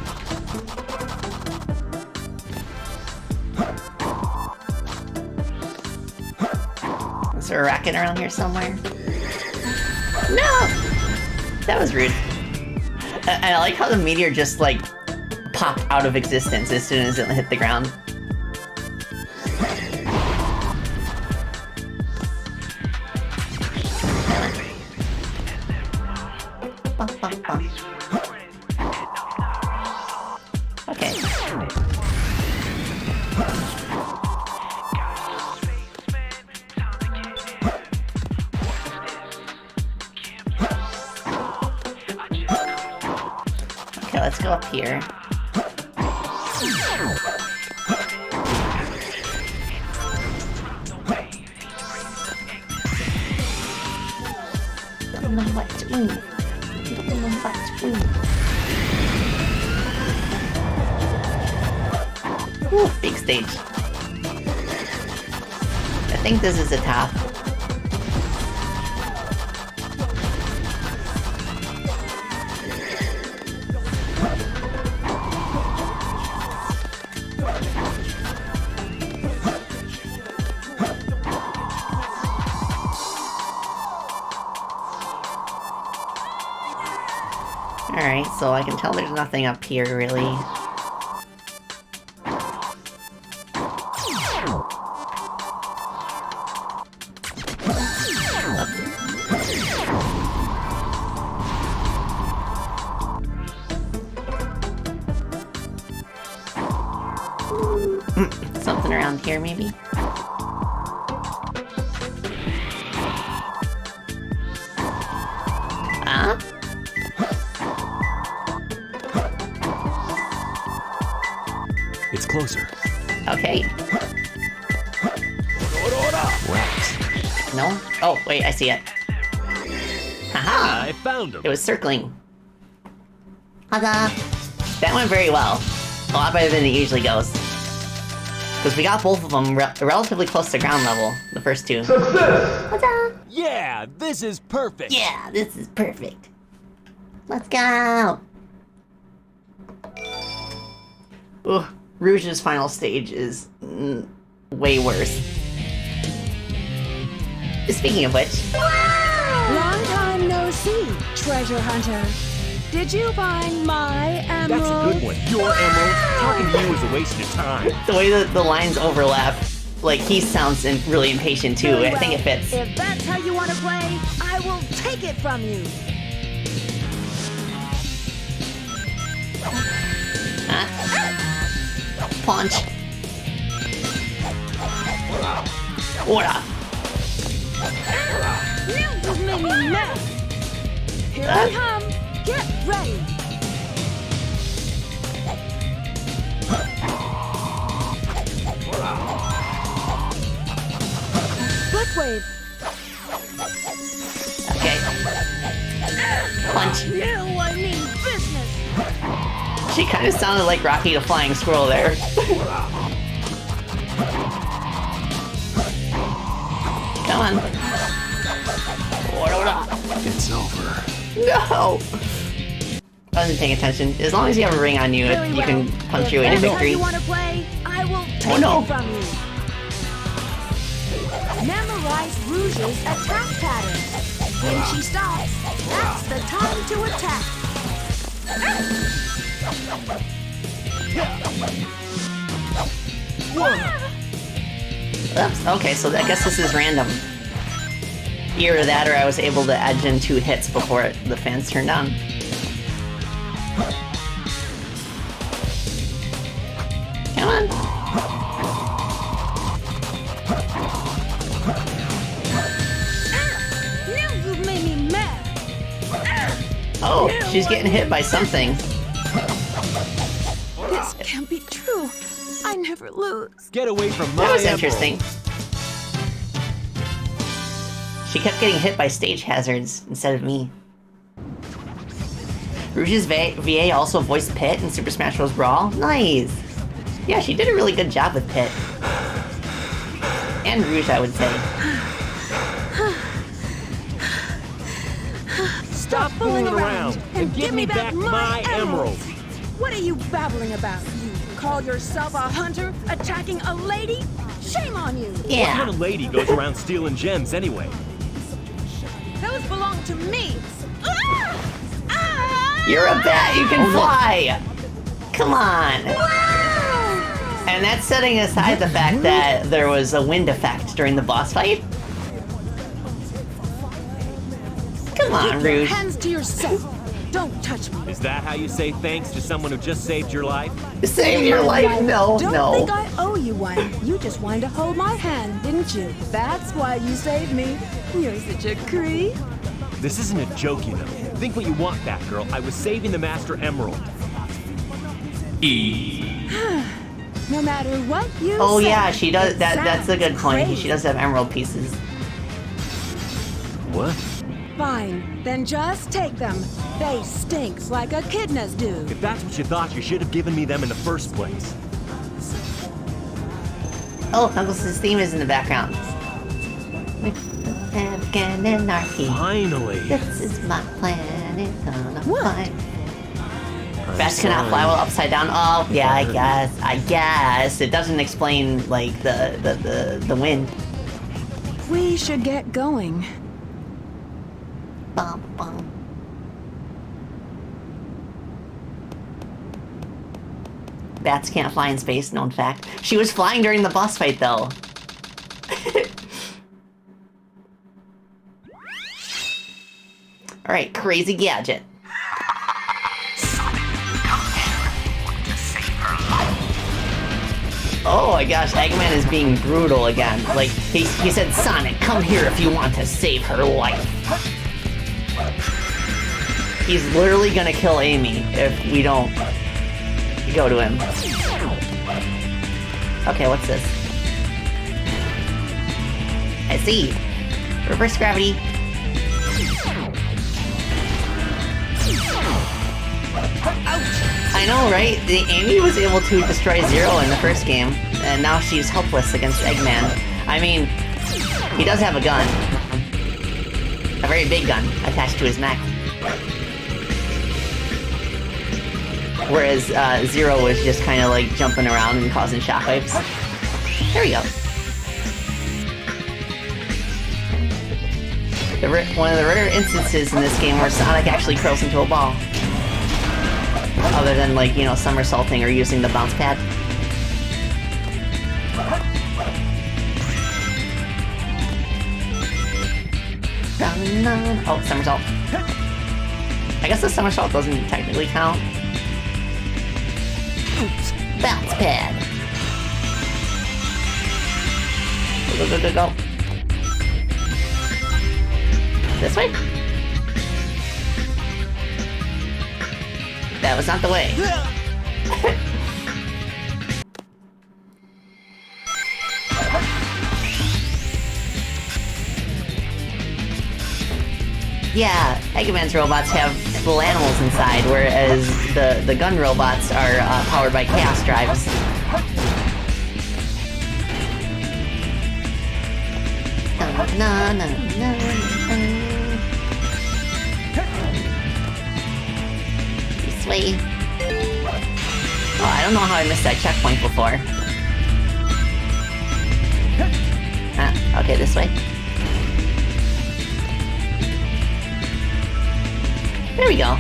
Is there a racket around here somewhere? No! That was rude. I like how the meteor just, like, popped out of existence as soon as it hit the ground. Huh. Okay. Okay, let's go up here. Don't know what to do. Don't know what to do. Ooh, big stage. I think this is the top. Alright, so I can tell there's nothing up here, really. Something around here, maybe? Huh? It's closer. Okay. Wax. No? Oh, wait, I see it. Haha! I found him. It was circling. Huzzah! That went very well. A lot better than it usually goes. Because we got both of them relatively close to ground level, the first two. Success! Huzzah! Yeah, this is perfect. Yeah, this is perfect. Let's go! Ugh, Rouge's final stage is way worse. Speaking of which... Long time no see, treasure hunter. Did you find my emerald? That's a good one. Your emerald. Talking to you is a waste of time. The way that the lines overlap, like, he sounds really impatient too. Very I think it well. fits. If that's how you want to play, I will take it from you. Huh? Punch. Ora. Now you've made me mad. Here I come. Get ready. Black wave. Okay. Punch. Now I mean business. She kind of sounded like Rocky the Flying Squirrel there. Come on. It's over. No! I wasn't paying attention. As long as you have a ring on you, Very you can well. punch If your way to that's how victory. you want to play, I will take no. it from you. Memorize Rouge's attack pattern. When she stops, that's the time to attack. Oops, okay, so I guess this is random. Either that or I was able to edge in 2 hits before the fans turned on. Come on. Now you've made me mad. Oh, she's getting hit by something. This can't be true. I never lose. Get away from my That was emerald. interesting. She kept getting hit by stage hazards instead of me. Rouge's VA also voiced Pit in Super Smash Bros. Brawl. Nice! Yeah, she did a really good job with Pit. And Rouge, I would say. Stop fooling around and give me back my emerald. What are you babbling about? You call yourself a hunter attacking a lady? Shame on you! What kind of lady goes around stealing gems anyway? Those belong to me! You're a bat, you can fly! Come on! And that's setting aside the fact that there was a wind effect during the boss fight. Come on, Keep your Rouge. hands to yourself. Don't touch me. Is that how you say thanks to someone who just saved your life? Save your life? No, Don't no. think I owe you one. You just wanted to hold my hand, didn't you? That's why you saved me. You're such a creep. This isn't a joke, you know. Think what you want, Batgirl. I was saving the Master Emerald. No matter what you Oh say, yeah, she does. it That's a good sounds point. crazy. She does have emerald pieces. What? Fine, then just take them. They stinks like echidnas do. If that's what you thought, you should have given me them in the first place. Oh, Knuckles' theme is in the background. Afghan anarchy. Finally. This is my plan. It's gonna fly. I'm Bats cannot fly while upside down. Oh, yeah, I guess. It doesn't explain, like, the wind. We should get going. Bum, bum. Bats can't fly in space, known fact. She was flying during the boss fight, though. Alright, crazy gadget. Oh my gosh, Eggman is being brutal again. Like, he said, Sonic, come here if you want to save her life. He's literally gonna kill Amy if we don't go to him. Okay, what's this? I see. Reverse gravity. I know, right? Amy was able to destroy Zero in the first game, and now she's helpless against Eggman. I mean, he does have a gun. A very big gun attached to his neck. Whereas Zero was just kind of like jumping around and causing shockwaves. There we go. One of the rare instances in this game where Sonic actually curls into a ball. Other than, like, you know, somersaulting or using the bounce pad. Oh, somersault. I guess the somersault doesn't technically count. Bounce pad. Go. This way? That was not the way. Yeah, Eggman's robots have little animals inside, whereas the gun robots are powered by chaos drives. This way. Oh, I don't know how I missed that checkpoint before. Okay, this way. There we go.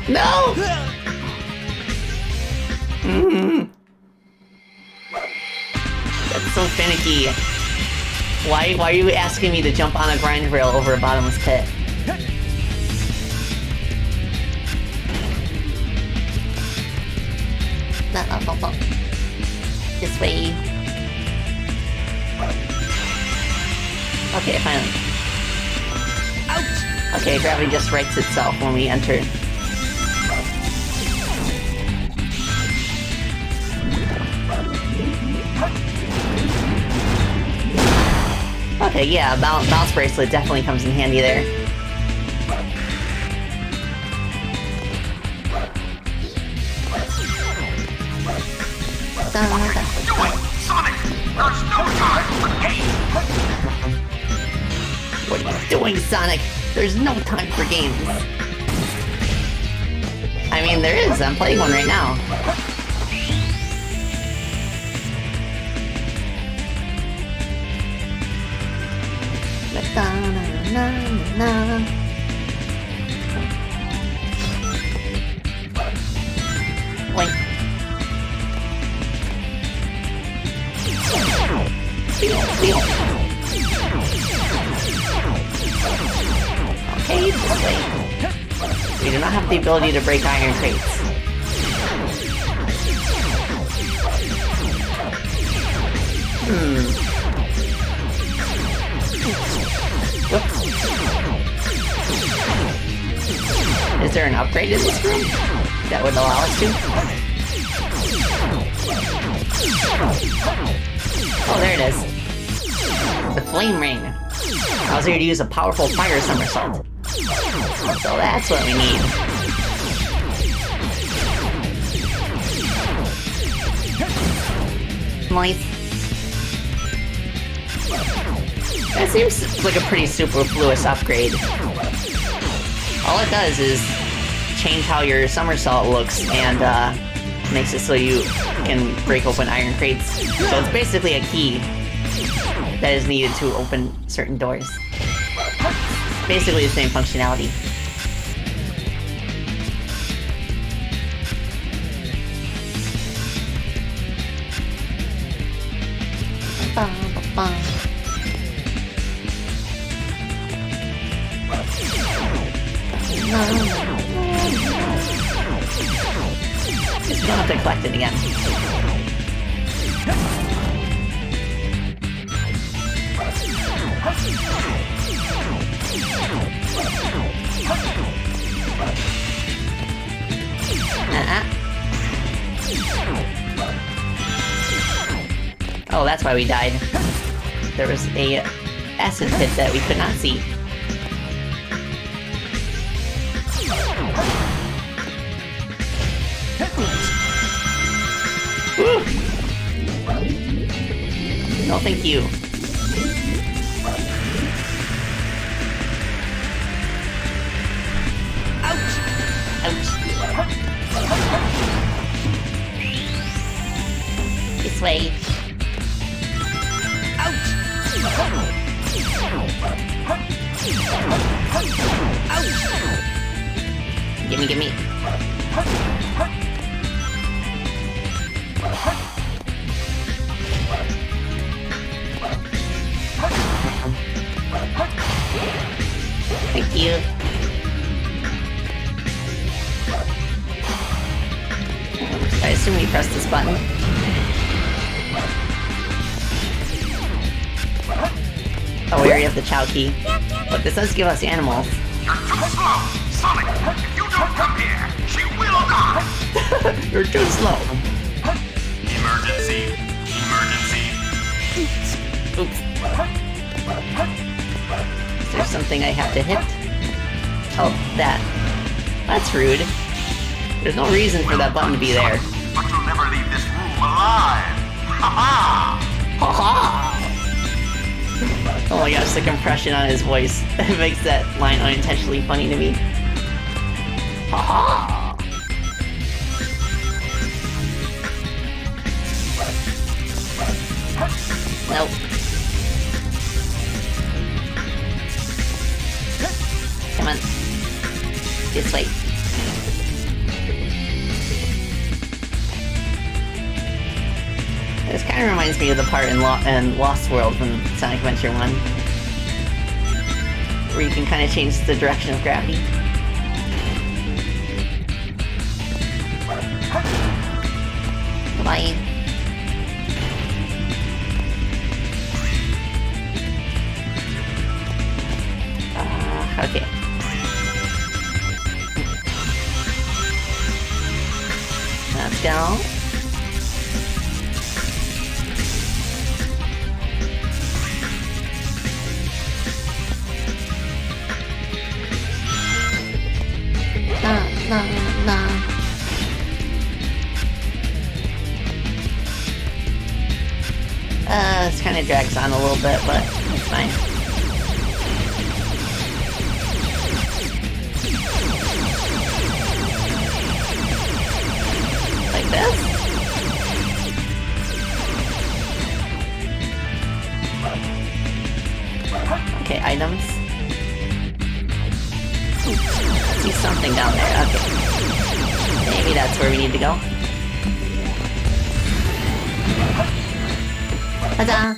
No! That's so finicky. Why are you asking me to jump on a grind rail over a bottomless pit? This way. Okay, finally. Ouch! Okay, gravity just rights itself when we enter. Okay, yeah, bounce bracelet definitely comes in handy there. Sonic, there's no time for games. What are you doing, Sonic? There's no time for games. I mean, there is. I'm playing one right now. Wait. Beep. the ability to break iron crates. Whoops. Is there an upgrade in this room that would allow us to? Oh, there it is. The flame ring. I was here to use a powerful fire somersault. So that's what we need. Nice. That seems like a pretty superfluous upgrade. All it does is change how your somersault looks and makes it so you can break open iron crates. So it's basically a key that is needed to open certain doors. Basically the same functionality. Just don't have to collect it again. Oh, that's why we died. There was a acid pit that we could not see. Woo! No, thank you. Ouch! Ouch. This way. Ouch! Ouch! Gimme, gimme. Thank you. I assume we press this button. Oh, we already have the Chao key. But this does give us animals. You're too slow, Sonic! If you don't come here, she will die! You're too slow. Emergency! Emergency! Oops. Is there something I have to hit? Oh, that. That's rude. There's no reason for that button to be there. But you'll never leave this room alive! Ha-ha! Ha-ha! Oh my gosh, the compression on his voice makes that line unintentionally funny to me. Ha-ha! Nope. Come on. This way. This kind of reminds me of the part in Lost World from Sonic Adventure 1. Where you can kind of change the direction of gravity. Bye. Okay. Let's go. Nah. This kind of drags on a little bit, but it's fine. Like this? Okay, items. I see something down there, okay. Maybe that's where we need to go. Ta-da!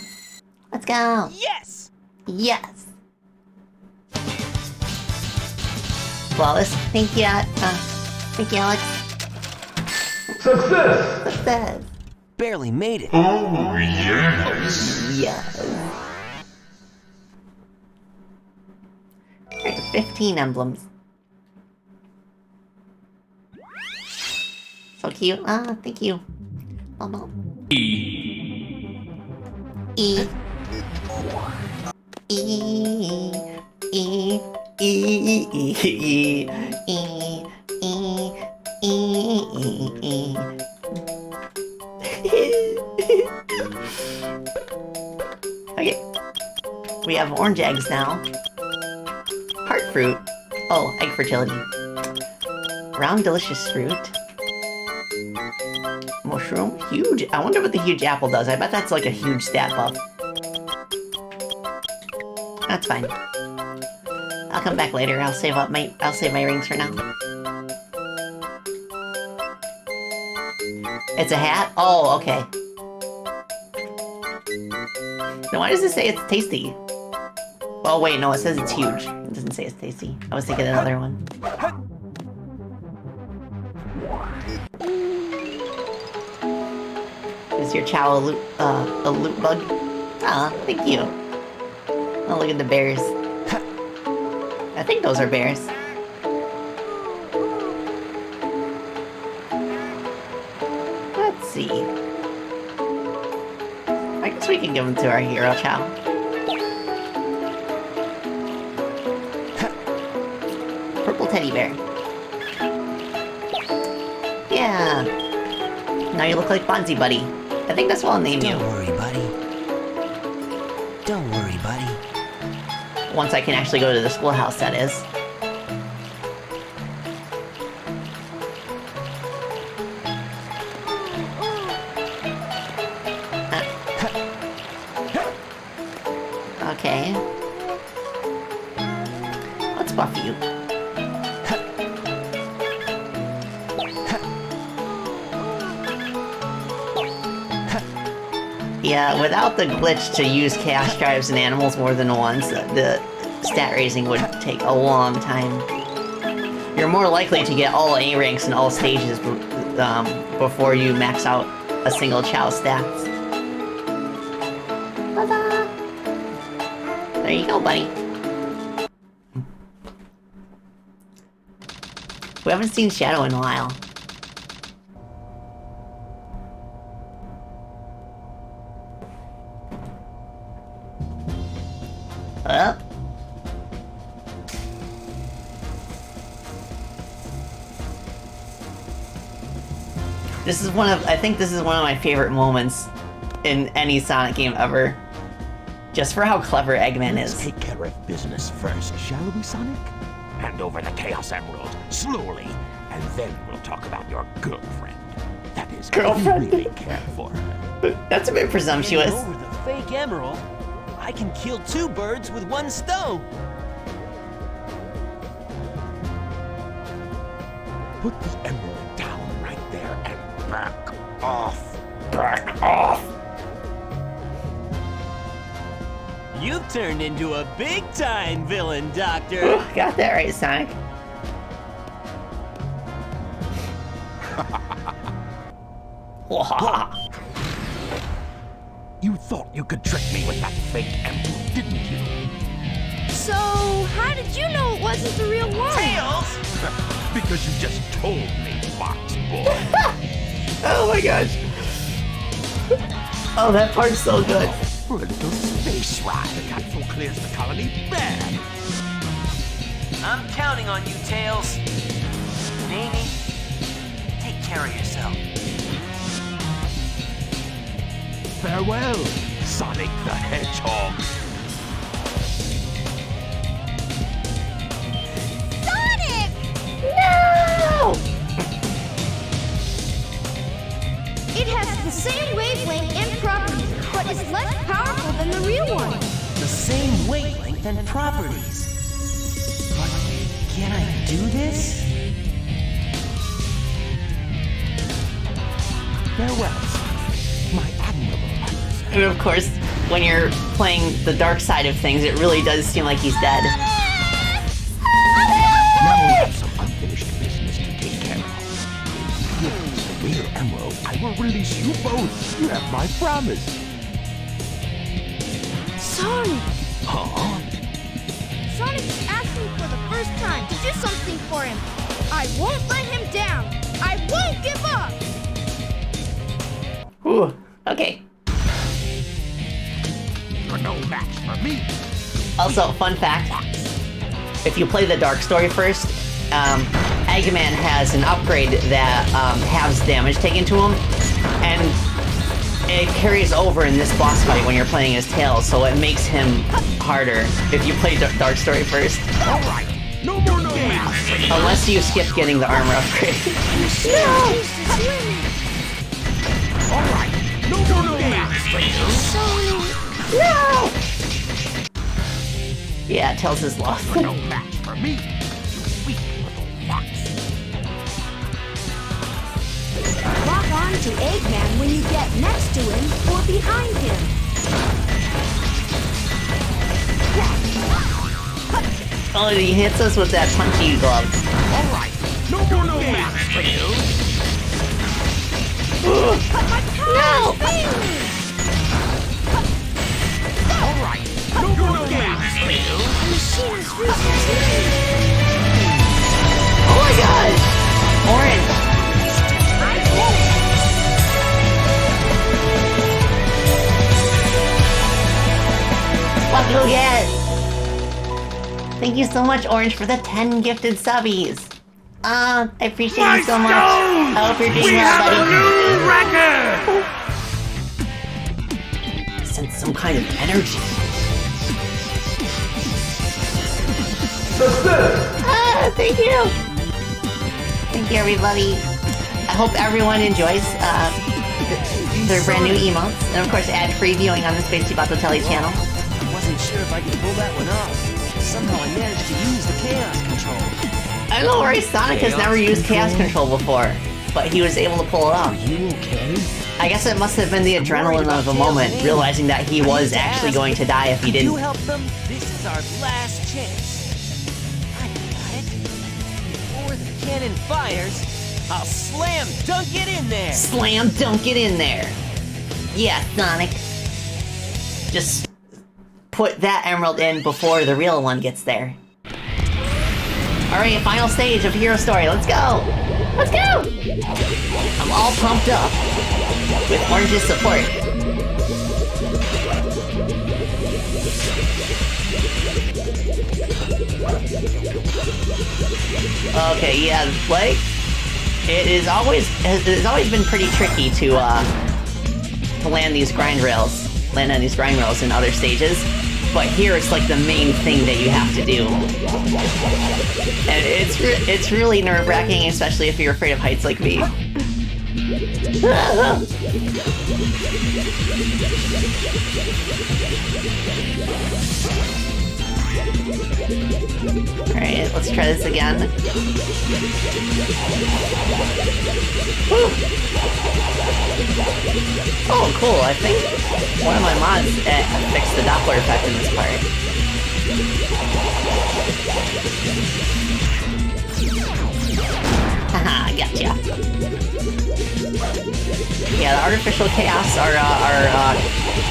Let's go! Yes! Yes! flawless. Thank you, Alex. Success! Barely made it. Oh, yes. Yes. Alright, 15 emblems. So cute. Ah, thank you. Mama. E. E. E. E. E. E. Okay. We have orange eggs now. Heart fruit. Oh, egg fertility. Round delicious fruit. Mushroom. Huge. I wonder what the huge apple does. I bet that's like a huge stat buff. That's fine. I'll come back later. I'll save my rings for now. It's a hat? Oh, okay. Then why does it say it's tasty? Oh wait, no, it says it's huge. It doesn't say it's tasty. I was thinking another one. Is your Chao a loot bug? Ah, thank you. Oh, look at the bears. I think those are bears. Let's see. I guess we can give them to our hero, Chao. Purple teddy bear. Yeah. Now you look like Bonzi Buddy. I think that's what I'll name you. Don't worry, buddy. Don't worry, buddy. Once I can actually go to the schoolhouse, that is. Okay. Let's buff you. Yeah, without the glitch to use cash drives and animals more than once, the stat raising would take a long time. You're more likely to get all A ranks in all stages before you max out a single Chao stats. Ta-da! There you go, buddy. We haven't seen Shadow in a while. Up. This is I think this is one of my favorite moments in any Sonic game ever. Just for how clever Eggman is. Let's take care of business first, shall we, Sonic? Hand over the Chaos Emerald, slowly, and then we'll talk about your girlfriend. That is, girlfriend? You really care for her. That's a bit presumptuous. Over the fake emerald, I can kill 2 birds with 1 stone. Put the emerald down right there and back off. Back off. You've turned into a big-time villain, Doctor. Ooh, got that right, Sonic. You thought you could trick me with that fake emerald, didn't you? So, how did you know it wasn't the real one? Tails! Because you just told me, Fox Boy. Oh my gosh. Oh, that part's so good. For a little space ride, the capsule clears the colony bad. I'm counting on you, Tails. And Amy, take care of yourself. Farewell, Sonic the Hedgehog. Sonic! No! It has the same wavelength and properties, but is less powerful than the real one. The same wavelength and properties. But can I do this? Farewell, my admirable. And of course, when you're playing the dark side of things, it really does seem like he's dead. Now that's rare emerald, I will release you both. You have my promise. Sonic! Huh? Sonic is asking for the first time to do something for him. I won't let him down. I won't give up! Ooh, okay. You're no match for me. Also, fun fact, if you play the Dark Story first, Eggman has an upgrade that halves damage taken to him, and it carries over in this boss fight when you're playing as Tails, so it makes him harder if you play Dark Story first. Alright, no more no match. Unless you skip getting the armor upgrade. No! Alright, no more no match for you. Sonic! No! Yeah, Tails is lost. You're no match for me. You weak little fox. Lock on to Eggman when you get next to him or behind him. Oh, he hits us with that punchy glove. Alright, no more no match for you. No! Alright, no more no match for you. Machine's freezing too! Oh my god! Orange! What do you get? Thank you so much, Orange, for the 10 gifted subbies. I appreciate you so much. I hope you're doing well, buddy. Sense some kind of energy. Thank you. Thank you, everybody. I hope everyone enjoys their brand new emotes, and of course, ad-free viewing on the Spacey Batotelli channel. I wasn't sure if I could pull that one off. Somehow I managed to use the chaos control. I know, right? Sonic has never used chaos control before, but he was able to pull it off. You okay? I guess it must have been the adrenaline of the moment, realizing that he was actually going to die if he didn't. You help them. This is our last chance. I got it. Before the cannon fires, I'll slam dunk it in there. Slam dunk it in there. Yeah, Sonic. Just put that emerald in before the real one gets there. Alright, final stage of Hero Story. Let's go! Let's go! I'm all pumped up with Orange's support. Okay, yeah, like, it has always been pretty tricky to land these grind rails, land on these grind rails in other stages. But here it's like the main thing that you have to do. And it's really nerve-wracking, especially if you're afraid of heights like me. Alright, let's try this again. Woo. Oh, cool, I think one of my mods fixed the Doppler effect in this part. Haha, gotcha. Yeah, the artificial chaos are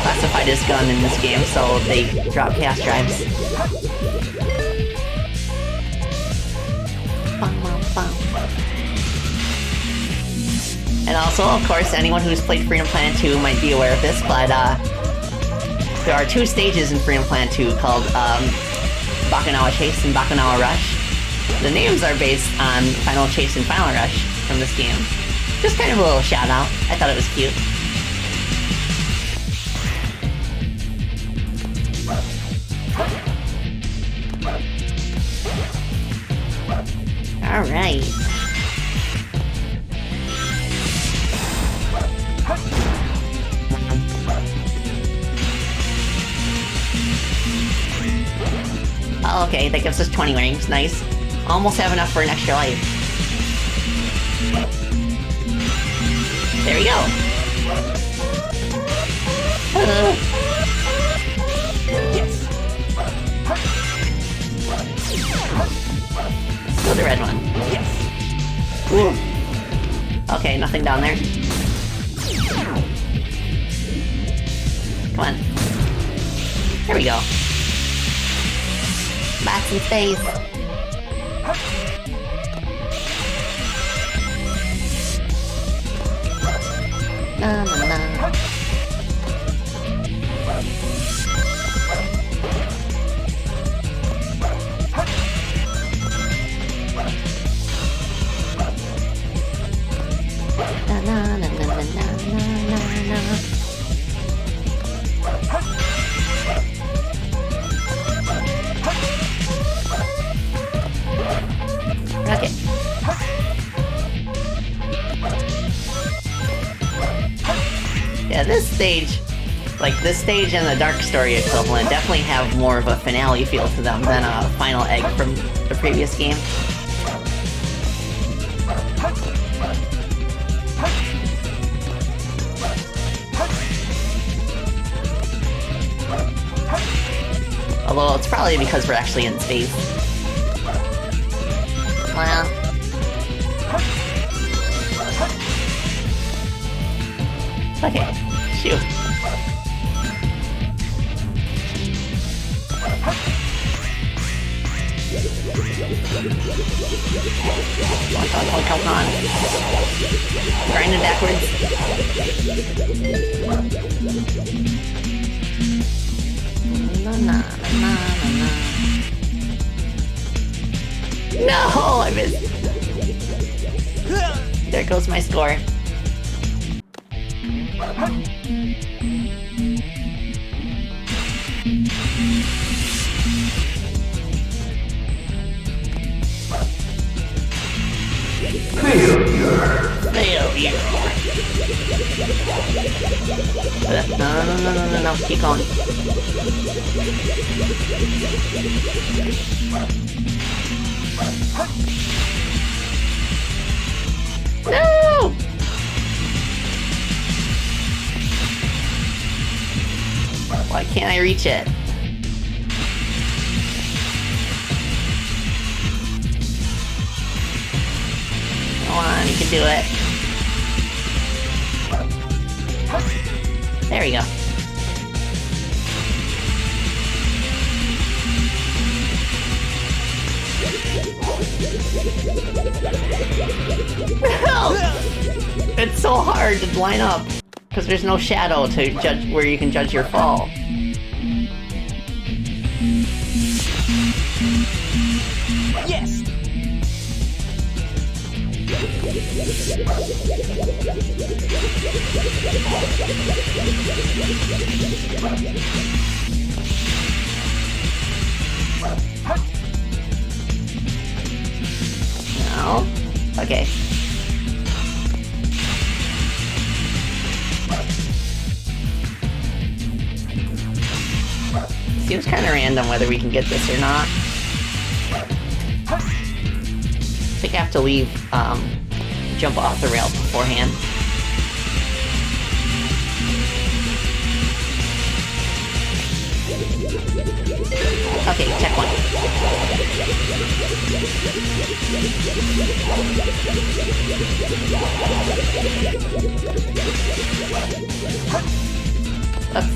classified as gun in this game, so they drop chaos drives. And also, of course, anyone who's played Freedom Planet 2 might be aware of this, but there are two stages in Freedom Planet 2 called Bakunawa Chase and Bakunawa Rush. The names are based on Final Chase and Final Rush from this game. Just kind of a little shout out. I thought it was cute. Alright. Oh, okay, that gives us 20 rings. Nice. Almost have enough for an extra life. There we go. Yes. Go the red one. Yes. Ooh. Okay, nothing down there. Come on. There we go. Bats in space. Na na na. Na na na na na na na na. Okay. Yeah, this stage, like this stage and the Dark Story equivalent, definitely have more of a finale feel to them than a final egg from the previous game. Although it's probably because we're actually in space. Well. Okay, shoot. Come on. Grinding backwards. No, I missed. There goes my score. Failure. No, keep going. No! Why can't I reach it? Come on, you can do it. There we go. It's so hard to line up because there's no shadow to judge where you can judge your fall. Yes. No. Okay. Seems kind of random whether we can get this or not. I think I have to leave, jump off the rail beforehand. Okay, check one. Oops.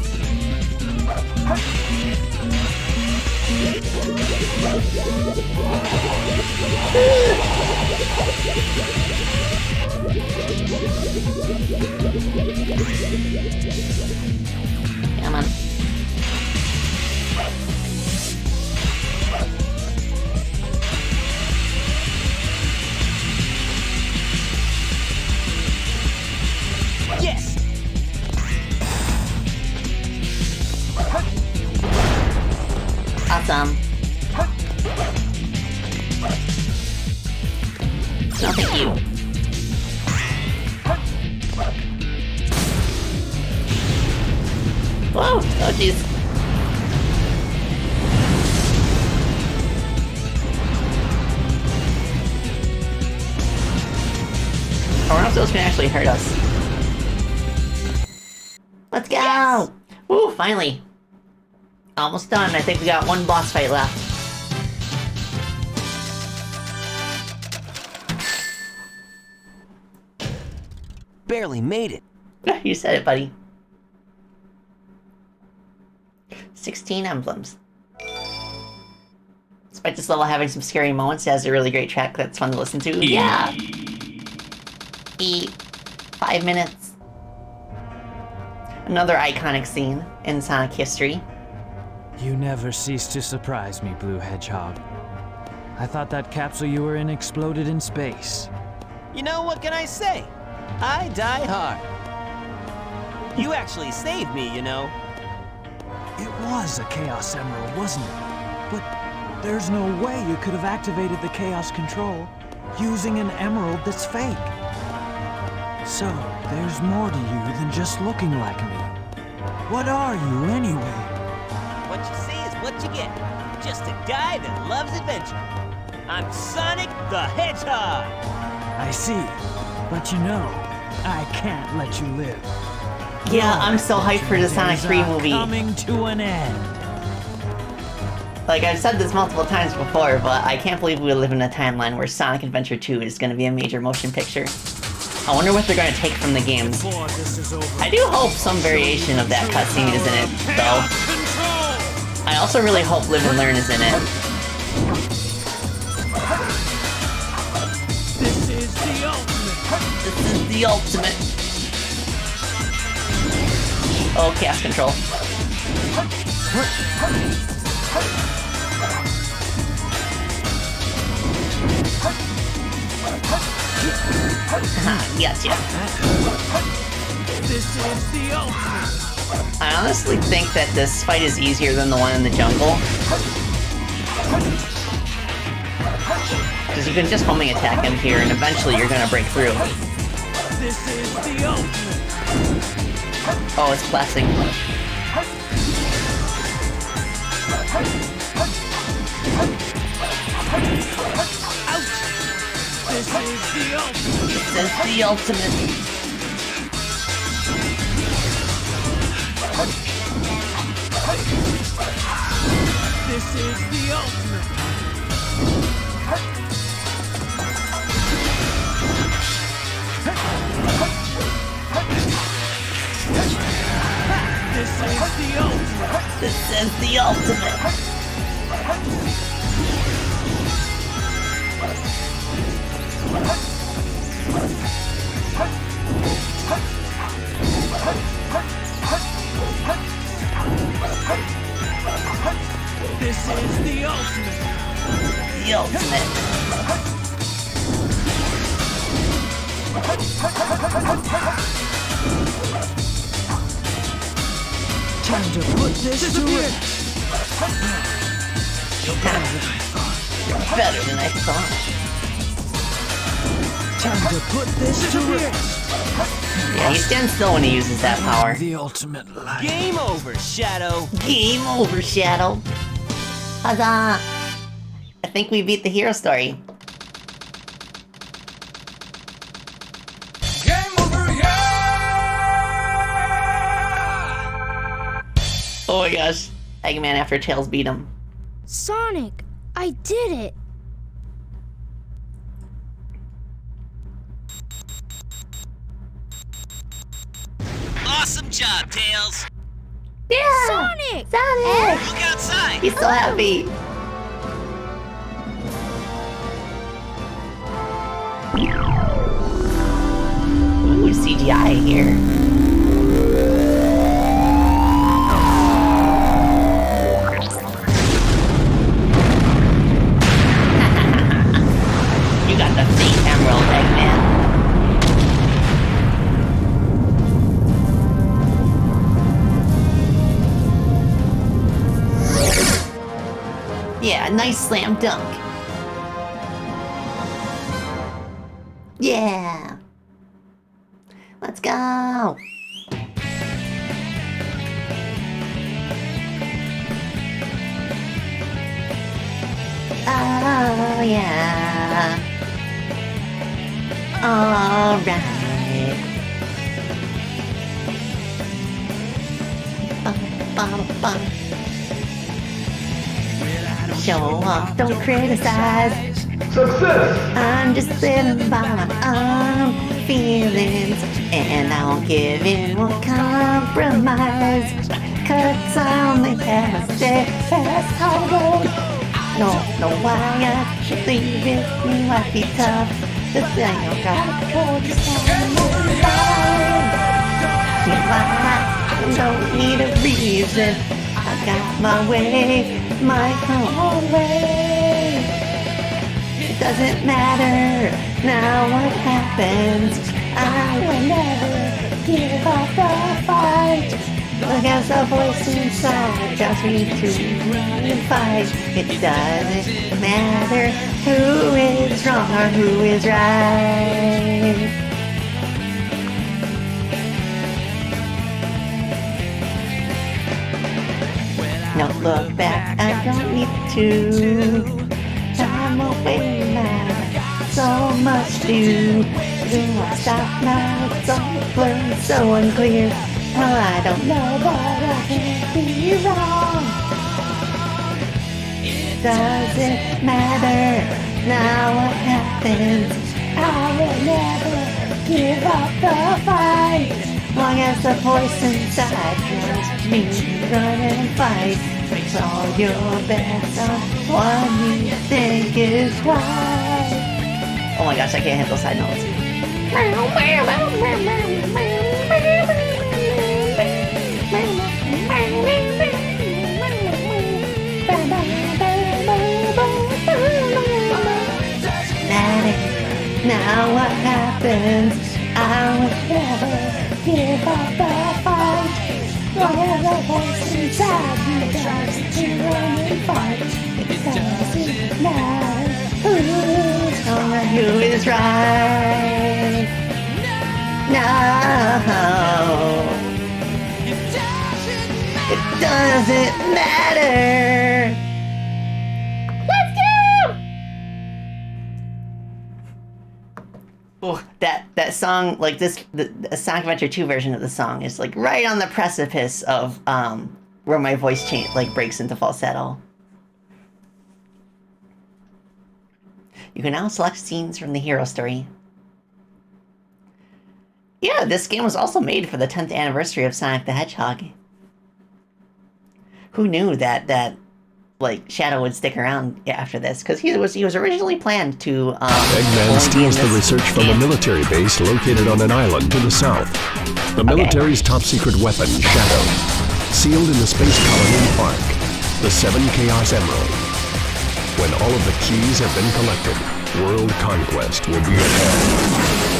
Come on. Yes. Awesome. No, thank you. Whoa! Oh, jeez. I wonder if those can actually hurt us. Let's go! Yes. Woo, finally. Almost done. I think we got one boss fight left. barely made it. You said it, buddy. 16 emblems. Despite this level having some scary moments, it has a really great track that's fun to listen to. Yeah! 5 minutes. Another iconic scene in Sonic history. You never cease to surprise me, Blue Hedgehog. I thought that capsule you were in exploded in space. You know, what can I say? I die hard. You actually saved me, you know. It was a Chaos Emerald, wasn't it? But there's no way you could have activated the Chaos Control using an emerald that's fake. So, there's more to you than just looking like me. What are you, anyway? What you see is what you get. Just a guy that loves adventure. I'm Sonic the Hedgehog! I see. But you know, I can't let you live. Yeah, I'm so hyped for the Sonic 3 movie. Coming to an end. Like, I've said this multiple times before, but I can't believe we live in a timeline where Sonic Adventure 2 is going to be a major motion picture. I wonder what they're going to take from the games. I do hope some variation of that cutscene is in it, though. I also really hope Live and Learn is in it. This is the ultimate. This is the ultimate. Oh, Chaos Control. Yes, yes. This is the ultimate. I honestly think that this fight is easier than the one in the jungle. Because you can just homing attack him here and eventually you're gonna break through. This is the ultimate. Oh, it's blasting. Ouch! This is the ultimate. This is the ultimate. This is the ultimate. This is the ultimate. This is the ultimate. This is the ultimate. The ultimate. Time to put this to rest. You're better than I thought. Time to put this to rest. Yeah, he stands still when he uses that power. The ultimate light. Game over, Shadow. Game over, Shadow. Huzzah! I think we beat the hero story. Game over, yeah! Oh my gosh. Eggman after Tails beat him. Sonic, I did it. Awesome job, Tails. Yeah! Sonic! Sonic! Look outside. He's so happy. Ooh, CGI here. You got the fake emerald, Eggman. Yeah, nice slam dunk. Yeah. Let's go. Oh, yeah. All right. Bum, bum. Show off, don't criticize. Success! I'm just living by my own feelings, and I won't give in, won't compromise. 'Cause I only have a steadfast heart. No, why I should leave it, me might be tough. The thing I got cold is I don't need a reason. I got my way, my own way. It doesn't matter now what happens. I will never give up the fight. Look at the voice inside, tells me to run and fight. It doesn't matter who is wrong or who is right. No, look back, I don't need to. Time away now, so much to do. I stop now, it's all blurry, so unclear. I don't know, but I can't be wrong. It doesn't matter now what happens. I will never give up the fight. Long as the voice inside tells me to run and fight. Makes all your bets on what you think is right. Oh my gosh, I can't hit those side notes. Now what happens? I will never give up the fight. Long as the voice inside me tries to run and fight. It doesn't matter who's wrong or who is right. No, it doesn't matter. Let's go! Oh, that song, like the Sonic Adventure 2 version of the song is like right on the precipice of where my voice breaks into falsetto. You can now select scenes from the hero story. Yeah, this game was also made for the 10th anniversary of Sonic the Hedgehog. Who knew that Shadow would stick around after this? Because he was originally planned to. Eggman steals the research from a military base located on an island to the south. The military's top secret weapon, Shadow, sealed in the space colony Ark, the 7 Chaos Emerald. When all of the keys have been collected, world conquest will be at hand.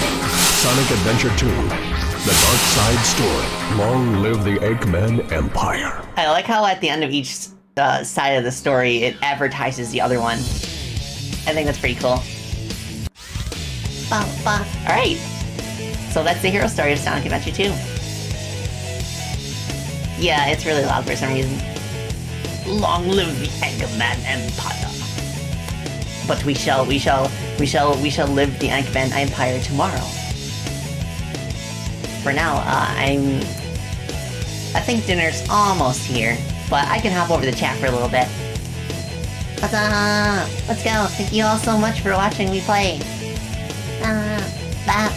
Sonic Adventure 2, The Dark Side Story. Long live the Eggman Empire. I like how at the end of each side of the story, it advertises the other one. I think that's pretty cool. Alright. So that's the hero story of Sonic Adventure 2. Yeah, it's really loud for some reason. Long live the Eggman Empire. But we shall live the Eggman Empire tomorrow. For now, I think dinner's almost here, but I can hop over the chat for a little bit. Let's go. Thank you all so much for watching me play. Bye.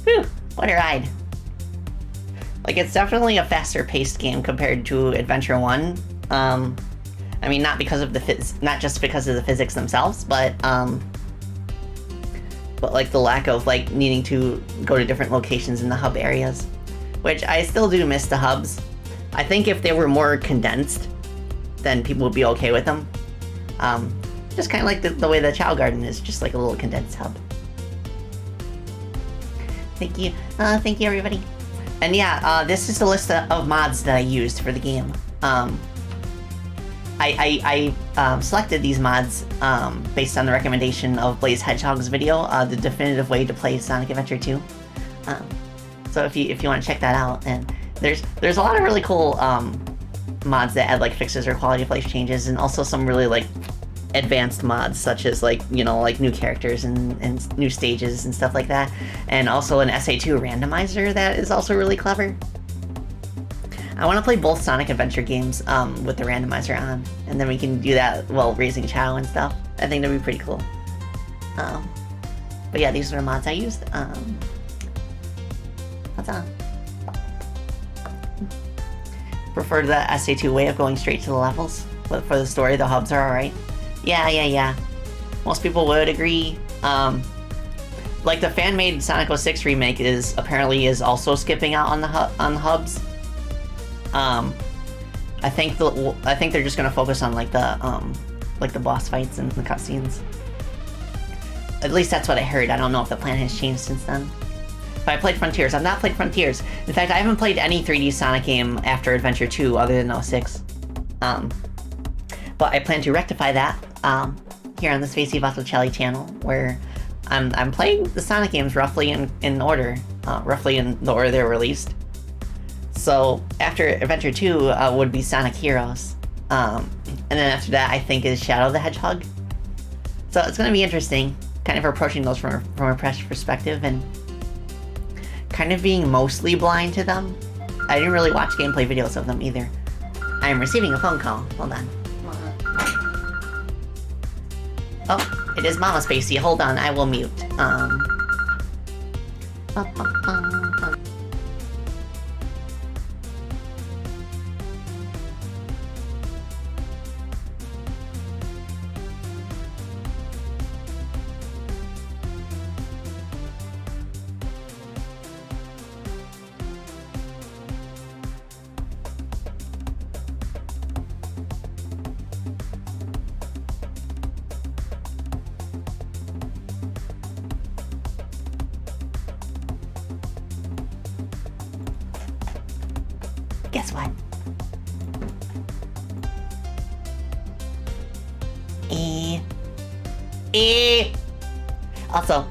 Whew, what a ride. It's definitely a faster paced game compared to Adventure 1. I mean, not just because of the physics themselves, but the lack of needing to go to different locations in the hub areas, which I still do miss the hubs. I think if they were more condensed, then people would be okay with them. Just kind of like the way the Chao Garden is, just like a little condensed hub. Thank you everybody. And yeah, this is the list of mods that I used for the game. I selected these mods based on the recommendation of Blaze Hedgehog's video, the definitive way to play Sonic Adventure 2. So if you want to check that out, and there's a lot of really cool mods that add fixes or quality of life changes, and also some really advanced mods such as new characters and new stages and stuff like that, and also an SA2 randomizer that is also really clever. I want to play both Sonic Adventure games with the randomizer on, and then we can do that while raising Chao and stuff. I think that'd be pretty cool. But yeah, these are the mods I used. What's on? Prefer the SA2 way of going straight to the levels, but for the story, the hubs are alright. Yeah. Most people would agree. Like the fan-made Sonic 06 remake is also skipping out on the hubs. I think they're just gonna focus on like the boss fights and the cutscenes. At least that's what I heard. I don't know if the plan has changed since then. But I played Frontiers. I've not played Frontiers. In fact, I haven't played any 3D Sonic game after Adventure 2 other than 06. But I plan to rectify that here on the Spacey Botticelli channel, where I'm playing the Sonic games roughly in order, roughly in the order they're released. So after Adventure 2 would be Sonic Heroes, and then after that I think is Shadow the Hedgehog. So it's going to be interesting, kind of approaching those from a fresh perspective and kind of being mostly blind to them. I didn't really watch gameplay videos of them either. I am receiving a phone call. Hold on. Oh, it is Mama Spacey. Hold on, I will mute. Guess what? Also,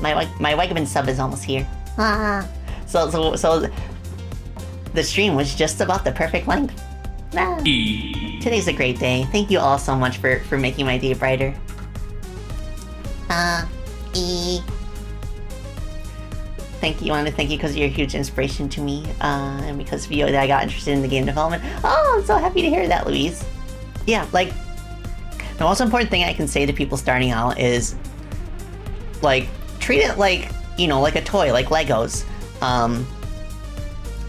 my Wegman sub is almost here. So the stream was just about the perfect length. Today's a great day. Thank you all so much for making my day brighter. Thank you. I want to thank you because you're a huge inspiration to me, and because of you that I got interested in the game development. Oh, I'm so happy to hear that, Louise. Yeah, like, the most important thing I can say to people starting out is, like, treat it like, you know, like a toy, like Legos.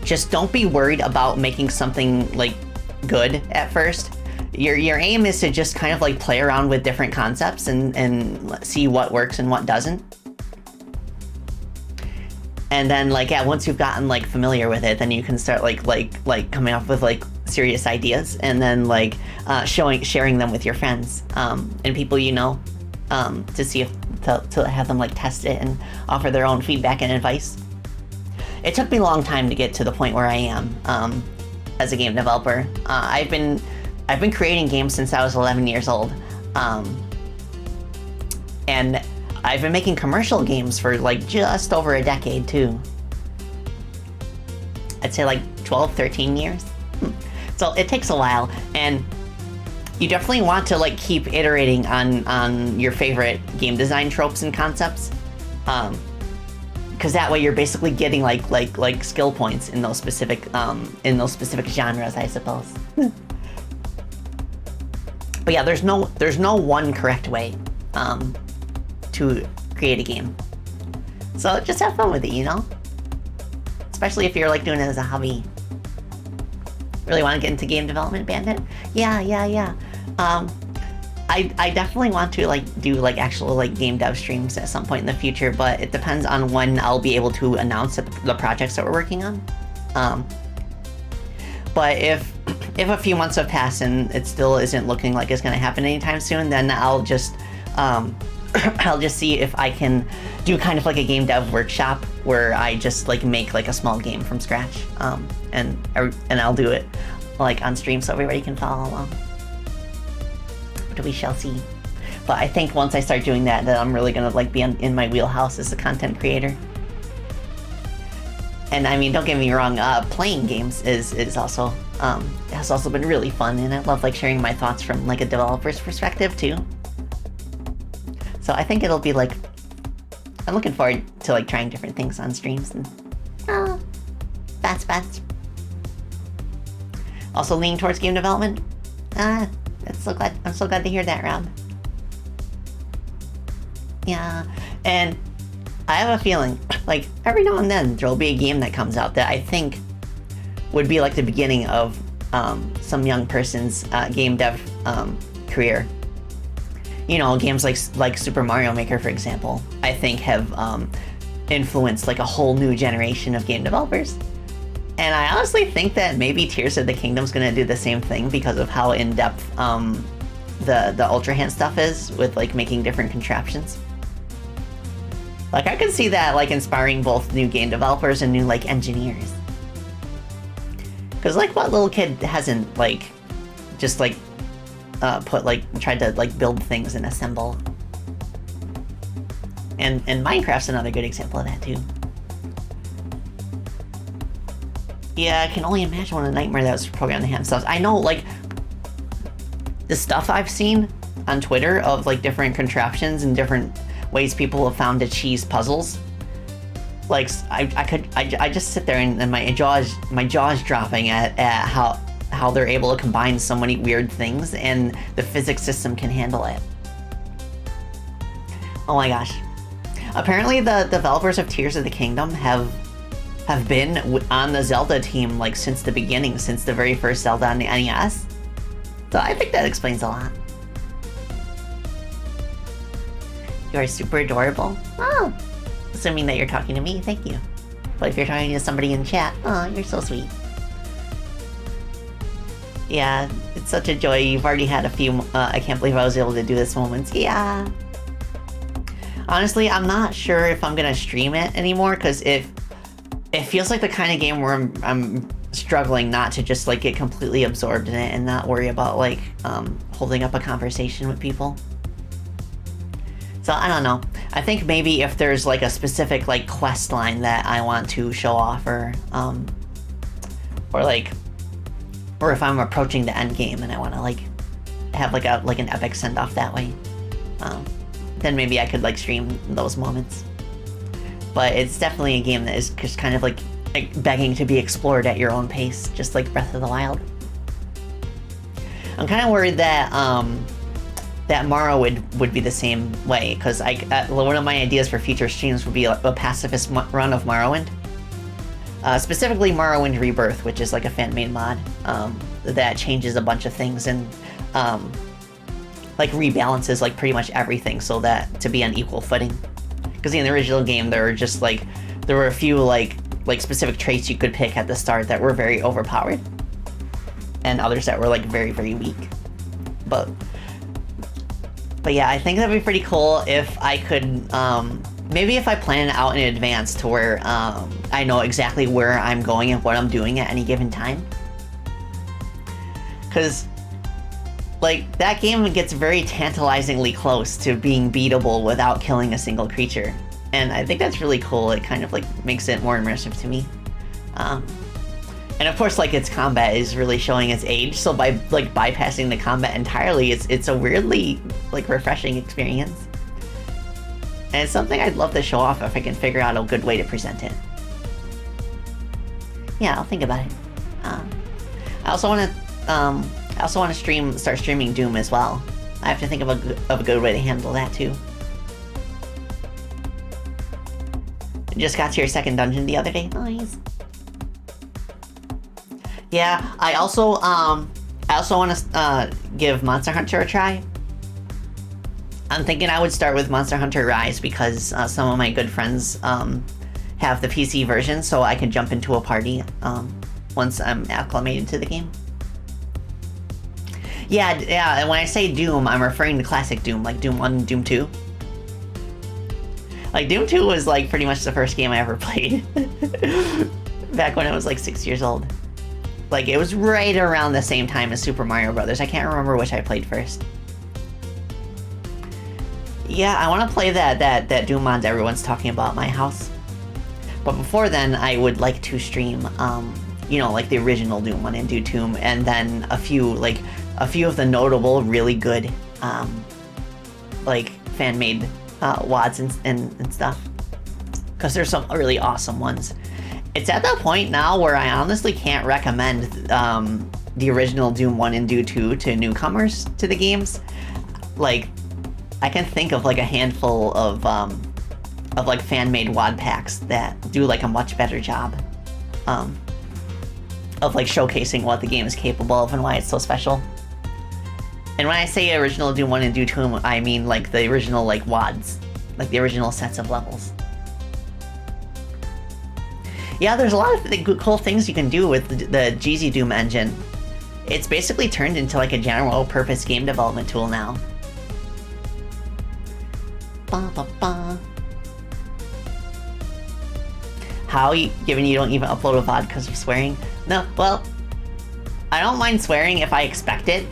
Just don't be worried about making something, like, good at first. Your aim is to just kind of, like, play around with different concepts and see what works and what doesn't. And then, like, yeah, once you've gotten, like, familiar with it, then you can start, like coming up with, like, serious ideas, and then, like, sharing them with your friends, and people you know, to see if, to have them, like, test it and offer their own feedback and advice. It took me a long time to get to the point where I am, as a game developer. I've been creating games since I was 11 years old, and I've been making commercial games for, like, just over a decade, too. I'd say, like, 12, 13 years. So it takes a while, and you definitely want to, like, keep iterating on your favorite game design tropes and concepts. Because that way you're basically getting, like skill points in those specific genres, I suppose. But yeah, there's no one correct way to create a game. So just have fun with it, you know? Especially if you're, like, doing it as a hobby. Really want to get into game development, Bandit? Yeah. I definitely want to, like, do, like, actual, like, game dev streams at some point in the future, but it depends on when I'll be able to announce the projects that we're working on. But if a few months have passed and it still isn't looking like it's going to happen anytime soon, then I'll just see if I can do kind of like a game dev workshop where I just, like, make, like, a small game from scratch, and I'll do it, like, on stream so everybody can follow along. But we shall see. But I think once I start doing that, then I'm really gonna, like, be in my wheelhouse as a content creator. And I mean, don't get me wrong, playing games is also has also been really fun, and I love, like, sharing my thoughts from, like, a developer's perspective too. So I think it'll be, like, I'm looking forward to, like, trying different things on streams and bats. also leaning towards game development. I'm so glad to hear that, Rob. Yeah, and I have a feeling, like, every now and then there'll be a game that comes out that I think would be like the beginning of some young person's game dev career. You know, games like Super Mario Maker, for example, I think have influenced like a whole new generation of game developers. And I honestly think that maybe Tears of the Kingdom's gonna do the same thing because of how in-depth the Ultra Hand stuff is with like making different contraptions. Like, I could see that like inspiring both new game developers and new like engineers. Cause like, what little kid hasn't like just like tried to like build things and assemble? And Minecraft's another good example of that too. Yeah, I can only imagine what a nightmare that was programmed to hand stuff. I know, like, the stuff I've seen on Twitter of like different contraptions and different ways people have found to cheese puzzles. Like, I just sit there and my jaw's dropping at how they're able to combine so many weird things and the physics system can handle it. Oh my gosh. Apparently the developers of Tears of the Kingdom have been on the Zelda team like since the beginning, since the very first Zelda on the NES. So I think that explains a lot. You are super adorable. Oh, assuming that you're talking to me, thank you. But if you're talking to somebody in chat, oh, you're so sweet. Yeah, it's such a joy. You've already had a few, I can't believe I was able to do this moments. Yeah. Honestly, I'm not sure if I'm gonna stream it anymore, because it feels like the kind of game where I'm struggling not to just like get completely absorbed in it and not worry about like holding up a conversation with people. So I don't know. I think maybe if there's like a specific like quest line that I want to show off, or if I'm approaching the end game and I want to like have like an epic send off that way, then maybe I could like stream those moments. But it's definitely a game that is just kind of like begging to be explored at your own pace, just like Breath of the Wild. I'm kind of worried that that Morrow would be the same way, because one of my ideas for future streams would be a pacifist run of Morrowind. Specifically Morrowind Rebirth, which is like a fan-made mod that changes a bunch of things and like rebalances like pretty much everything so that to be on equal footing. Because in the original game there were a few like specific traits you could pick at the start that were very overpowered, and others that were like very, very weak. But yeah, I think that'd be pretty cool if I could, maybe if I plan it out in advance to where I know exactly where I'm going and what I'm doing at any given time. Because, like, that game gets very tantalizingly close to being beatable without killing a single creature. And I think that's really cool. It kind of, like, makes it more immersive to me. And of course, like, its combat is really showing its age, so by, like, bypassing the combat entirely, it's a weirdly, like, refreshing experience. And it's something I'd love to show off if I can figure out a good way to present it. Yeah, I'll think about it. I also want to start streaming Doom as well. I have to think of a good way to handle that too. Just got to your second dungeon the other day. Nice. Yeah, I also want to give Monster Hunter a try. I'm thinking I would start with Monster Hunter Rise because some of my good friends have the PC version, so I can jump into a party once I'm acclimated to the game. Yeah, when I say Doom, I'm referring to classic Doom, like Doom 1 and Doom 2. Like, Doom 2 was, like, pretty much the first game I ever played. Back when I was, like, 6 years old. Like, it was right around the same time as Super Mario Brothers. I can't remember which I played first. Yeah, I want to play that Doom mod everyone's talking about at my house. But before then, I would like to stream, you know, like the original Doom 1 and Doom, and then a few of the notable, really good, like, fan-made WODs and stuff. Because there's some really awesome ones. It's at that point now where I honestly can't recommend the original Doom 1 and Doom 2 to newcomers to the games, like, I can think of like a handful of like fan-made WAD packs that do like a much better job of like showcasing what the game is capable of and why it's so special. And when I say original Doom 1 and Doom 2, I mean like the original like WADs, like the original sets of levels. Yeah, there's a lot of cool things you can do with the GZ Doom engine. It's basically turned into like a general purpose game development tool now. Ba, ba, ba. How, given you don't even upload a VOD because of swearing? No, well, I don't mind swearing if I expect it.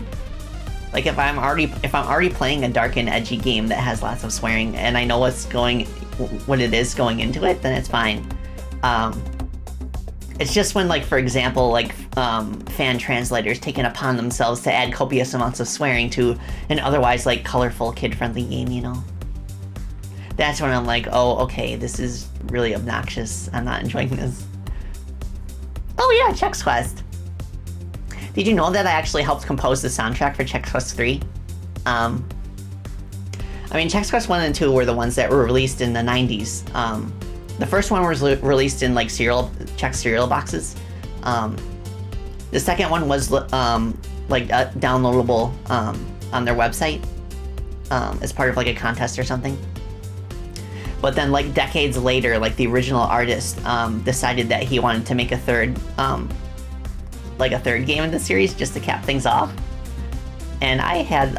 Like if I'm already playing a dark and edgy game that has lots of swearing and I know what it is going into it, then it's fine. It's just when, like, for example, like, fan translators take it upon themselves to add copious amounts of swearing to an otherwise, like, colorful, kid-friendly game, you know? That's when I'm like, oh, okay, this is really obnoxious. I'm not enjoying this. Oh yeah, Chex Quest. Did you know that I actually helped compose the soundtrack for Chex Quest 3? I mean, Chex Quest 1 and 2 were the ones that were released in the 90s. The first one was released in like Chex cereal boxes. The second one was downloadable on their website as part of like a contest or something. But then like decades later, like the original artist decided that he wanted to make a third game in the series just to cap things off. And I had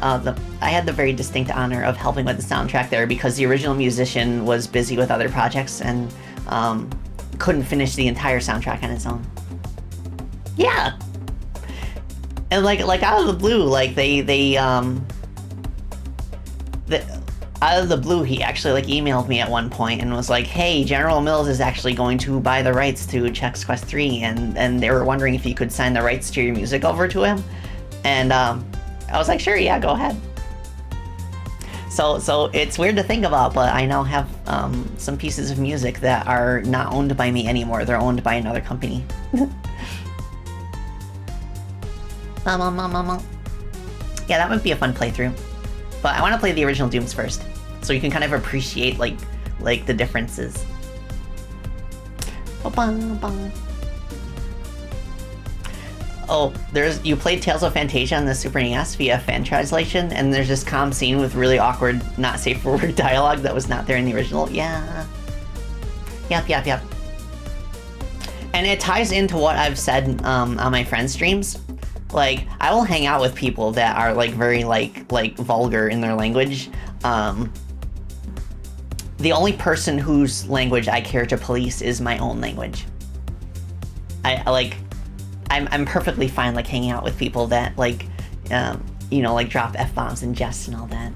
the very distinct honor of helping with the soundtrack there because the original musician was busy with other projects and couldn't finish the entire soundtrack on his own. Yeah. And like out of the blue, like out of the blue, he actually like emailed me at one point and was like, hey, General Mills is actually going to buy the rights to Chex Quest 3 and they were wondering if you could sign the rights to your music over to him. And I was like, sure, yeah, go ahead. So it's weird to think about, but I now have some pieces of music that are not owned by me anymore. They're owned by another company. Yeah, that would be a fun playthrough. But I want to play the original Dooms first, so you can kind of appreciate like the differences. Oh, you played Tales of Fantasia on the Super NES via fan translation, and there's this calm scene with really awkward, not safe for work dialogue that was not there in the original. Yeah. Yep. And it ties into what I've said on my friend streams. Like, I will hang out with people that are like very like vulgar in their language. The only person whose language I care to police is my own language. I'm perfectly fine like hanging out with people that like like drop F-bombs and jest and all that.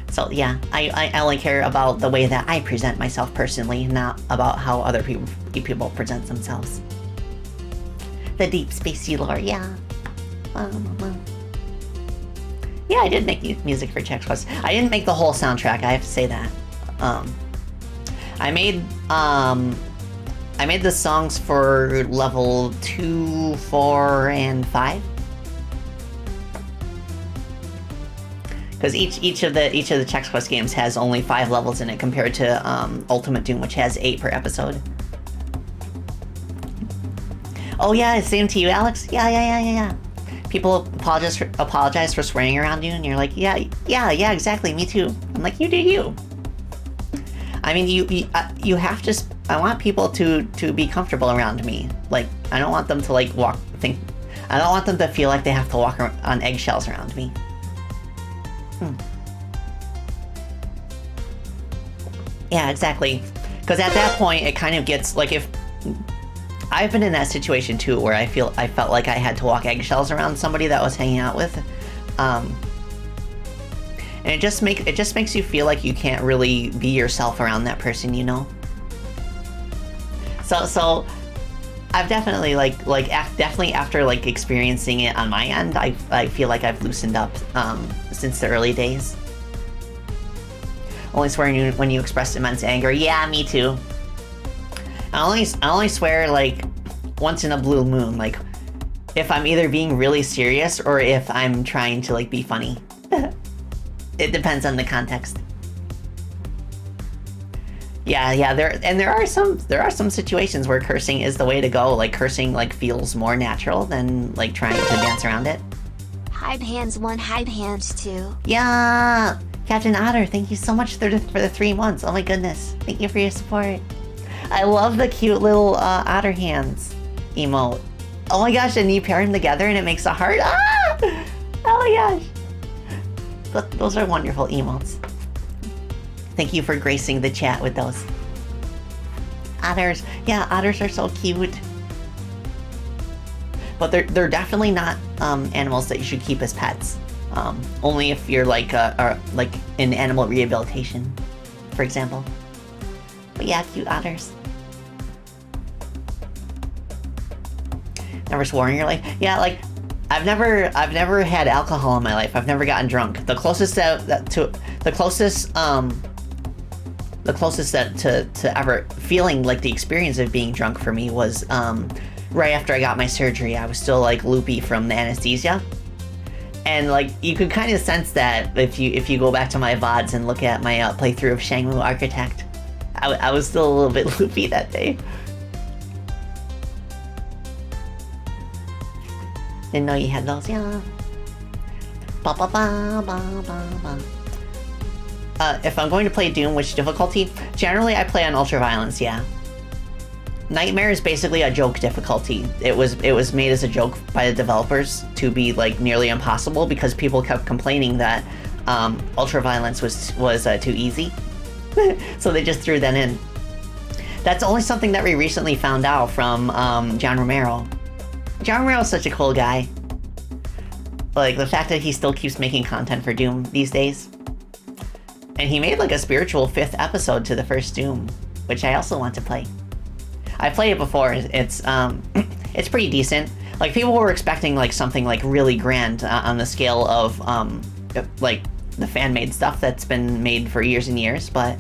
So yeah, I only care about the way that I present myself personally, not about how other people present themselves. The deep spacey lore, yeah. Yeah, I did make music for Chex Quest. I didn't make the whole soundtrack, I have to say that. I made the songs for level 2, 4, and 5. Because each of the Chex Quest games has only 5 levels in it compared to Ultimate Doom, which has 8 per episode. Oh yeah, same to you, Alex. Yeah. People apologize for swearing around you, and you're like, yeah, exactly, me too. I'm like, you do you. I mean, you have to. I want people to be comfortable around me. Like, I don't want them to I don't want them to feel like they have to walk on eggshells around me. Yeah, exactly. Because at that point, it kind of gets like if I've been in that situation too, where I felt like I had to walk eggshells around somebody that I was hanging out with, and it just makes you feel like you can't really be yourself around that person, you know. So I've definitely definitely after like experiencing it on my end, I feel like I've loosened up since the early days. Only swearing when you express immense anger. Yeah, me too. I only swear like once in a blue moon, like if I'm either being really serious or if I'm trying to like be funny. It depends on the context. Yeah, there are some situations where cursing is the way to go. Like cursing like feels more natural than like trying to dance around it. Hive hands 1, hive hands 2. Yeah, Captain Otter, thank you so much for the 3 months. Oh my goodness, thank you for your support. I love the cute little otter hands emote. Oh my gosh, and you pair them together and it makes a heart. Ah! Oh my gosh. Those are wonderful emotes. Thank you for gracing the chat with those. Otters, yeah, otters are so cute. But they're definitely not animals that you should keep as pets. Only if you're like in animal rehabilitation, for example. But yeah, cute otters. Never swore in your life? Yeah, like I've never had alcohol in my life. I've never gotten drunk. The closest to ever feeling like the experience of being drunk for me was right after I got my surgery. I was still like loopy from the anesthesia. And like you could kind of sense that if you go back to my VODs and look at my playthrough of Shangmu Architect. I was still a little bit loopy that day. Didn't know you had those, yeah. Ba ba ba ba ba ba. If I'm going to play Doom, which difficulty? Generally, I play on Ultra Violence, yeah. Nightmare is basically a joke difficulty. It was made as a joke by the developers to be like nearly impossible because people kept complaining that Ultra Violence was too easy. So they just threw that in. That's only something that we recently found out from John Romero. John Romero is such a cool guy. Like, the fact that he still keeps making content for Doom these days. And he made, like, a spiritual 5th episode to the first Doom, which I also want to play. I played it before. It's pretty decent. Like, people were expecting, like, something, like, really grand on the scale of, like, the fan-made stuff that's been made for years and years, but,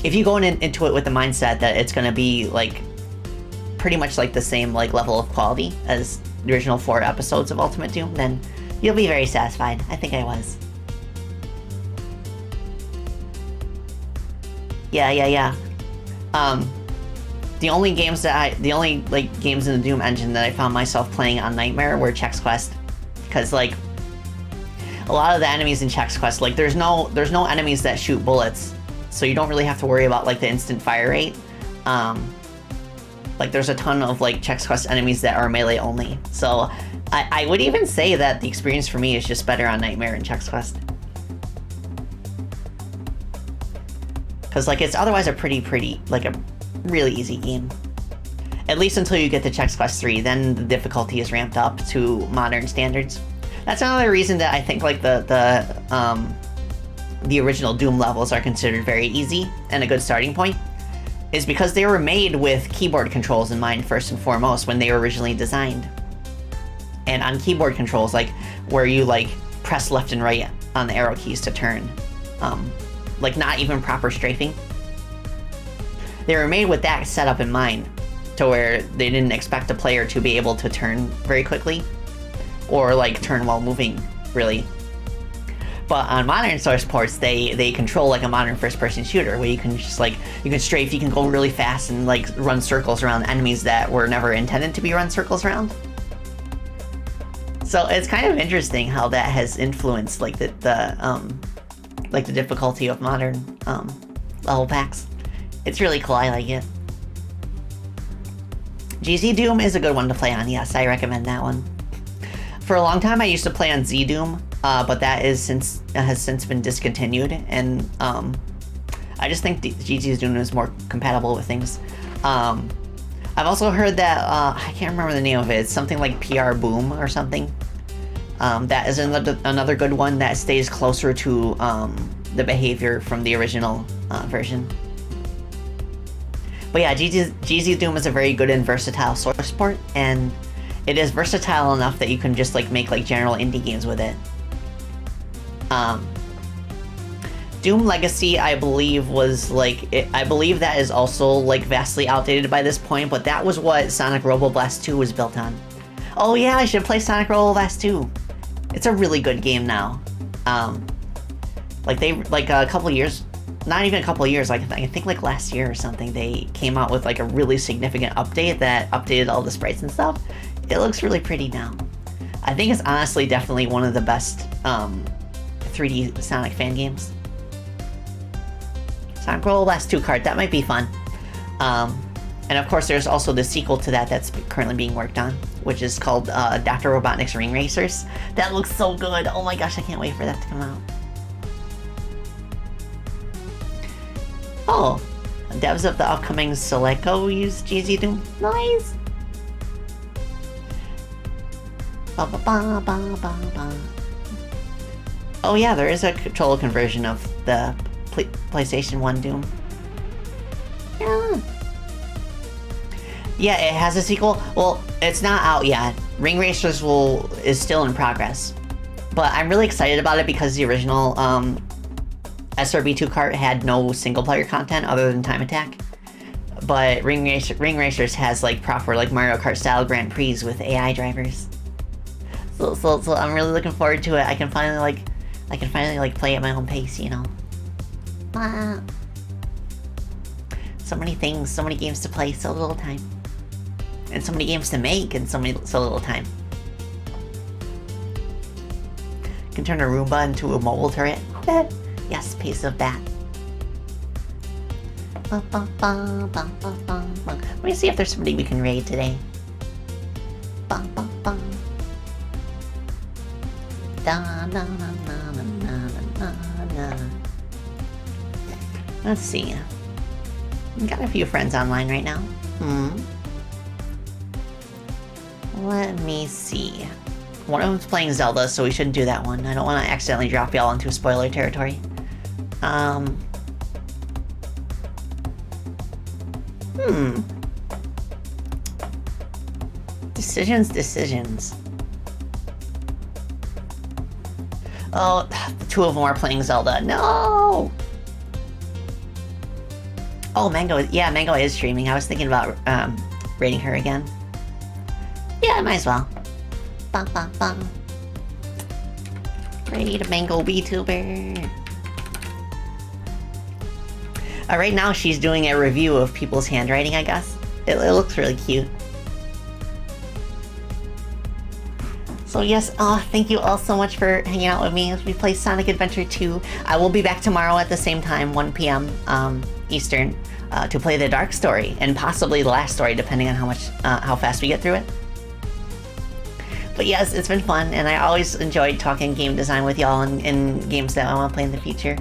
if you go into it with the mindset that it's gonna be, like, pretty much like the same like level of quality as the original 4 episodes of Ultimate Doom, then you'll be very satisfied. I think I was. Yeah. The only games like games in the Doom engine that I found myself playing on Nightmare were Chex Quest, because like a lot of the enemies in Chex Quest, like there's no enemies that shoot bullets, so you don't really have to worry about like the instant fire rate. Like there's a ton of like Chex Quest enemies that are melee only. So I would even say that the experience for me is just better on Nightmare and Chex Quest. Cause like it's otherwise a pretty like a really easy game. At least until you get to Chex Quest 3, then the difficulty is ramped up to modern standards. That's another reason that I think like the original Doom levels are considered very easy and a good starting point. Is because they were made with keyboard controls in mind first and foremost when they were originally designed. And on keyboard controls, like where you like press left and right on the arrow keys to turn, like not even proper strafing. They were made with that setup in mind, to where they didn't expect a player to be able to turn very quickly, or like turn while moving, really. But on modern source ports, they control like a modern first-person shooter, where you can just like, you can strafe, you can go really fast and like run circles around enemies that were never intended to be run circles around. So it's kind of interesting how that has influenced like the difficulty of modern level packs. It's really cool, I like it. GZ Doom is a good one to play on, yes, I recommend that one. For a long time I used to play on Z Doom, but that has since been discontinued, and I just think GZ's Doom is more compatible with things. I've also heard that, I can't remember the name of it, it's something like PR Boom or something. That is another good one that stays closer to the behavior from the original version. But yeah, GZ Doom is a very good and versatile source port, and it is versatile enough that you can just like make like general indie games with it. Doom Legacy, I believe, was like, I believe that is also like vastly outdated by this point, but that was what Sonic Robo Blast 2 was built on. Oh yeah, I should play Sonic Robo Blast 2. It's a really good game now. Like a couple years, not even a couple of years, like I think like last year or something, they came out with like a really significant update that updated all the sprites and stuff. It looks really pretty now. I think it's honestly definitely one of the best 3D Sonic fan games. Sonic Robo Blast 2 card, that might be fun. And of course there's also the sequel to that that's currently being worked on, which is called Dr. Robotnik's Ring Racers. That looks so good. Oh my gosh, I can't wait for that to come out. Oh, devs of the upcoming Celeco use GZ Doom. Nice! Ba, ba, ba, ba, ba, ba. Oh yeah, there is a controller conversion of the PlayStation 1 Doom. Yeah. Yeah, it has a sequel. Well, it's not out yet. Ring Racers is still in progress. But I'm really excited about it because the original SRB2 kart had no single-player content other than Time Attack. But Ring Racers has like proper like Mario Kart style Grand Prix with AI drivers. So I'm really looking forward to it. I can finally play at my own pace, you know. So many things, so many games to play, so little time. And so many games to make and so little time. Can turn a Roomba into a mobile turret. Yes, pace of bat. Let me see if there's somebody we can raid today. Let's see. I've got a few friends online right now. Let me see. One of them's playing Zelda, so we shouldn't do that one. I don't want to accidentally drop y'all into spoiler territory. Decisions. Oh, the two of them are playing Zelda. No! Oh, Mango is streaming. I was thinking about raiding her again. Yeah, I might as well. Raid Mango VTuber. Right now she's doing a review of people's handwriting, I guess. It looks really cute. So yes, thank you all so much for hanging out with me as we play Sonic Adventure 2. I will be back tomorrow at the same time, 1 p.m. Eastern, to play the Dark Story, and possibly the last story, depending on how fast we get through it. But yes, it's been fun, and I always enjoyed talking game design with y'all in games that I want to play in the future.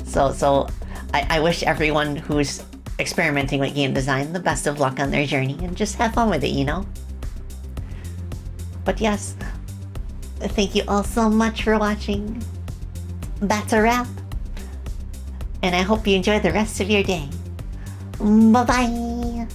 So I wish everyone who's experimenting with game design the best of luck on their journey, and just have fun with it, you know? But yes, thank you all so much for watching. That's a wrap. And I hope you enjoy the rest of your day. Bye-bye!